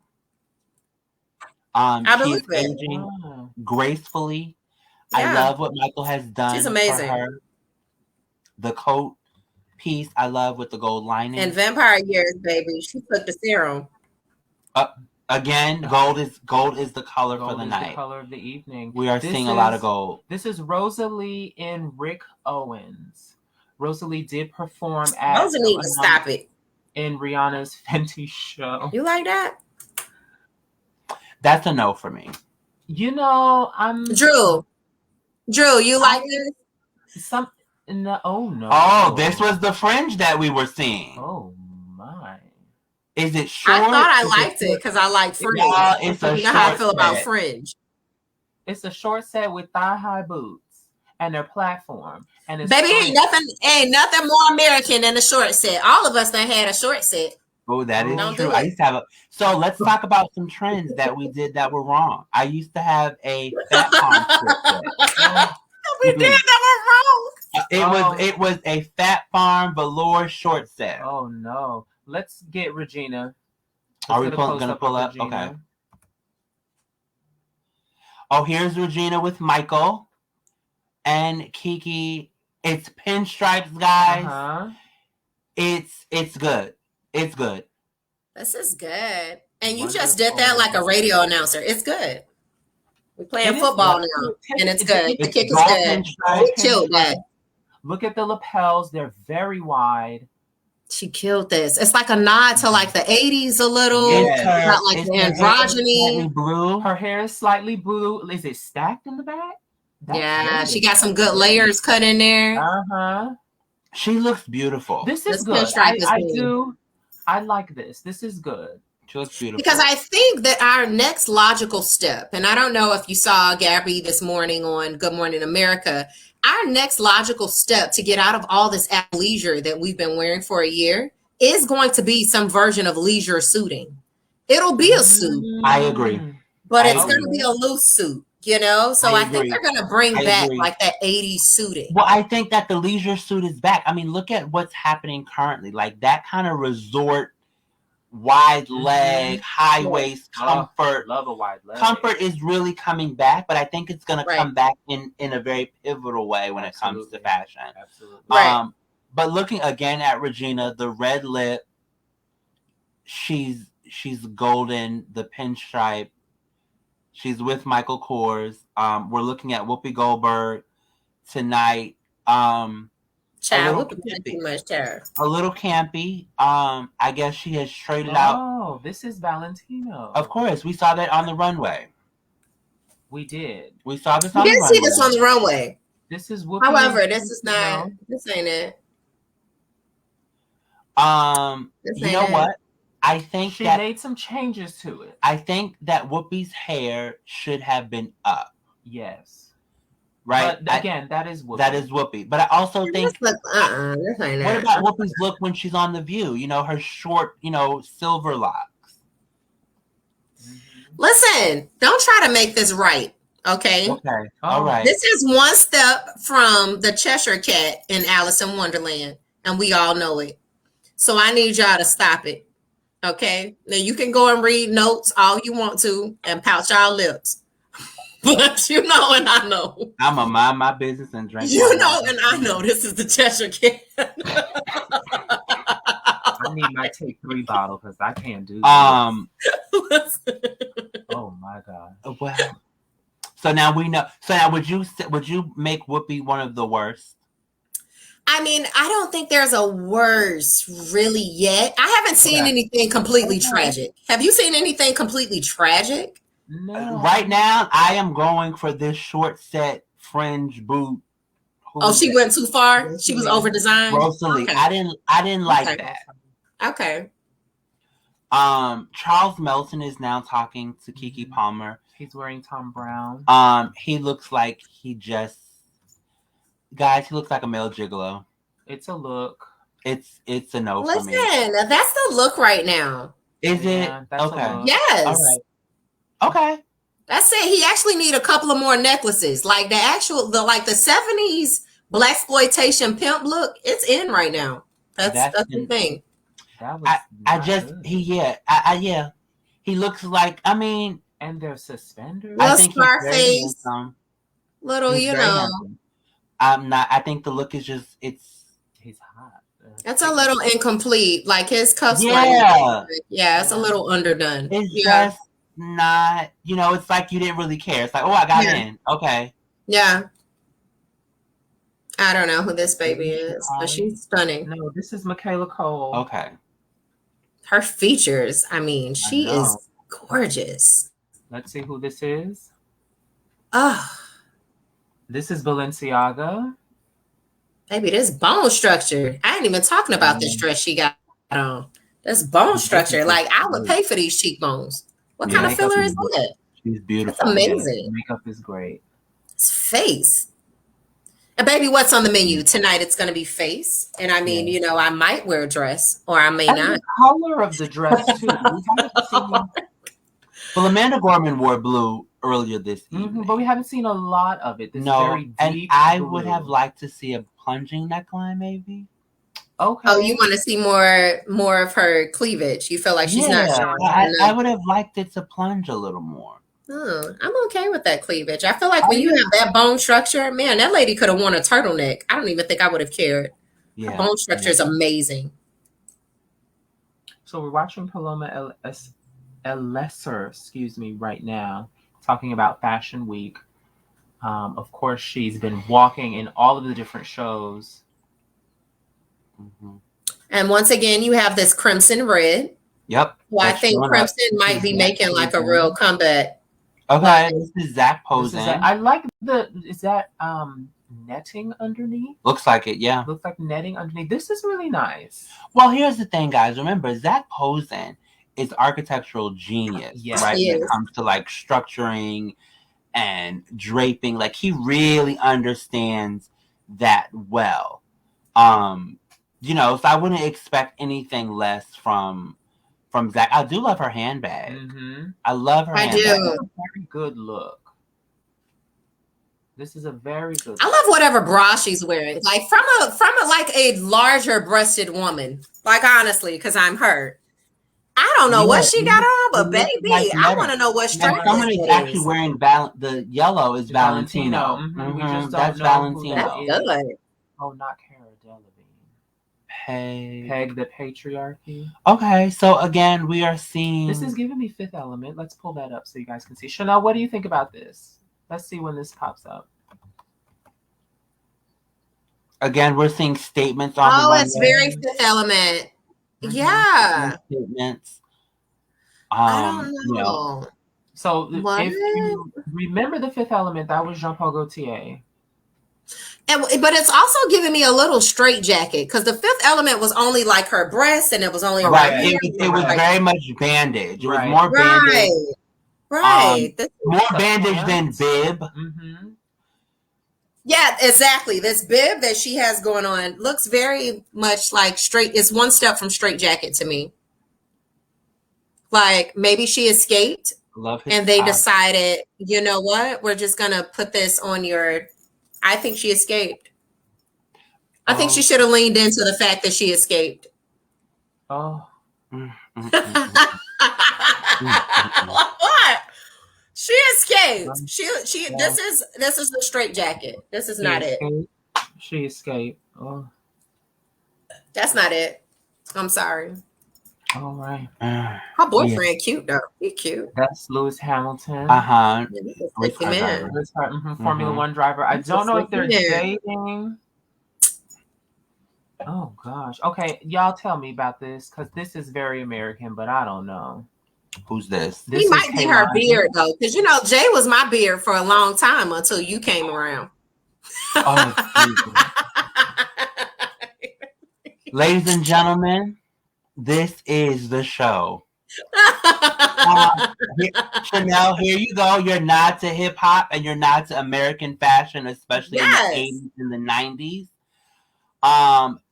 I She is believe it. aging Wow. gracefully. I Yeah. love what Michael has She's done for amazing. her. The coat piece, I love with the gold lining. And Vampire Years, baby. She took the serum. Again, gold is the color for Gold the is night. the color of the evening. We are seeing a lot of gold. This is Rosalie and Rick Owens. Rosalie did perform at Rosa need to stop it. in Rihanna's Fenty show. You like that? That's a no for me. You know, I'm Drew, you like this? no. Oh, this was the fringe that we were seeing. Oh my. Is it short? I thought I liked it because I like Fringe. Yeah, it's a you know how I short feel about set. Fringe. It's a short set with thigh-high boots and their platform. And it's Baby, ain't nothing more American than a short set. All of us done had a short set. Oh, that is Don't true. do I it. used to have So let's talk about some trends that we did that were wrong. I used to have a fat palm short set. We did that wrong. It was a Fat Farm velour short set. Oh no. Let's get Regina. Are we Let's get a gonna close-up pull of up? Regina. Okay. Oh, here's Regina with Michael and Kiki. It's pinstripes, guys. Uh-huh. It's good. It's good. This is good. And you Wonderful. just did that like a radio announcer. It's good. We're playing football now, and it's good. The kick is good. She killed that. Look at the lapels. They're very wide. She killed this. It's like a nod to like the 80s a little. Yes. Not like the androgyny. Blue. Her hair is slightly blue. Is it stacked in the back? Yeah, she got some good layers cut in there. Uh-huh. She looks beautiful. This is This good. pinstripe is I good. do. I like this. This is good. She looks beautiful. Because I think that our next logical step, and I don't know if you saw Gabby this morning on Good Morning America, our next logical step to get out of all this athleisure that we've been wearing for a year is going to be some version of leisure suiting. It'll be a suit. I agree. But I it's agree. going to be a loose suit, you know? So I think they're going to bring back like that 80s suiting. Well, I think that the leisure suit is back. I mean, look at what's happening currently. Like that kind of resort, wide leg, high waist comfort. Love a wide leg. Comfort is really coming back, but I think it's going to come back in a very pivotal way when it comes to fashion. Absolutely. Right. But looking again at Regina, the red lip, she's golden, the pinstripe. She's with Michael Kors. We're looking at Whoopi Goldberg tonight. Child, too much terror. A little campy. I guess she has traded out. Oh, this is Valentino. Of course, we saw that on the runway. We did. We saw this on the runway. We did see this on the runway. This is Whoopi. However, this is not. This ain't it. You know what? I think she made some changes to it. I think that Whoopi's hair should have been up. Yes. Right? But again, that is Whoopi. That is Whoopi. But I also think this ain't what about Whoopi's look when she's on The View? You know, her short, silver locks. Listen, don't try to make this right. Okay. Okay. All right. This is one step from the Cheshire Cat in Alice in Wonderland, and we all know it. So I need y'all to stop it. Okay. Now you can go and read notes all you want to and pout y'all lips. But you know and I know. I'm going to mind my business and drink. You know and I know this is the Cheshire Cat. I need my Take 3 bottle because I can't do this. Oh my God. Well, so now we know. So now would you make Whoopi one of the worst? I mean, I don't think there's a worse really yet. I haven't seen anything completely tragic. Have you seen anything completely tragic? No. Right now, I am going for this short set fringe boot. She went too far. She was over designed. Rosalie, okay. I didn't like that. Okay. Charles Melton is now talking to Keke Palmer. He's wearing Tom Browne. He looks like he looks like a male gigolo. It's a look. It's a no for me. Listen, that's the look right now. Is Yeah, it? that's a Okay. look. Yes. All right. Okay. That's it. He actually need a couple of more necklaces. Like the 70s blaxploitation pimp look. It's in right now. That's the thing. That was I just good. yeah. He looks like, I mean, And their suspenders. I Little think he's very Scarface. handsome. Little, He's you very know. handsome. I'm not. I think the look is just. He's hot. It's a little incomplete. Like his cuffs. Yeah. It's a little underdone. It's just not. It's like you didn't really care. It's like, oh, I got in. Okay. Yeah. I don't know who this baby is, but she's stunning. No, this is Michaela Cole. Okay. Her features. I mean, she is gorgeous. Let's see who this is. Oh. This is Balenciaga. Baby, this bone structure. I ain't even talking about this dress she got on. This bone structure. Like, I would pay for these cheekbones. What kind of filler is that? She's beautiful. That's amazing. Makeup is great. It's face. And baby, what's on the menu? Tonight it's going to be face. And I mean, I might wear a dress or I may not. The color of the dress, too. Well, Amanda Gorman wore blue earlier this evening. But we haven't seen a lot of it. This very deep and I blue. would have liked to see a plunging neckline, maybe. Okay. Oh, you want to see more of her cleavage? You feel like she's not showing. I would have liked it to plunge a little more. Oh, I'm okay with that cleavage. I feel like when you have that bone structure, man, that lady could have worn a turtleneck. I don't even think I would have cared. Yeah, her bone structure is amazing. So we're watching Paloma Lesser, right now, talking about Fashion Week. Of course, she's been walking in all of the different shows. Mm-hmm. And once again, you have this crimson red. Yep. Well, I think crimson might be making like a real comeback. Okay, this is Zach posing. I like is that netting underneath? Looks like it, yeah. Looks like netting underneath. This is really nice. Well, here's the thing, guys. Remember, Zach Posen is architectural genius, right? When it comes to like structuring and draping. Like, he really understands that well. So I wouldn't expect anything less from Zach. I do love her handbag. Mm-hmm. I love her handbag. I do. It's a very good look. This is a very good look. I love whatever bra she's wearing. Like from a like a larger breasted woman. Like, honestly, because I'm her. I don't know what she got on, but baby, I want to know what strap. Someone is actually wearing the yellow is Valentino. Mm-hmm. We just don't That's know Valentino. That's good. Oh, not Cara Delevingne. Peg the patriarchy. Okay, so again, we are seeing. This is giving me Fifth Element. Let's pull that up so you guys can see. Chanel, what do you think about this? Let's see when this pops up. Again, we're seeing statements on the runway. It's very Fifth Element. Mm-hmm. Yeah. Statements. I don't know. So if you remember the Fifth Element, that was Jean-Paul Gaultier. But it's also giving me a little straight jacket because the Fifth Element was only like her breast and it was only right. It was very much bandage. It was more bandage. Right. More bandage than bib. Mm-hmm. Yeah, exactly. This bib that she has going on looks very much like straight. It's one step from straight jacket to me. Like maybe she escaped and they decided, you know what? We're just going to put this on your... I think she escaped. I think she should have leaned into the fact that she escaped. Oh. What? She escaped. She this is the straight jacket. This is not it. She escaped. Oh. That's not it. I'm sorry. All right. Her boyfriend cute though. He cute. That's Lewis Hamilton. Man. Formula One driver. I don't know if they're dating. Oh gosh. Okay, y'all tell me about this because this is very American, but I don't know. Who's this? He might be her beard though, because Jay was my beard for a long time until you came around. Oh, ladies and gentlemen, this is the show. Chanel, here you go. Your nod to hip hop and your nod to American fashion, especially in the 80s and the 90s.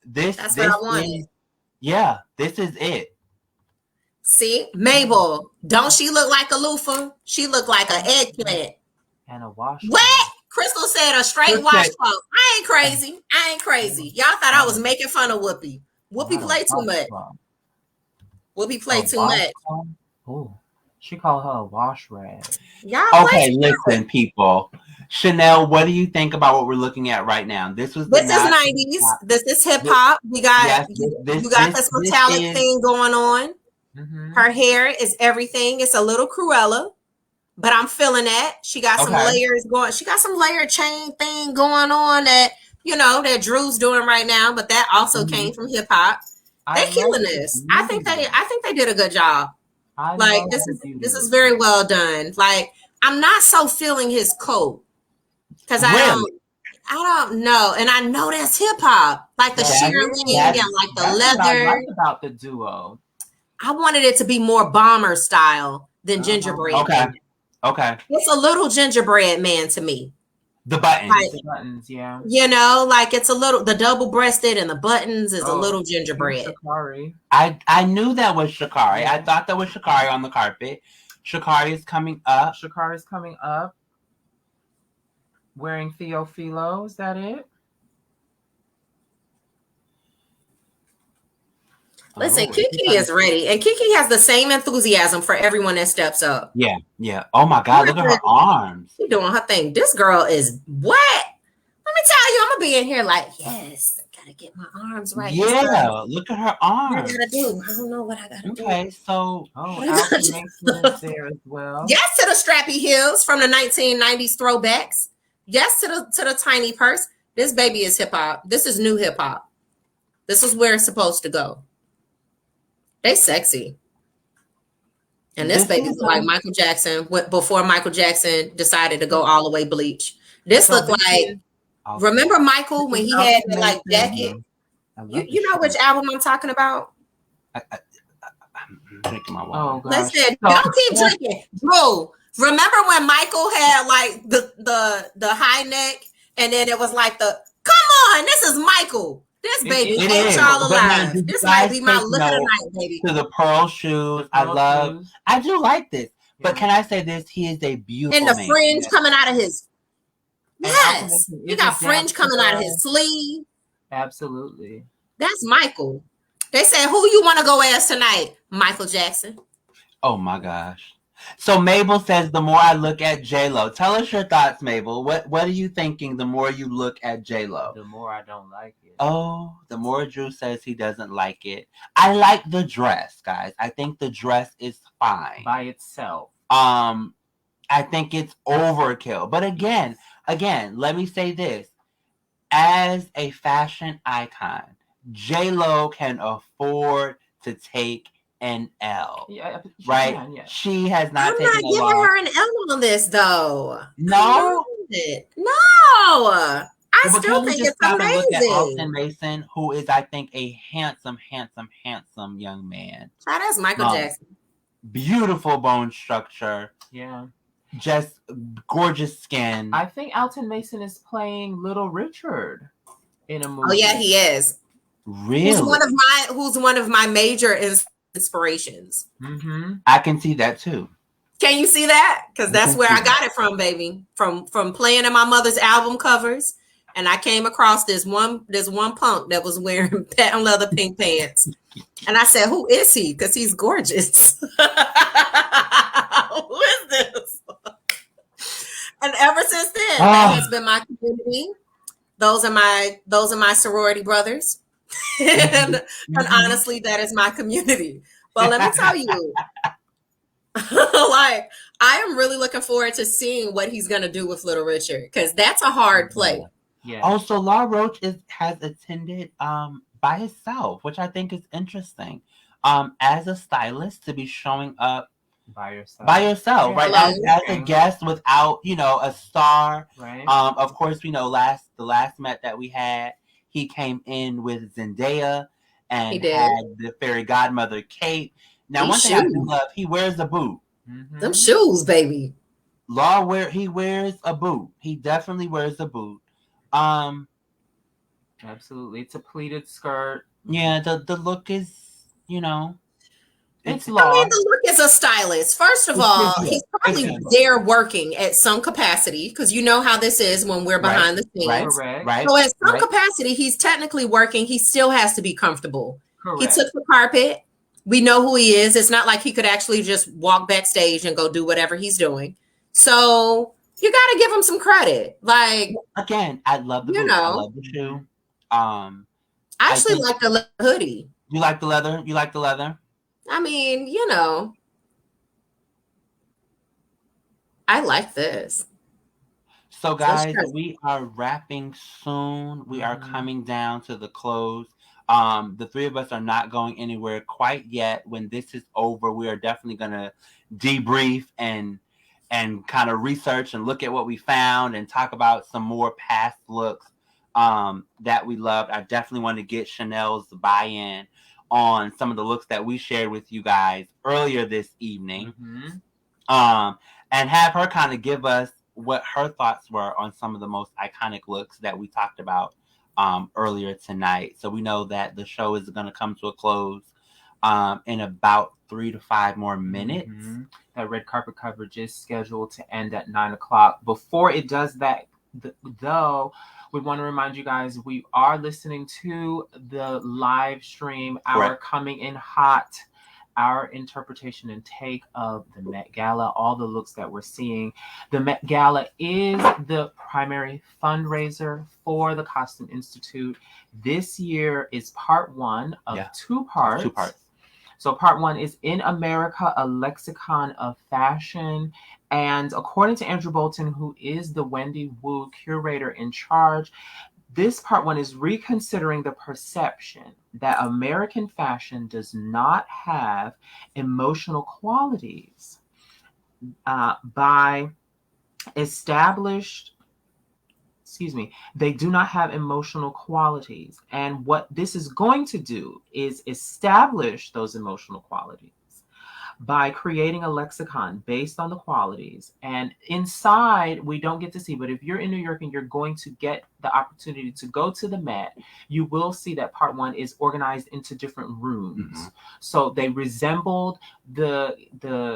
This That's what this I wanted. is this is it. See, Mabel, don't she look like a loofah? She look like an eggplant. And a washcloth. What? Crystal said a straight Crystal- washcloth. I ain't crazy. I ain't crazy. Y'all thought I was making fun of Whoopi. Whoopi Not a played too much. washcloth. Whoopi played A too much. washcloth? Ooh, she called her a wash rag. Y'all Okay, play too listen, much. people. Chanel, what do you think about what we're looking at right now? This was This is 90s. This is hip hop. We got Yes, you got this metallic is, thing going on. Mm-hmm. Her hair is everything. It's a little Cruella, but I'm feeling that. She got some layers going. She got some layer chain thing going on that, that Drew's doing right now, but that also came from hip hop. They killing this. I think they did a good job. Like this is very well done. Like I'm not so feeling his coat because I don't know, and I know that's hip hop, like the shearling and like the leather. What I like about the duo. I wanted it to be more bomber style than gingerbread. Okay. It's a little gingerbread man to me. The buttons. Like, The buttons, yeah. Like it's a little, the double breasted and the buttons is a little gingerbread. Sha'Carri. I knew that was Sha'Carri. I thought that was Sha'Carri on the carpet. Sha'Carri is coming up. Sha'Carri's coming up. Wearing Theophilo, is that it? Listen, Kiki is ready, and Kiki has the same enthusiasm for everyone that steps up. Yeah. Oh my God, look at her arms. She's doing her thing. This girl is what? Let me tell you, I'm gonna be in here like, yes, gotta get my arms right. Yeah, look at her arms. What I gotta do? I don't know what I gotta do. Okay, so Alton Mason is there as well. Yes to the strappy heels from the 1990s throwbacks. Yes to the tiny purse. This baby is hip hop. This is new hip hop. This is where it's supposed to go. They sexy. And this baby's like Michael Jackson before Michael Jackson decided to go all the way bleach. This looked like, remember Michael when he had the like jacket? You know which album I'm talking about? I'm drinking my water. Listen, don't keep drinking. Bro, remember when Michael had like the high neck and then it was like come on, this is Michael. This baby ain't y'all alive. This might be my look of the night, baby. To the pearl shoes. I do like this. But can I say this? He is a beautiful man. And the fringe coming out of his. Yes. He got fringe coming out of his sleeve. Absolutely. That's Michael. They said, who you want to go as tonight? Michael Jackson. Oh my gosh. So Mabel says, the more I look at J-Lo. Tell us your thoughts, Mabel. What are you thinking the more you look at J-Lo? The more I don't like it. Oh, the more Drew says he doesn't like it. I like the dress, guys. I think the dress is fine. By itself. I think it's overkill. But again, let me say this. As a fashion icon, J-Lo can afford to take an L. Yeah, right? Can, yeah. She has not taken a loss. I'm not giving her an L on this, though. No? No. I still think it's amazing. Look at Alton Mason, who is, I think, a handsome young man. That's Michael Jackson. Beautiful bone structure. Yeah. Just gorgeous skin. I think Alton Mason is playing Little Richard in a movie. Oh yeah, he is. Really? Who's one of my major inspirations. Mm-hmm. I can see that too. Can you see that? Because that's where I got it from, baby. From playing in my mother's album covers. And I came across this one punk that was wearing patent leather pink pants. And I said, who is he? Because he's gorgeous. Who is this? And ever since then, that has been my community. Those are my sorority brothers. and honestly, that is my community. Well, let me tell you, like, I am really looking forward to seeing what he's going to do with Little Richard, because that's a hard play. Yeah. Also, Law Roach has attended by himself, which I think is interesting. As a stylist, to be showing up by yourself, yeah, right? As a guest without, a star. Right. Of course, we know the last Met that we had, he came in with Zendaya and had the fairy godmother Kate. Now, one thing I do love, he wears a boot. Mm-hmm. Them shoes, baby. He wears a boot. He definitely wears a boot. Absolutely. It's a pleated skirt. Yeah, the look is, It's I mean, lost. the look is a stylist. First of all, it's good. he's It's probably good. there working at some capacity because you know how this is when we're Right, behind the right, scenes. Correct. right, So, at some right. capacity, he's technically working. He still has to be comfortable. He Correct. took the carpet. We know who he is. It's not like he could actually just walk backstage and go do whatever he's doing. So, you got to give him some credit. Like, Again, I love the you boots. I know, love the shoe. I I actually think like the hoodie. you like the leather. You like the leather. I mean, I like this. So, This guys, shirt. we are wrapping soon. We are Mhm. coming down to the close. The three of us are not going anywhere quite yet. When this is over, we are definitely gonna debrief and kind of research and look at what we found and talk about some more past looks that we loved. I definitely want to get Chanel's buy-in on some of the looks that we shared with you guys earlier this evening. Mhm. And have her kind of give us what her thoughts were on some of the most iconic looks that we talked about earlier tonight. So we know that the show is going to come to a close in about 3 to 5 more minutes. Mhm. That red carpet coverage is scheduled to end at 9 o'clock. Before it does that, though, we want to remind you guys we are listening to the live stream, our Correct. coming in hot, our interpretation and take of the Met Gala, all the looks that we're seeing. The Met Gala is the primary fundraiser for the Costume Institute. This year is part one of Yeah. 2 parts. 2 parts. So part 1 is In America, a Lexicon of Fashion. And according to Andrew Bolton, who is the Wendy Wu curator in charge, this part 1 is reconsidering the perception that American fashion does not have emotional qualities by established they do not have emotional qualities. And what this is going to do is establish those emotional qualities by creating a lexicon based on the qualities. And inside, we don't get to see, but if you're in New York and you're going to get the opportunity to go to the Met, you will see that part 1 is organized into different rooms. Mm-hmm. So they resembled the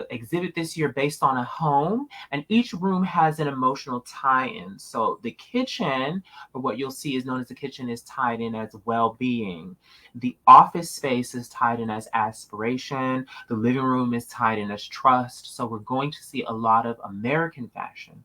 exhibit this year based on a home, and each room has an emotional tie-in. So the kitchen, or what you'll see is known as the kitchen, is tied in as well-being. The office space is tied in as aspiration. The living room is tied in as trust. So we're going to see a lot of American fashion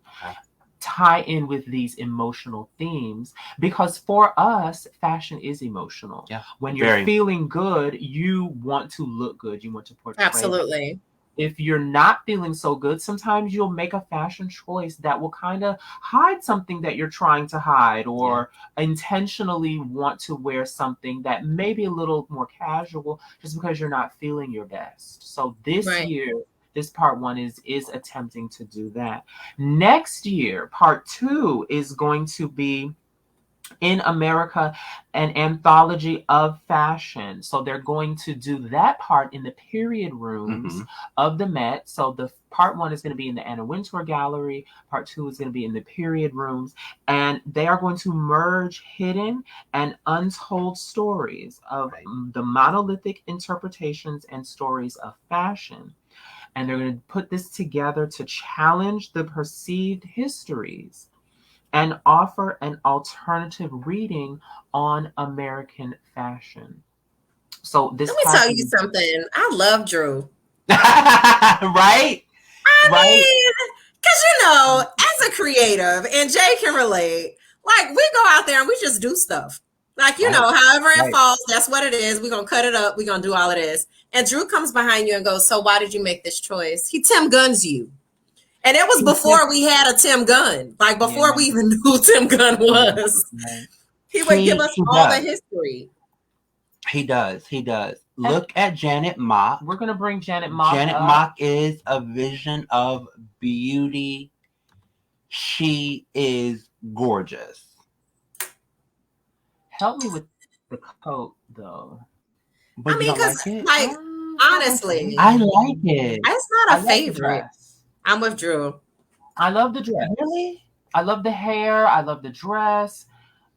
tie in with these emotional themes, because for us, fashion is emotional. Yeah, when you're feeling good, you want to look good. You want to portray. Absolutely. If you're not feeling so good, sometimes you'll make a fashion choice that will kind of hide something that you're trying to hide, or intentionally want to wear something that may be a little more casual just because you're not feeling your best. So this year, this part 1 is attempting to do that. Next year, part 2 is going to be In America, an anthology of fashion. So they're going to do that part in the period rooms of the Met. So the part 1 is going to be in the Anna Wintour Gallery. Part 2 is going to be in the period rooms. And they are going to merge hidden and untold stories of the monolithic interpretations and stories of fashion. And they're going to put this together to challenge the perceived histories and offer an alternative reading on American fashion. So this. Let me tell you something. I love Drew. Right? I mean, because as a creative, and Jay can relate, like we go out there and we just do stuff. Like, however it falls, that's what it is. We're going to cut it up. We're going to do all of this. And Drew comes behind you and goes, so why did you make this choice? He Tim Guns you. And it was before we had a Tim Gunn. Like, before we even knew who Tim Gunn was. He would give us all the history. He does. Look at Janet Mock. We're going to bring Janet Mock Janet up. Mock is a vision of beauty. She is gorgeous. Help me with the coat, though. But I mean, because, honestly, I like it. It's not a favorite. I'm with Drew. I love the dress. Really? I love the hair. I love the dress.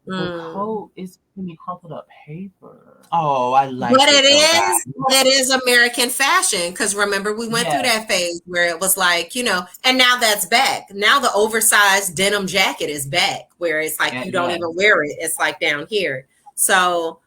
The coat is pretty crumpled up paper. Oh, I like But it is American fashion. Because remember, we went through that phase where it was like, and now that's back. Now the oversized denim jacket is back, where it's like you don't even wear it. It's like down here. So,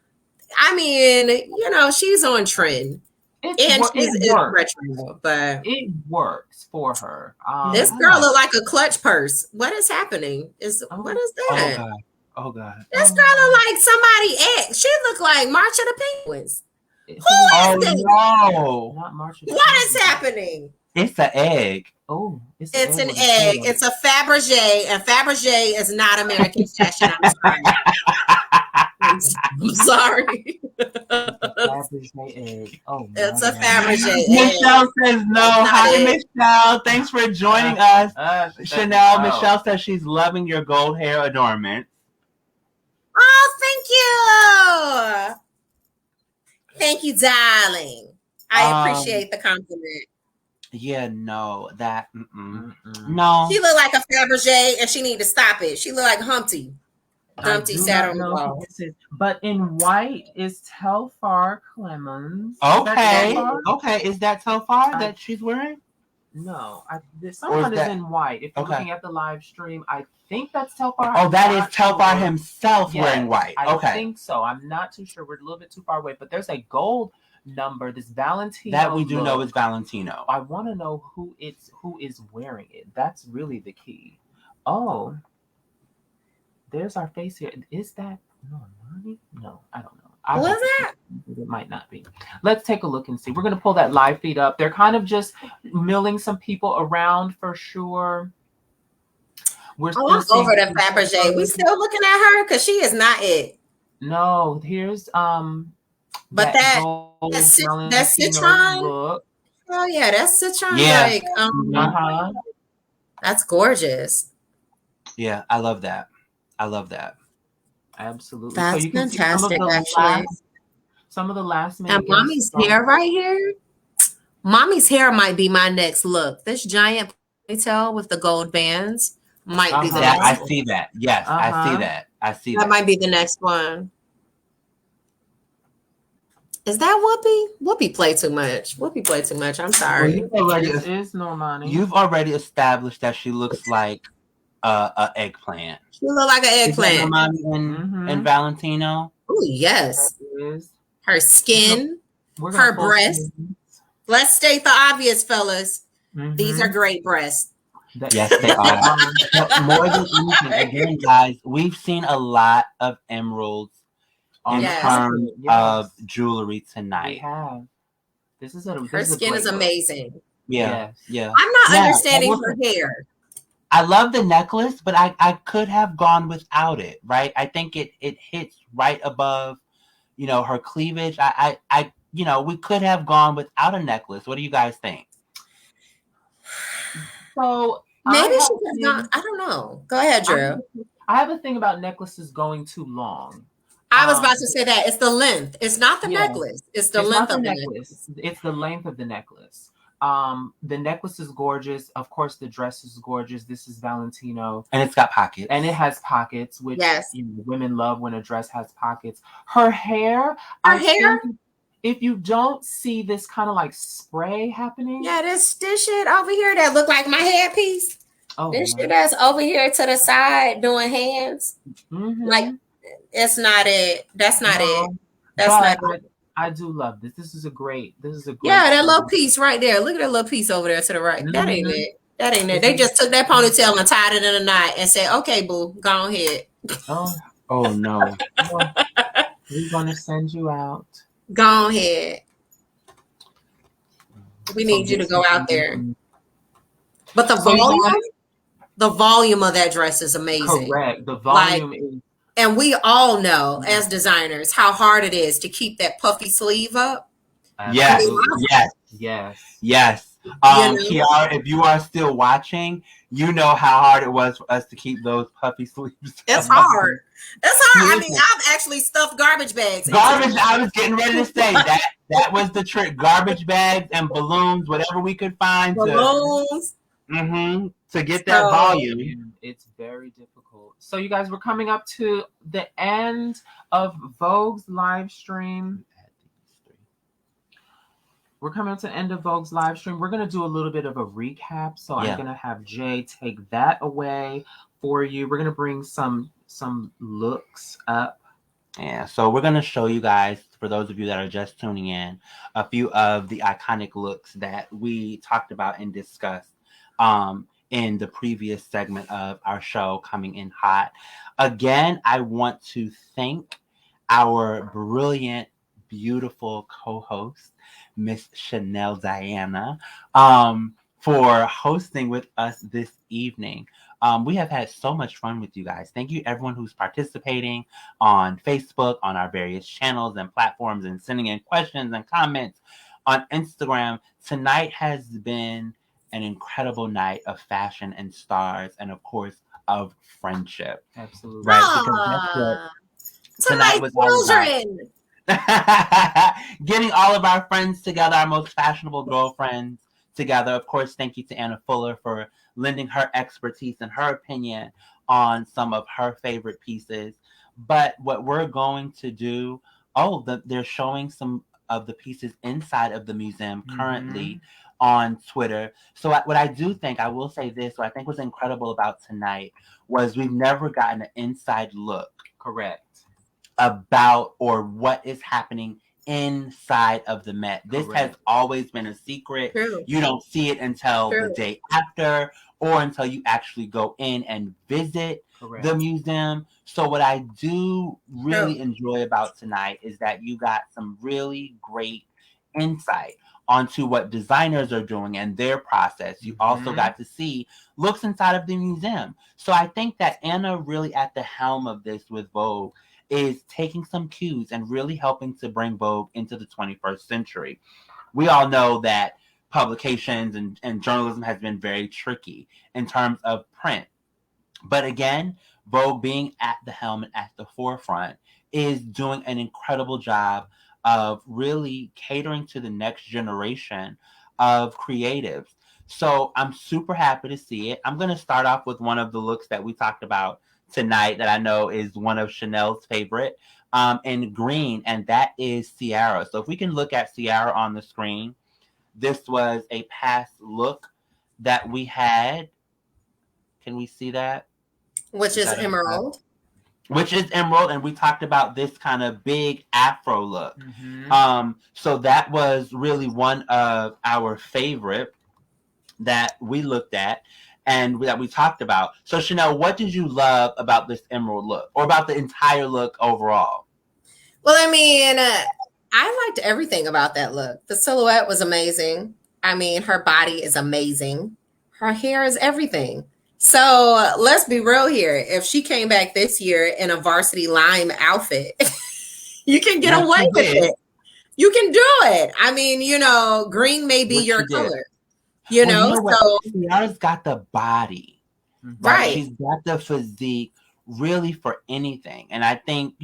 I mean, she's on trend. It's retro, but it works for her. This girl look like a clutch purse. What is happening? What is that? Oh God! This girl look like somebody egg. She look like March of the Penguins. Who is this? No! Not March of the What is happening? It's an egg. Oh, it's an egg. It's a Fabergé, and Fabergé is not American fashion. I'm sorry. I'm sorry. It's a Fabergé egg. Michelle says no. Hi, Michelle. Thanks for joining us. Chanel, Michelle says she's loving your gold hair adornment. Oh, thank you. Thank you, darling. I appreciate the compliment. Yeah, no, that no. She look like a Fabergé, and she need to stop it. She look like Humpty. Humpty sat on the wall. But in white is Telfar Clemens. Okay, is that Telfar that she's wearing? No, someone is in white. If you're looking at the live stream, I think that's Telfar. Oh, that is Telfar himself wearing white. Okay, I think so. I'm not too sure. We're a little bit too far away, but there's a gold number, this Valentino that we do know is Valentino. I want to know who is wearing it. That's really the key. Oh, there's our face here. Is that Normani? No, I don't know. What is that? It might not be. Let's take a look and see. We're going to pull that live feed up. They're kind of just milling some people around for sure. We're still over the Fabergé. We still looking at her because she is not it. No, here's but that's Citron. Look. Oh yeah, that's Citron. Yeah. Like, that's gorgeous. Yeah, I love that. Absolutely. That's so fantastic, actually. Some of the last minute. And mommy's hair right here. Mommy's hair might be my next look. This giant ponytail with the gold bands might be the next one. I see that. Yes, I see that. That might be the next one. Is that Whoopi? Whoopi play too much. I'm sorry. Well, you've already established that she looks like an eggplant. She look like an eggplant. And Valentino. Oh yes. Her skin, her breasts. Let's state the obvious, fellas. These are great breasts. Yes, they are. But more than anything, again, guys, we've seen a lot of emeralds in terms of jewelry tonight. We have. Her skin is amazing. Yeah. I'm not understanding her hair. I love the necklace, but I could have gone without it, right? I think it hits right above, her cleavage. We could have gone without a necklace. What do you guys think? So maybe she could have gone. I don't know. Go ahead, Drew. I have a thing about necklaces going too long. I was about to say that. It's the length. It's not the necklace. It's the length of the necklace. It's the length of the necklace. The necklace is gorgeous. Of course, the dress is gorgeous. This is Valentino. And it's got pockets. And it has pockets, which women love when a dress has pockets. Her hair. If you don't see this kind of like spray happening. Yeah, this shit over here that look like my headpiece. Oh, this shit that's over here to the side doing hands. Like, it's not it. That's not it. That's not it. I do love this. This is a great. Yeah, that little piece right there. Look at that little piece over there to the right. That ain't it. They just took that ponytail and tied it in a knot and said, "Okay, boo, go ahead." Oh no. We're gonna send you out. Go ahead. We need you to go out there. But the volume of that dress is amazing. Correct. The volume is. And we all know as designers how hard it is to keep that puffy sleeve up. Yes. Kiara, if you are still watching, you know how hard it was for us to keep those puffy sleeves. It's hard. I mean, I've actually stuffed garbage bags. I was getting ready to say that was the trick. Garbage bags and balloons, whatever we could find. Balloons. To get that volume. It's very difficult. So you guys, we're coming up to the end of Vogue's live stream. We're coming to the end of Vogue's live stream. We're going to do a little bit of a recap. So I'm going to have Jay take that away for you. We're going to bring some looks up. Yeah, so we're going to show you guys, for those of you that are just tuning in, a few of the iconic looks that we talked about and discussed in the previous segment of our show, Coming In Hot. Again, I want to thank our brilliant, beautiful co-host, Miss Chanel Diana, for hosting with us this evening. We have had so much fun with you guys. Thank you, everyone who's participating on Facebook, on our various channels and platforms, and sending in questions and comments on Instagram. Tonight has been an incredible night of fashion and stars, and of course, of friendship. Absolutely. Right? Because that's what tonight was all about. Getting all of our friends together, our most fashionable girlfriends together. Of course, thank you to Anna Fuller for lending her expertise and her opinion on some of her favorite pieces. But what we're going to do, they're showing some of the pieces inside of the museum currently on Twitter. So what I do think, I will say this, what I think was incredible about tonight was we've never gotten an inside look. Correct. About or what is happening inside of the Met. This has always been a secret. True. You don't see it until the day after or until you actually go in and visit the museum. So what I do really enjoy about tonight is that you got some really great insight onto what designers are doing and their process. You also got to see looks inside of the museum. So I think that Anna really at the helm of this with Vogue is taking some cues and really helping to bring Vogue into the 21st century. We all know that publications and journalism has been very tricky in terms of print. But again, Vogue being at the helm and at the forefront is doing an incredible job of really catering to the next generation of creatives. So I'm super happy to see it. I'm going to start off with one of the looks that we talked about tonight that I know is one of Chanel's favorite in green, and that is Ciara. So if we can look at Ciara on the screen, this was a past look that we had. Can we see that? Which is emerald. Which is emerald, and we talked about this kind of big afro look. So that was really one of our favorite that we looked at and that we talked about. So Chanel, what did you love about this emerald look, or about the entire look overall? Well, I mean, I liked everything about that look. The silhouette was amazing. I mean, her body is amazing. Her hair is everything. So let's be real here. If she came back this year in a varsity lime outfit, you can get away with it. You can do it. I mean, green may be your color. So Ciara's got the body, right? She's got the physique really for anything. And I think,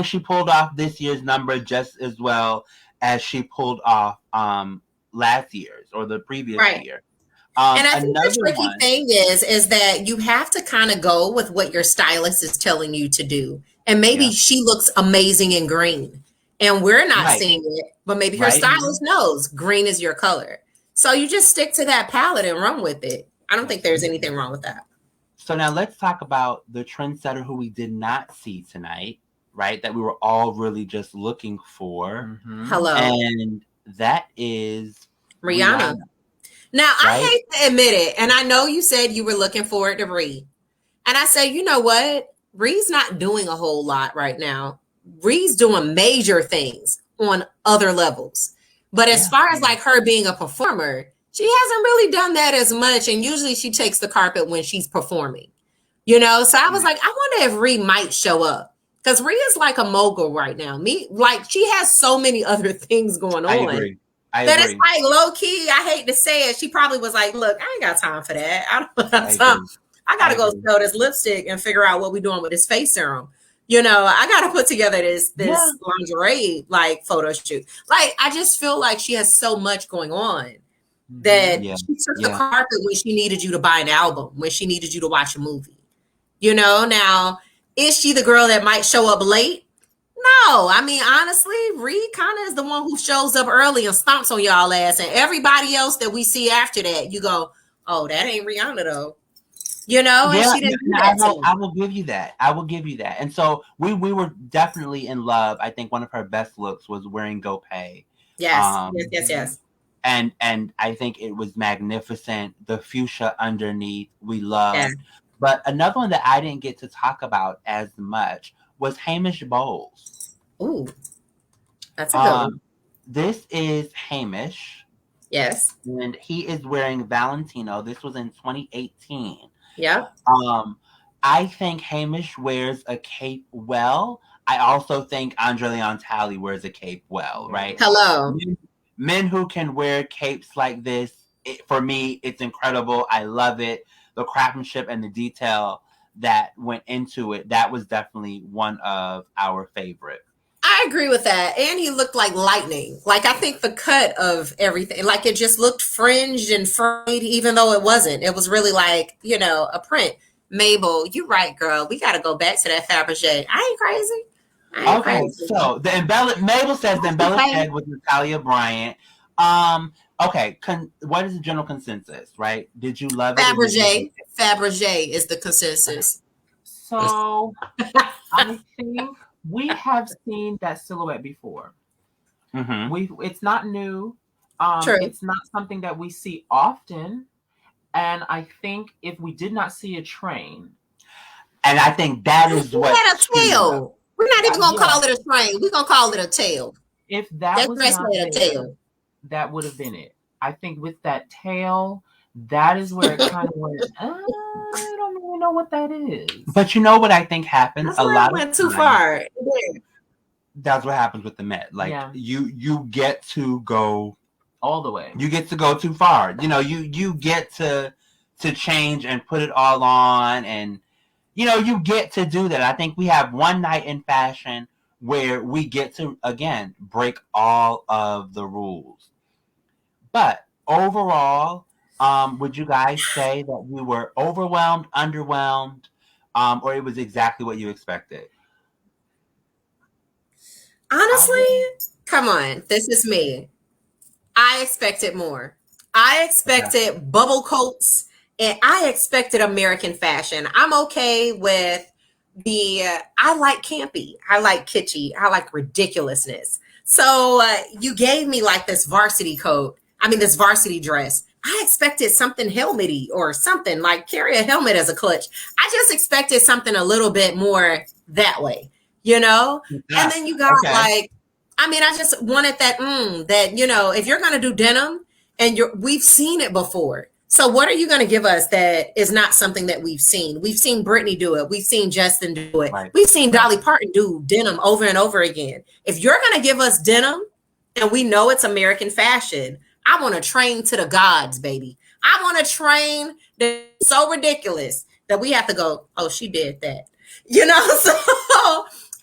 she pulled off this year's number just as well as she pulled off last year's or the previous year. And I think the tricky thing is that you have to kind of go with what your stylist is telling you to do. And maybe she looks amazing in green and we're not seeing it, but maybe her stylist knows green is your color. So you just stick to that palette and run with it. I don't think there's anything wrong with that. So now let's talk about the trendsetter who we did not see tonight, right? That we were all really just looking for. Hello. And that is Rihanna. Now, I hate to admit it, and I know you said you were looking forward to Ree. And I said, you know what? Ree's not doing a whole lot right now. Ree's doing major things on other levels. But as far as like her being a performer, she hasn't really done that as much. And usually she takes the carpet when she's performing, So I was like, I wonder if Ree might show up. Because Ree is like a mogul right now. She has so many other things going on. I agree. It's like low key. I hate to say it. She probably was like, look, I ain't got time for that. I don't have time. I got to go sell this lipstick and figure out what we're doing with this face serum. I got to put together this lingerie photo shoot. I just feel like she has so much going on that she took the carpet when she needed you to buy an album, when she needed you to watch a movie. Now, is she the girl that might show up late? No. I mean, honestly, Reed kind of is the one who shows up early and stomps on y'all ass. And everybody else that we see after that, you go, oh, that ain't Rihanna though. And she didn't do that. I will give you that. I will give you that. And so we were definitely in love. I think one of her best looks was wearing Go Pay. Yes. And I think it was magnificent. The fuchsia underneath, we loved. Yeah. But another one that I didn't get to talk about as much was Hamish Bowles. Ooh, that's a good one. This is Hamish. Yes. And he is wearing Valentino. This was in 2018. Yeah. I think Hamish wears a cape well. I also think Andre Leon Talley wears a cape well, right? Hello. Men who can wear capes like this, for me, it's incredible. I love it. The craftsmanship and the detail that went into it, that was definitely one of our favorites. I agree with that. And he looked like lightning. Like, I think the cut of everything, like it just looked fringed and frayed, even though it wasn't. It was really like, a print. Mabel, you're right, girl. We got to go back to that Fabergé. I ain't crazy. Crazy. So Mabel says the embellished head was Natalia Bryant. Okay. What is the general consensus, right? Did you love it? Fabergé is the consensus. So I think we have seen that silhouette before. Mm-hmm. It's not new. True. It's not something that we see often. And I think if we did not see a train. And I think that is what. Had a tail. We're not even going to call it a train. We're going to call it a tail. If that was not a tail, that would have been it. I think with that tail, that is where it kind of went, I don't really know what that is. But you know what I think happens? That's where it went too far. That's what happens with the Met. Like, you get to go all the way. You get to go too far. You get to change and put it all on, and you get to do that. I think we have one night in fashion where we get to, again, break all of the rules. But overall, would you guys say that we were overwhelmed, underwhelmed, or it was exactly what you expected? Honestly, come on. This is me. I expected more. I expected bubble coats, and I expected American fashion. I'm okay with I like campy. I like kitschy. I like ridiculousness. So you gave me like this varsity coat. This varsity dress. I expected something helmety or something, like carry a helmet as a clutch. I just expected something a little bit more that way, And then you got I just wanted that, if you're going to do denim and we've seen it before. So what are you going to give us that is not something that we've seen? We've seen Britney do it. We've seen Justin do it. Right. We've seen Dolly Parton do denim over and over again. If you're going to give us denim and we know it's American fashion, I want to train to the gods, baby. I want to train that's so ridiculous that we have to go, oh, she did that. So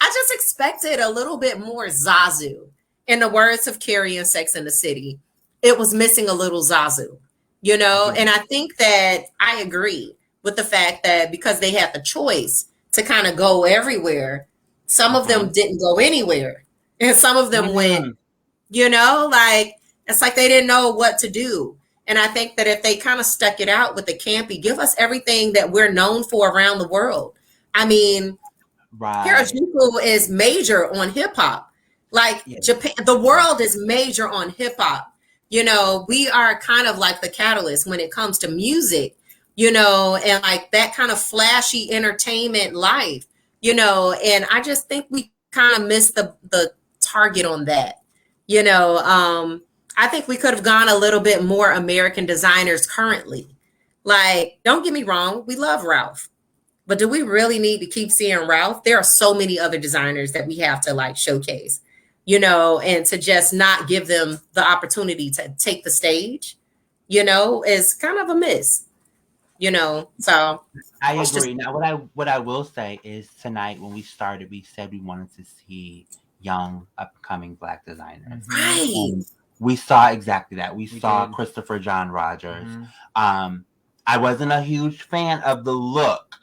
I just expected a little bit more Zazu. In the words of Carrie in Sex and the City, it was missing a little Zazu, And I think that I agree with the fact that because they had the choice to kind of go everywhere, some of them didn't go anywhere. And some of them went, it's like they didn't know what to do. And I think that if they kind of stuck it out with the campy, give us everything that we're known for around the world. Harajuku is major on hip hop. Japan, the world is major on hip hop. We are kind of like the catalyst when it comes to music, and like that kind of flashy entertainment life, and I just think we kind of missed the target on that. I think we could have gone a little bit more American designers currently. Like, don't get me wrong, we love Ralph. But do we really need to keep seeing Ralph? There are so many other designers that we have to showcase, and to just not give them the opportunity to take the stage, is kind of a miss, so. I agree. Now, what I will say is tonight when we started, we said we wanted to see young, upcoming Black designers. Right. And we saw exactly that. We saw Christopher John Rogers. I wasn't a huge fan of the look,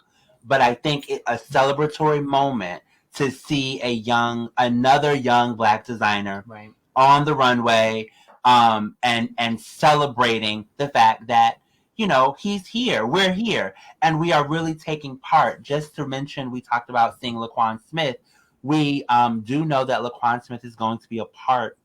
but I think a celebratory moment to see another young Black designer Right. on the runway, and celebrating the fact that, he's here, we're here, and we are really taking part. Just to mention, we talked about seeing Laquan Smith. We do know that Laquan Smith is going to be a part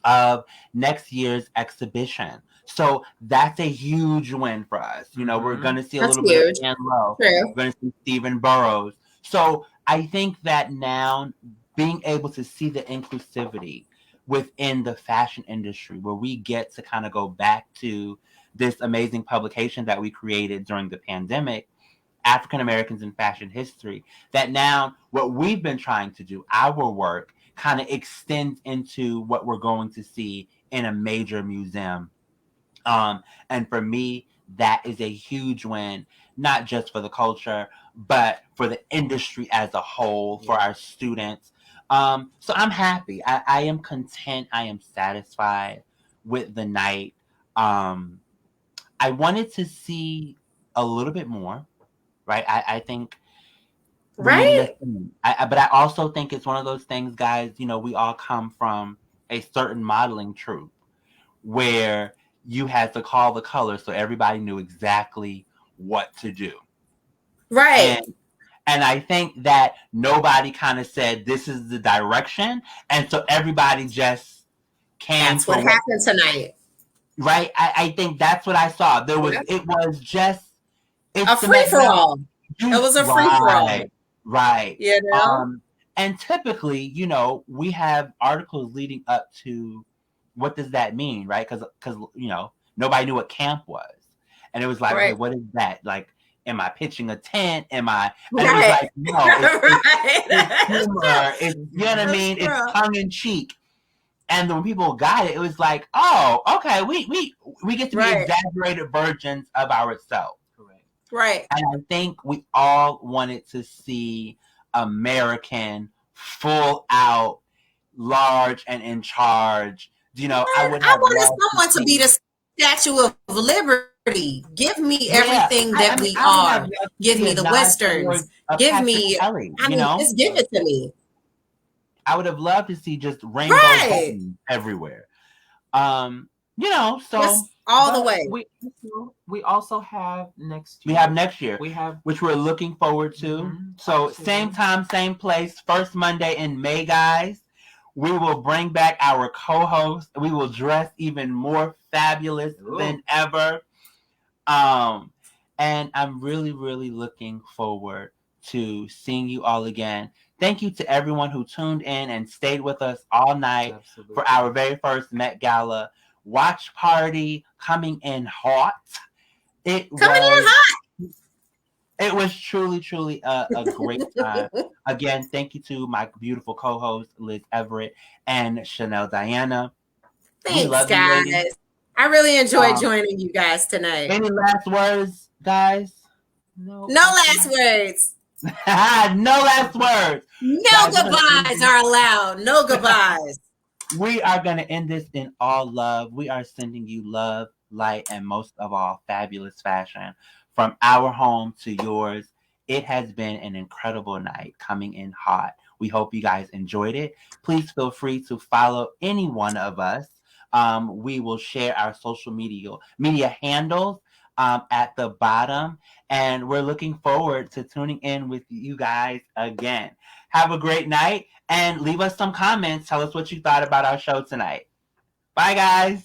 of next year's exhibition. So that's a huge win for us. We're going to see a That's little bit huge. of Ann Lowe. True. We're going to see Stephen Burrows. So I think that now being able to see the inclusivity within the fashion industry, where we get to kind of go back to this amazing publication that we created during the pandemic, African Americans in Fashion History, that now what we've been trying to do, our work, kind of extends into what we're going to see in a major museum. And for me, that is a huge win, not just for the culture, but for the industry as a whole, for our students. So I'm happy. I am content. I am satisfied with the night. I wanted to see a little bit more, right? I think we needed Right? a theme. But I also think it's one of those things, guys, we all come from a certain modeling troupe where you had to call the colors so everybody knew exactly what to do. Right. And I think that nobody kind of said this is the direction, and so everybody just came. That's what happened tonight. Right? I think that's what I saw. It was just a free for all. It was a free for all. Right. You and typically, we have articles leading up to what does that mean, right? Because nobody knew what camp was, and it was like, okay, what is that? Like, am I pitching a tent? Am I? And it was like, no, it's humor. It's, you know what I mean? It's tongue in cheek. And when people got it, it was like, oh, okay, we get to be exaggerated versions of ourselves. Right. And I think we all wanted to see American, full out, large and in charge. I wanted someone to be the Statue of Liberty. Give me everything that we are. Give me the Westerns. Give me, just give it to me. I would have loved to see just rainbow buttons everywhere. So just all the way. We also have next year. We have next year. We have, which we're looking forward to. So absolutely. Same time, same place, first Monday in May, guys. We will bring back our co-host. We will dress even more fabulous than ever. And I'm really, really looking forward to seeing you all again. Thank you to everyone who tuned in and stayed with us all night for our very first Met Gala watch party, coming in hot. It was truly, truly a great time. Again, thank you to my beautiful co-hosts, Liz Everett and Chanel Diana. Thanks, guys. I really enjoyed joining you guys tonight. Any last words, guys? No last words. No last words. No goodbyes are allowed. No goodbyes. We are going to end this in all love. We are sending you love, light, and most of all, fabulous fashion from our home to yours. It has been an incredible night, coming in hot. We hope you guys enjoyed it. Please feel free to follow any one of us. We will share our social media handles at the bottom. And we're looking forward to tuning in with you guys again. Have a great night and leave us some comments. Tell us what you thought about our show tonight. Bye, guys.